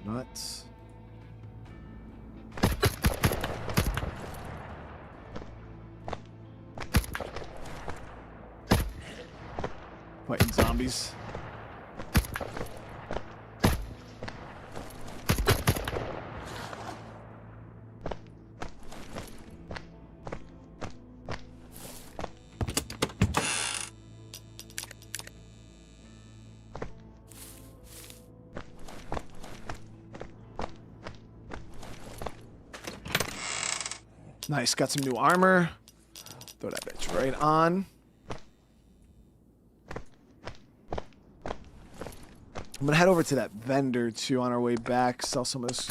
Nuts. Fighting zombies. Nice, got some new armor. Throw that bitch right on. I'm gonna head over to that vendor too on our way back, sell some of this.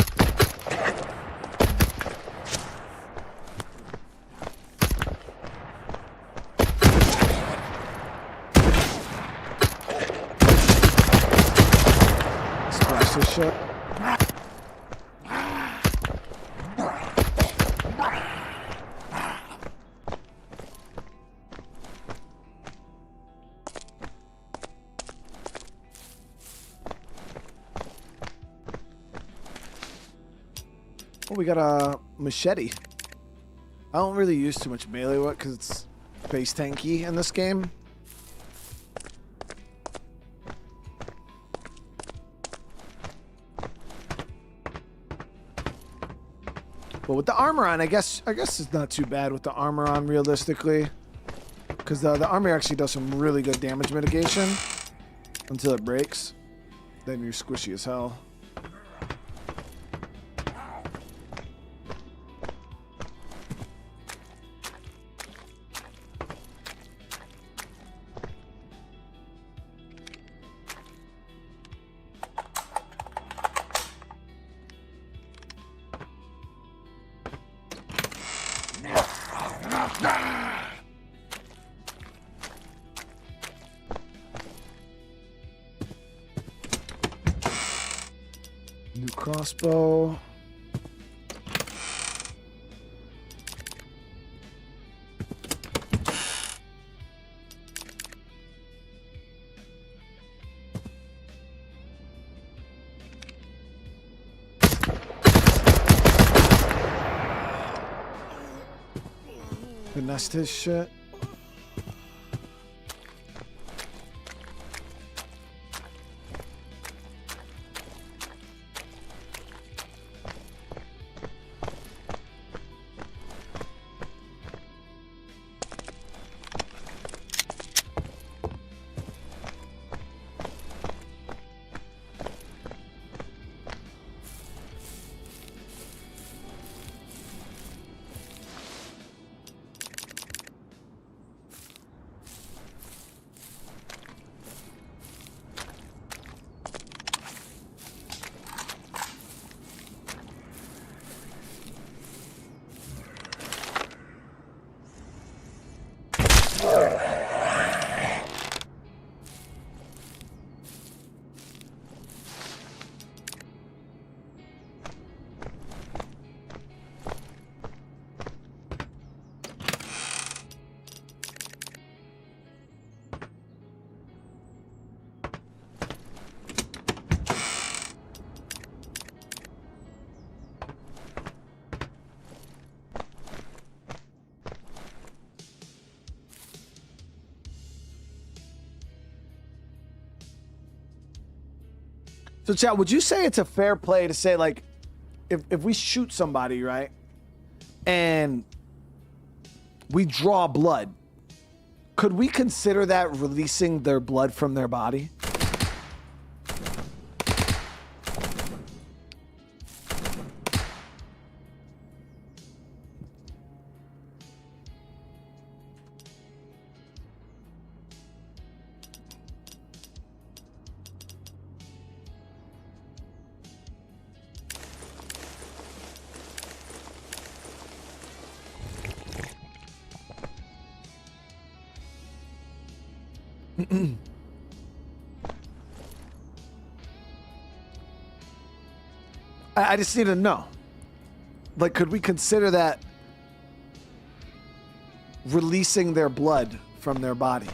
Splash this shit. Oh, we got a machete. I don't really use too much melee work because it's base tanky in this game. But with the armor on, I guess it's not too bad with the armor on realistically. Because the armor actually does some really good damage mitigation until it breaks. Then you're squishy as hell. New crossbow. finessed his shit. So, chat, would you say it's a fair play to say, like, if we shoot somebody, right, and we draw blood, could we consider that releasing their blood from their body? I just need to know. Like, could we consider that releasing their blood from their body?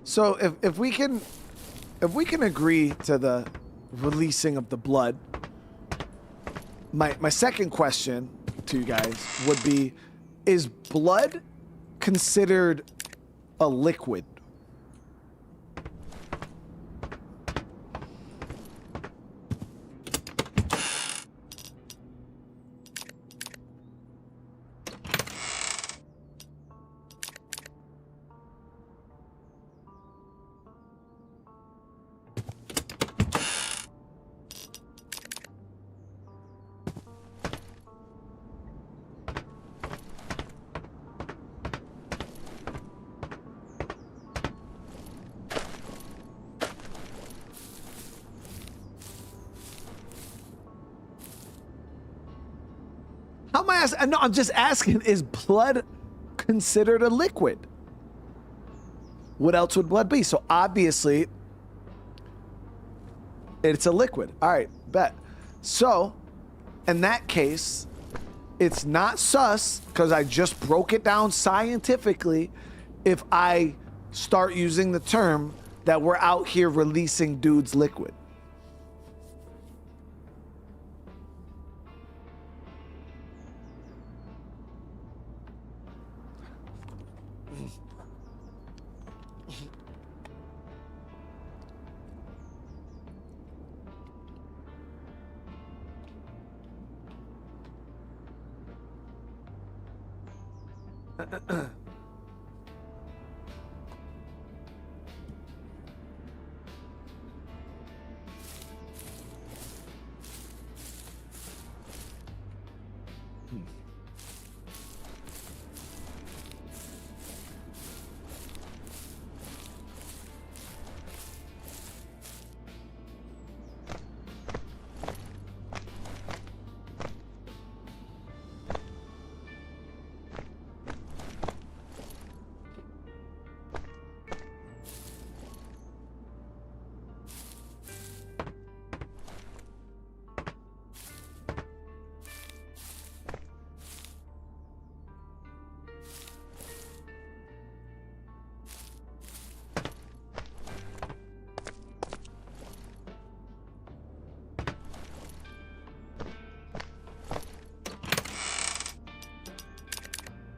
So if we can agree to the releasing of the blood, my second question to you guys would be, is blood considered a liquid? How am I asking? No, I'm just asking, is blood considered a liquid? What else would blood be? So obviously, it's a liquid. All right, bet. So, in that case, it's not sus, because I just broke it down scientifically, if I start using the term that we're out here releasing dude's liquid.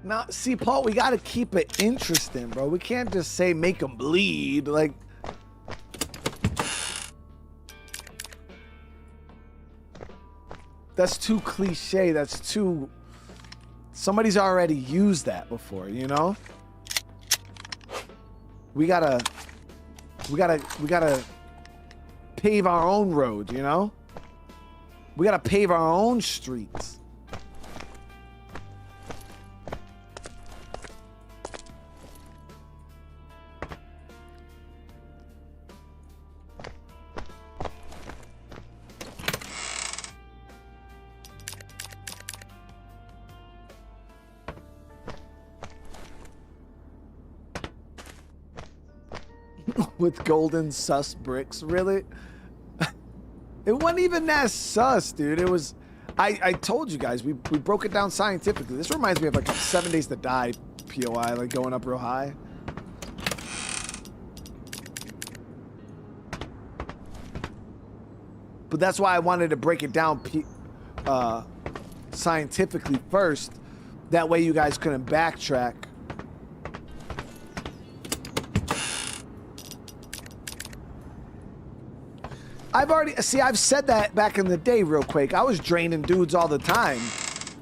Now, see, Paul, we gotta keep it interesting, bro. We can't just say make them bleed. Like, that's too cliche. That's too. Somebody's already used that before, you know? We gotta pave our own road, you know? We gotta pave our own streets. With golden sus bricks, really? It wasn't even that sus, dude. It was, I told you guys, we broke it down scientifically. This reminds me of like 7 Days to Die POI, like going up real high. But that's why I wanted to break it down scientifically first. That way you guys couldn't backtrack. I've said that back in the day, real quick. I was draining dudes all the time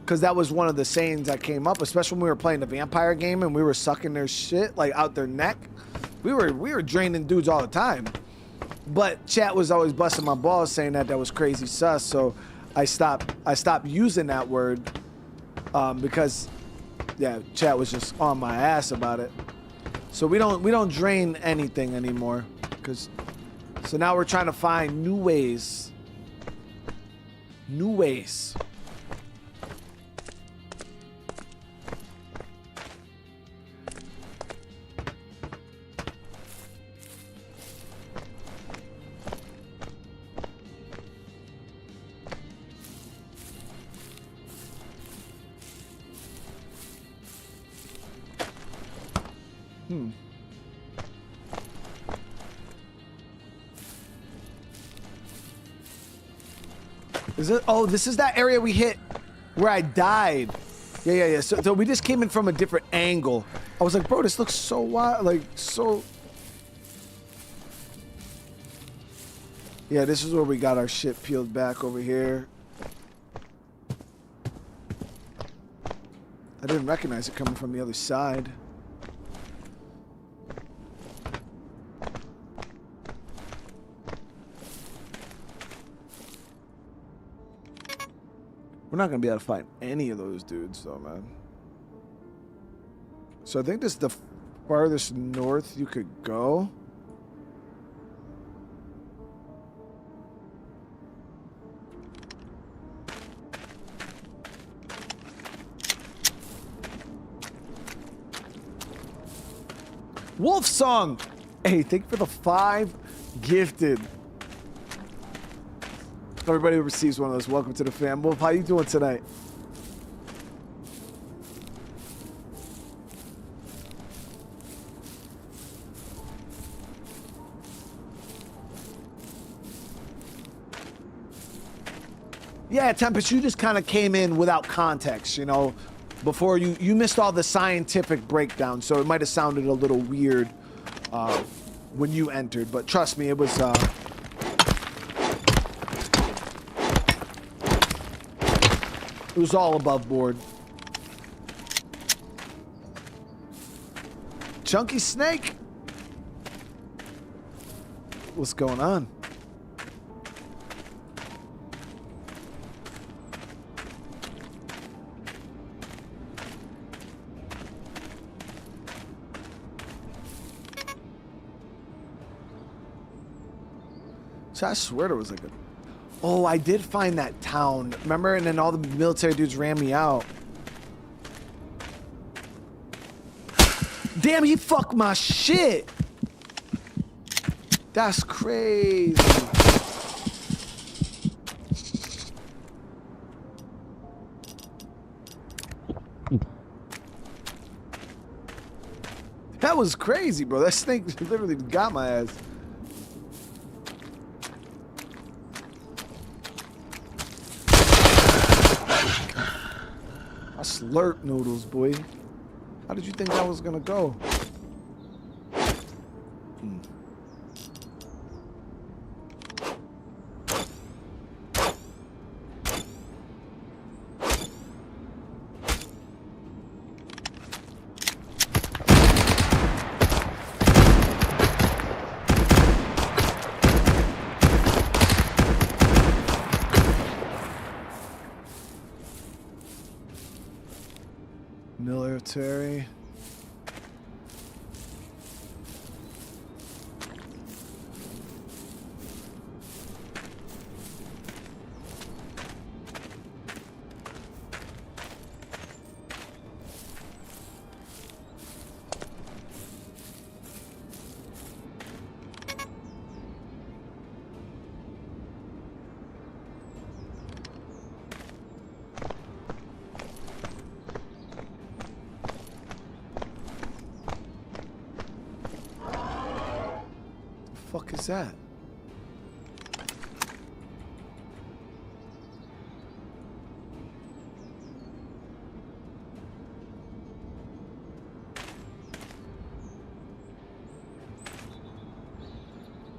because that was one of the sayings that came up, especially when we were playing the vampire game and we were sucking their shit like out their neck. We were draining dudes all the time. But chat was always busting my balls saying that was crazy sus, so I stopped using that word because yeah, chat was just on my ass about it. So we don't drain anything anymore because. So now we're trying to find new ways. New ways. Is it? Oh, this is that area we hit where I died. Yeah. So we just came in from a different angle. I was like, bro, this looks so wild, like so. Yeah, this is where we got our shit peeled back over here. I didn't recognize it coming from the other side. We're not gonna be able to find any of those dudes though, man. So I think this is the farthest north you could go. Wolf Song! Hey, thank you for the 5 gifted. Everybody who receives one of those, welcome to the fam. Wolf, how you doing tonight? Yeah, Tempest, you just kind of came in without context, you know, before you missed all the scientific breakdown, so it might have sounded a little weird when you entered, but trust me, it was all above board. Chunky Snake? What's going on? So I swear there was like a... Oh, I did find that town. Remember? And then all the military dudes ran me out. Damn, he fucked my shit. That's crazy. That was crazy, bro. That snake literally got my ass. I slurp noodles, boy. How did you think that was gonna go? Military. Fuck is that?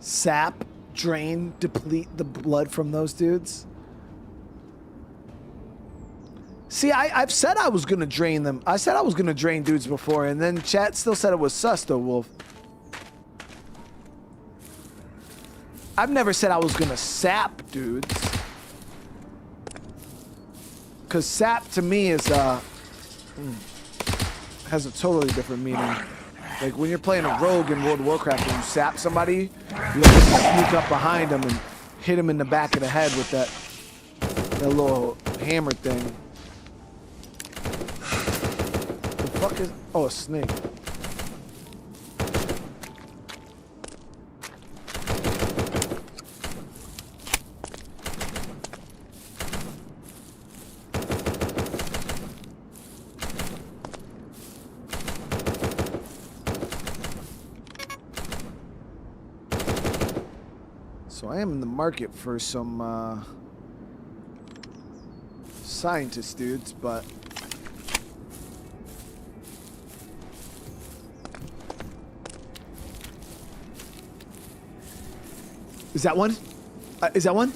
Sap, drain, deplete the blood from those dudes. See, I've said I was gonna drain them. I said I was gonna drain dudes before, and then chat still said it was sus though, Wolf. I've never said I was gonna sap dudes. Cause sap to me is has a totally different meaning. Like when you're playing a rogue in World of Warcraft and you sap somebody, you like sneak up behind them and hit them in the back of the head with that little hammer thing. The fuck is, oh, a snake. So I am in the market for some scientist dudes, but is that one? Is that one?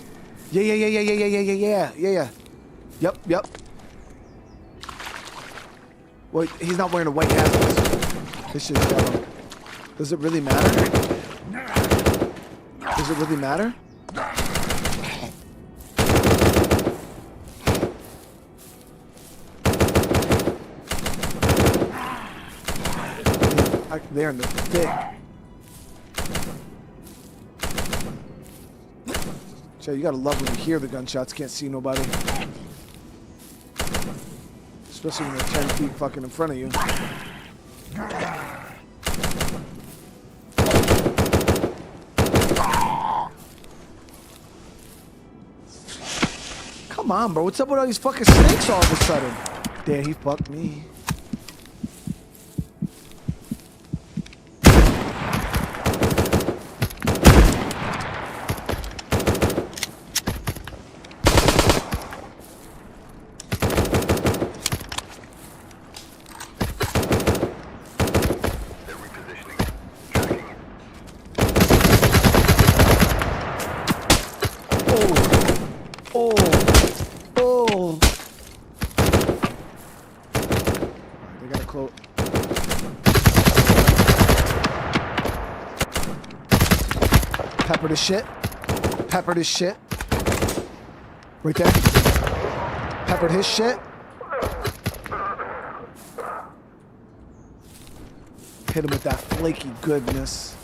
Yeah. Yep. Well, he's not wearing a white hat. This shit's yellow. Does it really matter? Does it really matter? They're in the thick. So you gotta love when you hear the gunshots, can't see nobody. Especially when they're 10 feet fucking in front of you. Come on, bro. What's up with all these fucking snakes all of a sudden? Damn, he fucked me. Peppered his shit. Right there. Peppered his shit. Hit him with that flaky goodness.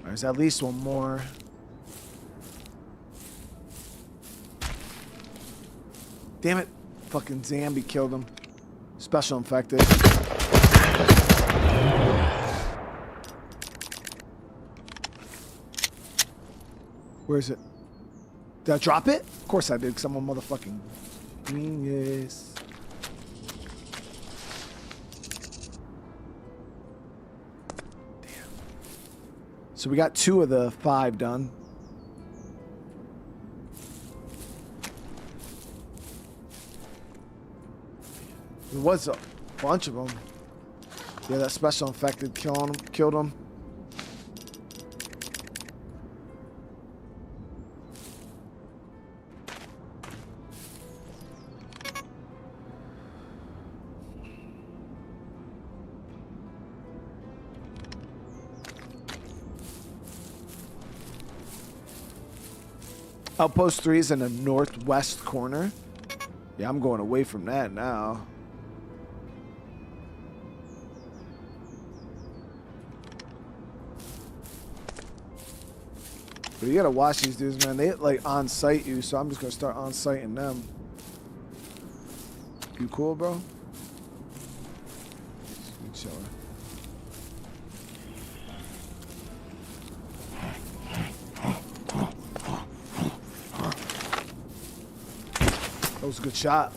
There's at least one more. Damn it. Fucking zombie killed him. Special infected. Where is it? Did I drop it? Of course I did, because I'm a motherfucking genius. Damn. So we got 2 of the 5 done. There was a bunch of them. Yeah, that special infected killed him. Outpost 3 is in the northwest corner. Yeah, I'm going away from that now. But you gotta watch these dudes, man. They like on-site you, so I'm just gonna start on-siting them. You cool, bro? You chilling. That was a good shot.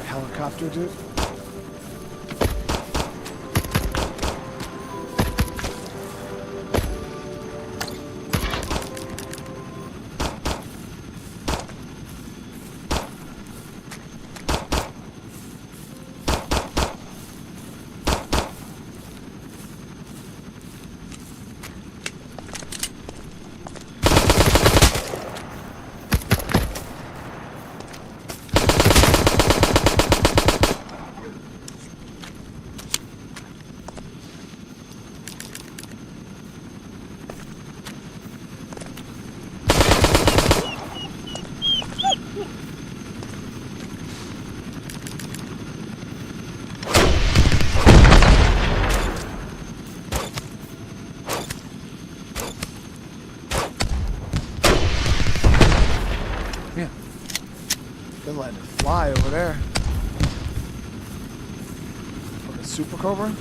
Helicopter, dude. Been letting it fly over there. Fucking Super Cobra.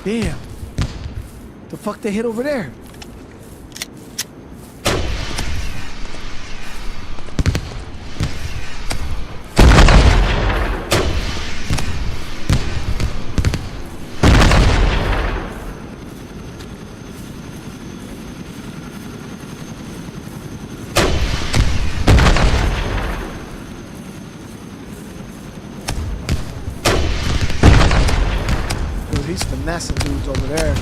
Damn. The fuck they hit over there? He's finessing dudes over there.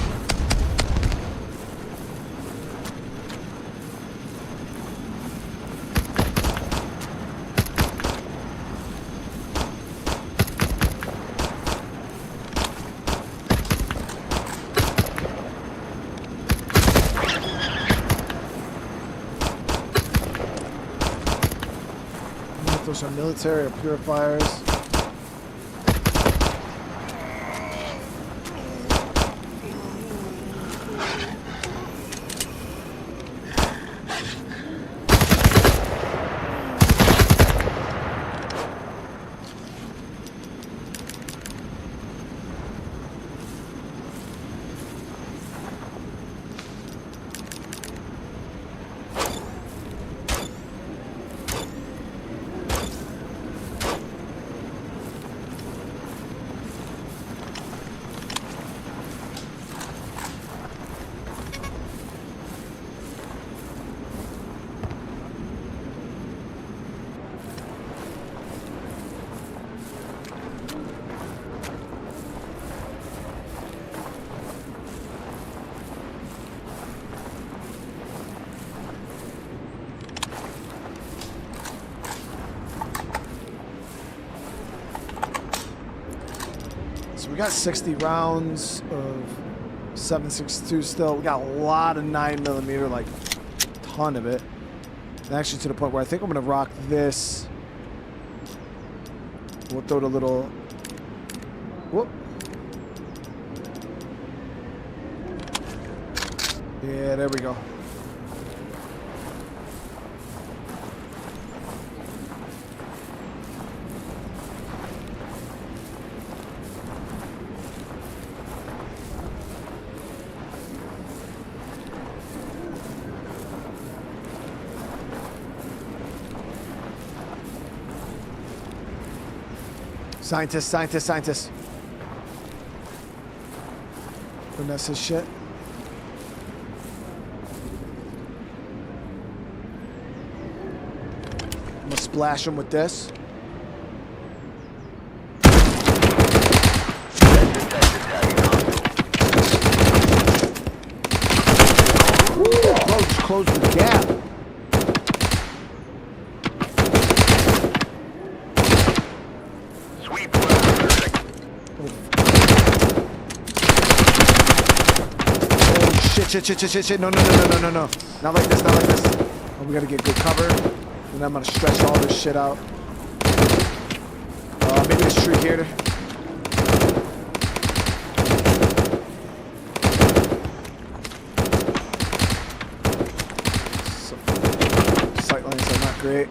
I don't know if those are military or purifiers. we got 60 rounds of 7.62 still. We got a lot of 9mm, like a ton of it. And actually to the point where I think I'm gonna rock this. We'll throw the little, whoop. Yeah, there we go. Scientist. Finesse his shit. I'm gonna splash him with this. Woo, bro, just close the gap. Shit. No. Not like this. Oh, we gotta get good cover. And I'm gonna stretch all this shit out. Maybe this tree here. Sight lines are not great.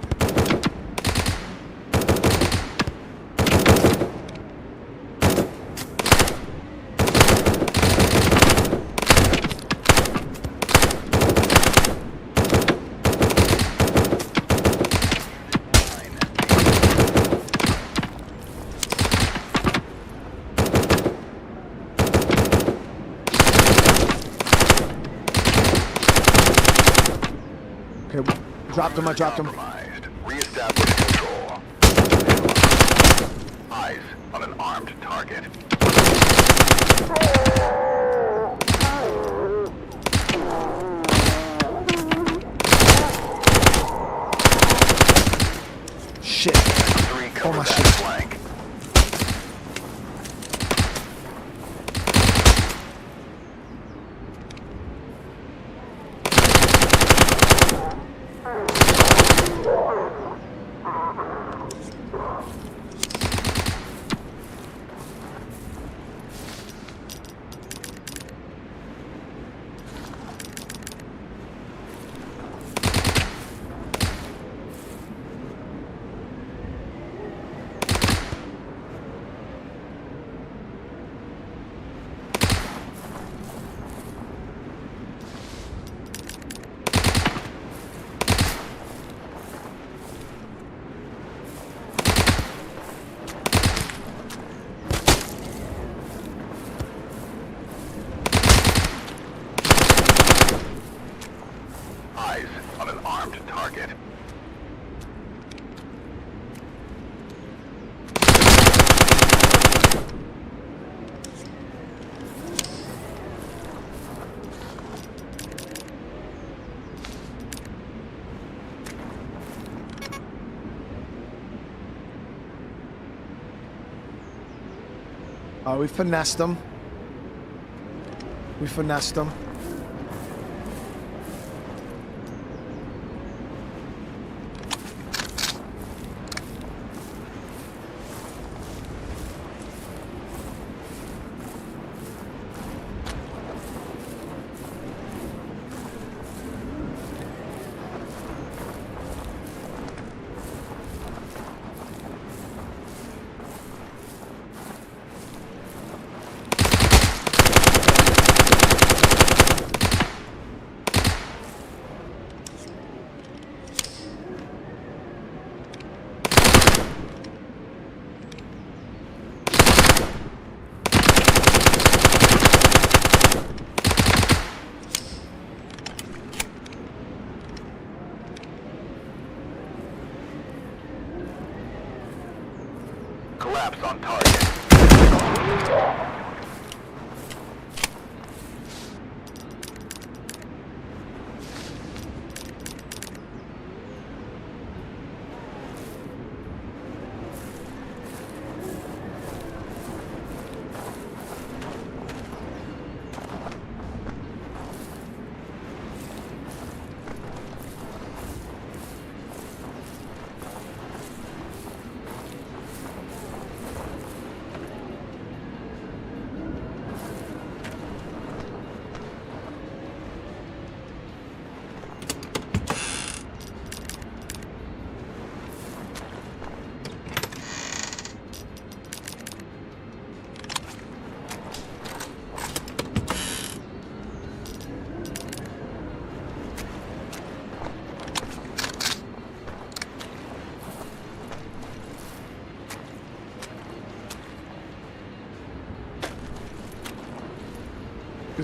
I dropped him. Reestablish control. Eyes on an armed target. Shit. Oh my shit. Flank. On an armed target. We finessed them.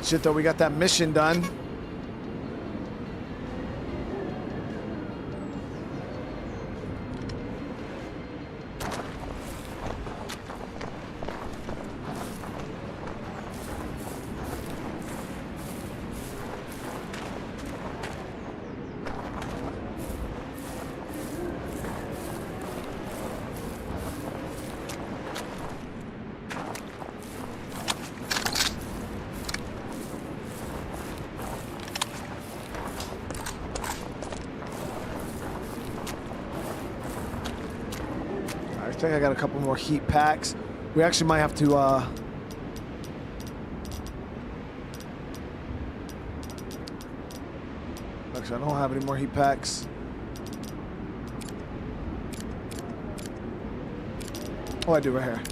Good shit though, we got that mission done. I think I got a couple more heat packs. We actually might have to actually I don't have any more heat packs. Oh, I do right here.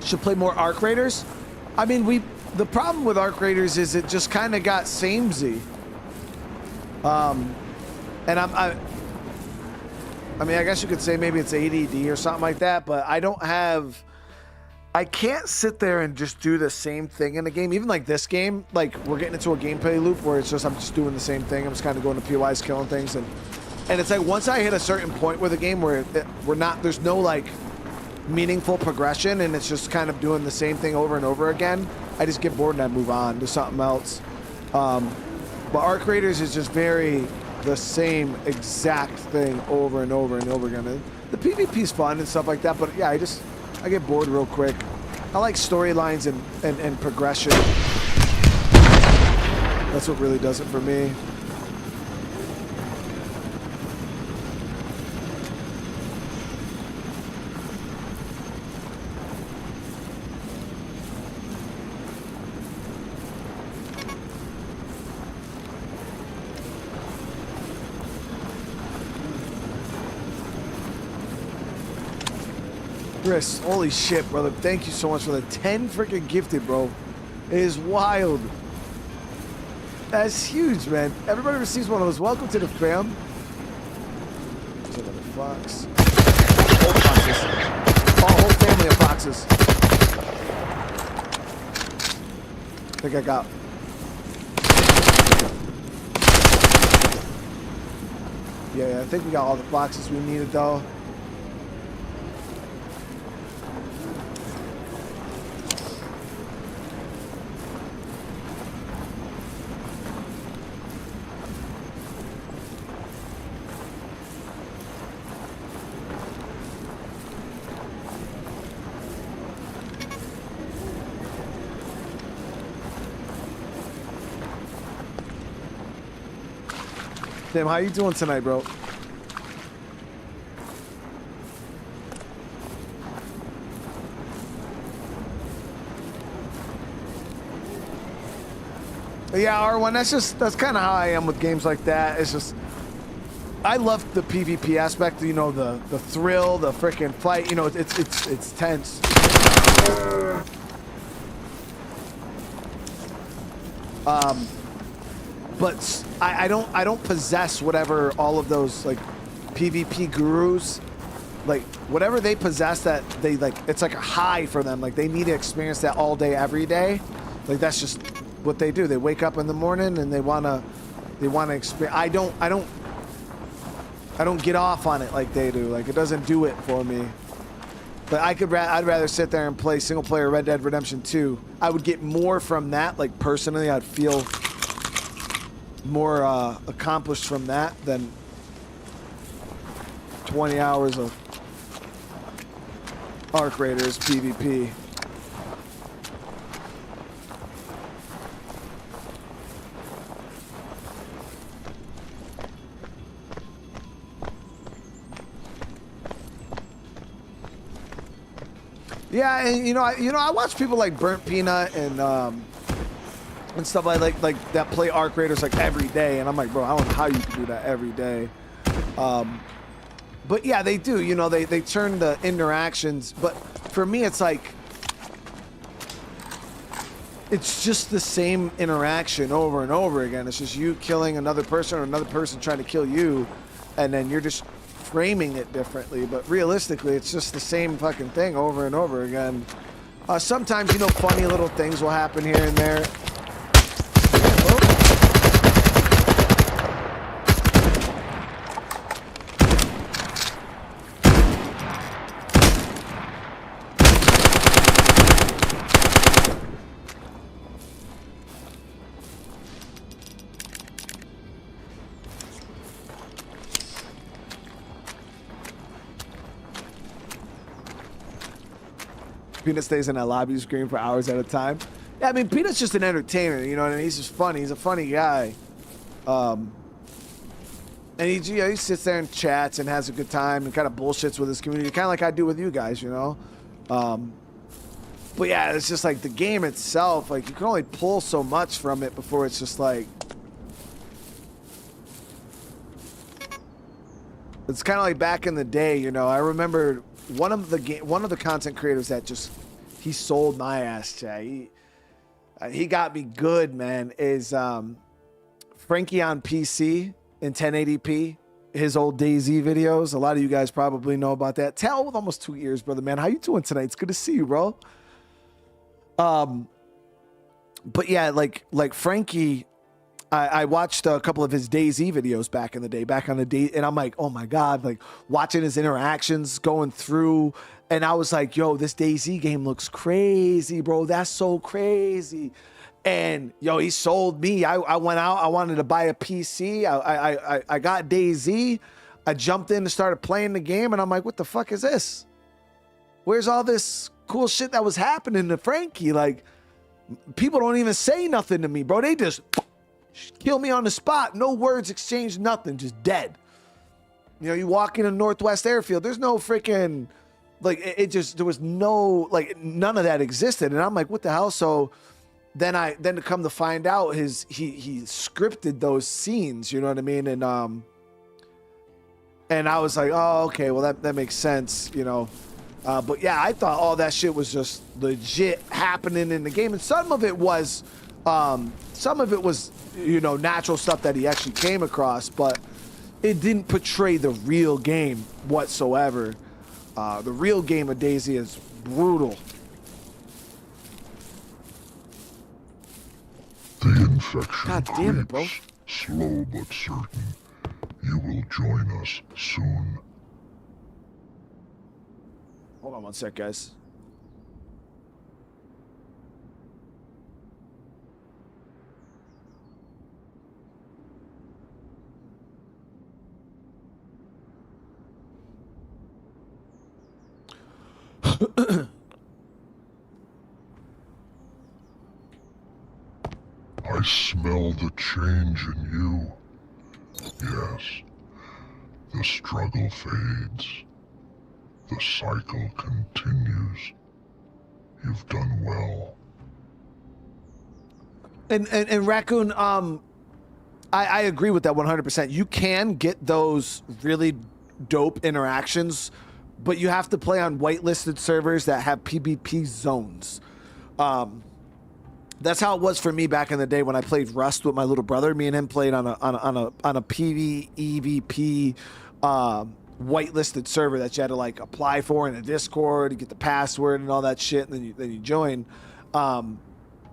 Should play more Arc Raiders. I mean, the problem with Arc Raiders is it just kind of got samey. And I mean, I guess you could say maybe it's ADD or something like that, but I can't sit there and just do the same thing in a game. Even like this game, like we're getting into a gameplay loop where it's just, I'm just doing the same thing. I'm just kind of going to POIs, killing things. And it's like, once I hit a certain point with a game where there's no like meaningful progression and it's just kind of doing the same thing over and over again, I just get bored and I move on to something else. But Arc Raiders is just very the same exact thing over and over and over again. The PvP's fun and stuff like that, but yeah, I get bored real quick. I like storylines and progression. That's what really does it for me. Chris, holy shit, brother. Thank you so much for the 10 freaking gifted, bro. It is wild. That's huge, man. Everybody receives one of those. Welcome to the fam. There's another fox. Whole foxes. Oh, whole family of foxes. I think I got. Yeah, I think we got all the foxes we needed, though. Tim, how you doing tonight, bro? Yeah, R1, that's kind of how I am with games like that. It's just, I love the PvP aspect, you know, the thrill, the freaking fight, you know, it's tense. But I don't possess whatever all of those like PvP gurus, like whatever they possess that they like, it's like a high for them. Like they need to experience that all day, every day. Like that's just what they do. They wake up in the morning and they wanna experience. I don't get off on it like they do. Like it doesn't do it for me. But I'd rather sit there and play single player Red Dead Redemption 2. I would get more from that. Like personally, I'd feel more accomplished from that than 20 hours of Arc Raiders PvP. Yeah, and you know, I watch people like Burnt Peanut and stuff like that play Arc Raiders like every day, and I'm like, bro, I don't know how you can do that every day. But yeah, they do. You know, they turn the interactions. But for me, it's like it's just the same interaction over and over again. It's just you killing another person or another person trying to kill you, and then you're just framing it differently. But realistically, it's just the same fucking thing over and over again. Sometimes, you know, funny little things will happen here and there. Peanut stays in that lobby screen for hours at a time. Yeah, I mean, Peanut's just an entertainer, you know what I mean? He's just funny. He's a funny guy. And he sits there and chats and has a good time and kind of bullshits with his community, kind of like I do with you guys, you know? But yeah, it's just like the game itself, like you can only pull so much from it before it's just like... It's kind of like back in the day, you know? I remember... One of the content creators that just he sold my ass, chat. He got me good, man. Is Frankie on PC in 1080p? His old DayZ videos. A lot of you guys probably know about that. Tell with almost 2 years, brother, man. How you doing tonight? It's good to see you, bro. But yeah, like Frankie. I watched a couple of his DayZ videos back in the day, back on the day, and I'm like, oh my God, like watching his interactions going through, and I was like, yo, this DayZ game looks crazy, bro. That's so crazy. And yo, he sold me. I went out, I wanted to buy a PC. I got DayZ. I jumped in and started playing the game, and I'm like, what the fuck is this? Where's all this cool shit that was happening to Frankie? Like, people don't even say nothing to me, bro. They just kill me on the spot. No words exchanged, nothing. Just dead. You know, you walk in a Northwest Airfield, there's no freaking, like, there was no, like, none of that existed. And I'm like, what the hell? So then to come to find out, he scripted those scenes, you know what I mean? And I was like, oh, okay, well, that makes sense, you know? But yeah, I thought all that shit was just legit happening in the game. And some of it was, you know, natural stuff that he actually came across, but it didn't portray the real game whatsoever. The real game of DayZ is brutal. The infection God damn it, bro. Slow but certain. You will join us soon. Hold on one sec, guys. I smell the change in you. Yes. The struggle fades. The cycle continues. You've done well. And Raccoon, I agree with that 100%. You can get those really dope interactions, but you have to play on whitelisted servers that have PvP zones. That's how it was for me back in the day when I played Rust with my little brother. Me and him played on a PvEVP whitelisted server that you had to like apply for in a Discord, you get the password and all that shit, and then you join. And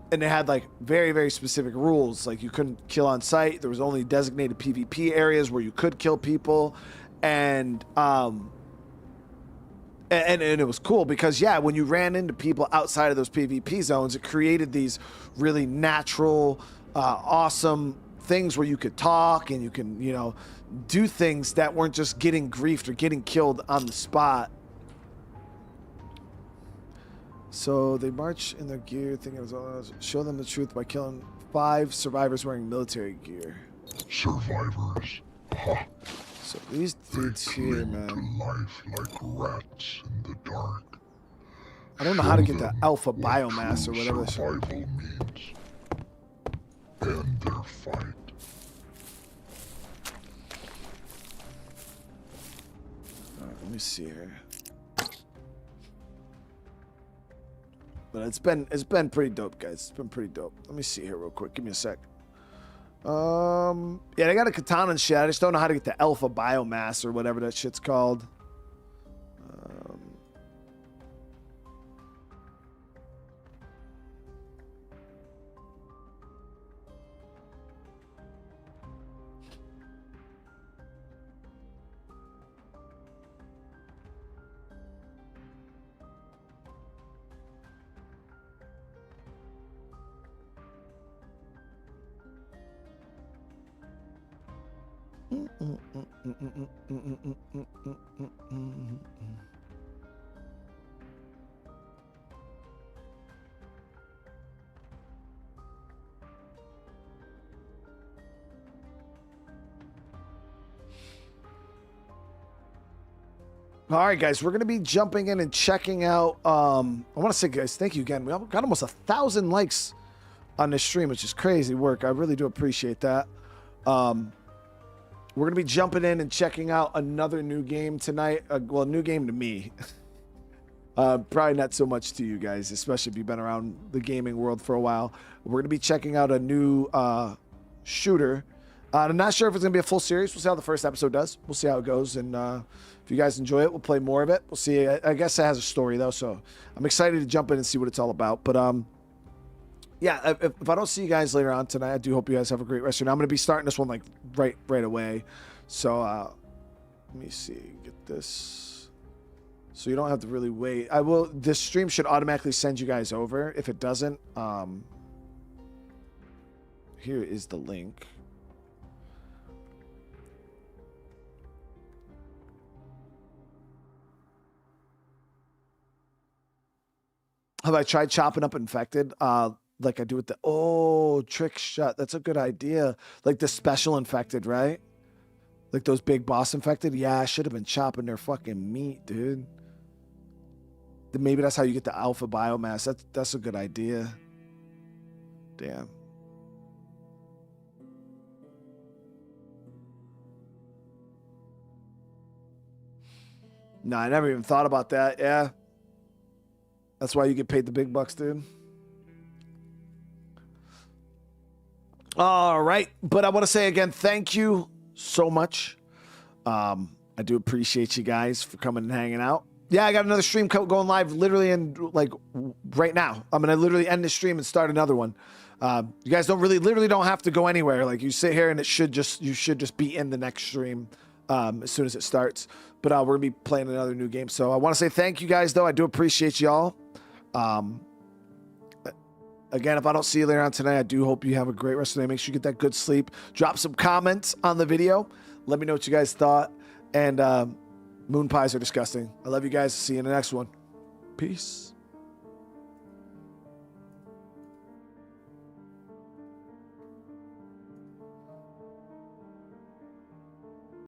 they had like very, very specific rules. Like you couldn't kill on site. There was only designated PvP areas where you could kill people, and it was cool because, yeah, when you ran into people outside of those PvP zones, it created these really natural, awesome things where you could talk and you can, you know, do things that weren't just getting griefed or getting killed on the spot. So they march in their gear, thinking it was show them the truth by killing 5 survivors wearing military gear. Survivors. Ha. So these dudes here, man. To life like rats in the dark. I don't know how to get that alpha biomass or whatever. Survival means. End their fight. Let me see here. But it's been pretty dope, guys. It's been pretty dope. Let me see here real quick. Give me a sec. Yeah, they got a katana and shit. I just don't know how to get the alpha biomass or whatever that shit's called. All right, guys, we're going to be jumping in and checking out. I want to say, guys, thank you again. We got almost 1,000 likes on this stream, which is crazy work. I really do appreciate that. We're going to be jumping in and checking out another new game tonight. Well, a new game to me. Probably not so much to you guys, especially if you've been around the gaming world for a while. We're going to be checking out a new shooter. I'm not sure if it's going to be a full series. We'll see how the first episode does. We'll see how it goes. And if you guys enjoy it, we'll play more of it. We'll see. I guess it has a story, though, so I'm excited to jump in and see what it's all about. But, yeah, if I don't see you guys later on tonight, I do hope you guys have a great rest of your night. I'm going to be starting this one, like, right away. So, let me see. Get this. So you don't have to really wait. This stream should automatically send you guys over. If it doesn't, here is the link. Have I tried chopping up infected? Like I do with the trick shot. That's a good idea. Like the special infected, right? Like those big boss infected. Yeah, I should have been chopping their fucking meat, dude. Then maybe that's how you get the alpha biomass. That's a good idea. Damn. No, I never even thought about that. Yeah. That's why you get paid the big bucks, dude. All right. But I want to say again, thank you so much. I do appreciate you guys for coming and hanging out. Yeah, I got another stream going live literally in like right now. I'm going to literally end the stream and start another one. You guys literally don't have to go anywhere. Like you sit here and you should just be in the next stream as soon as it starts. But we're going to be playing another new game. So I want to say thank you guys, though. I do appreciate y'all. Again, if I don't see you later on tonight, I do hope you have a great rest of the day. Make sure you get that good sleep. Drop some comments on the video. Let me know what you guys thought. And moon pies are disgusting. I love you guys. See you in the next one. Peace.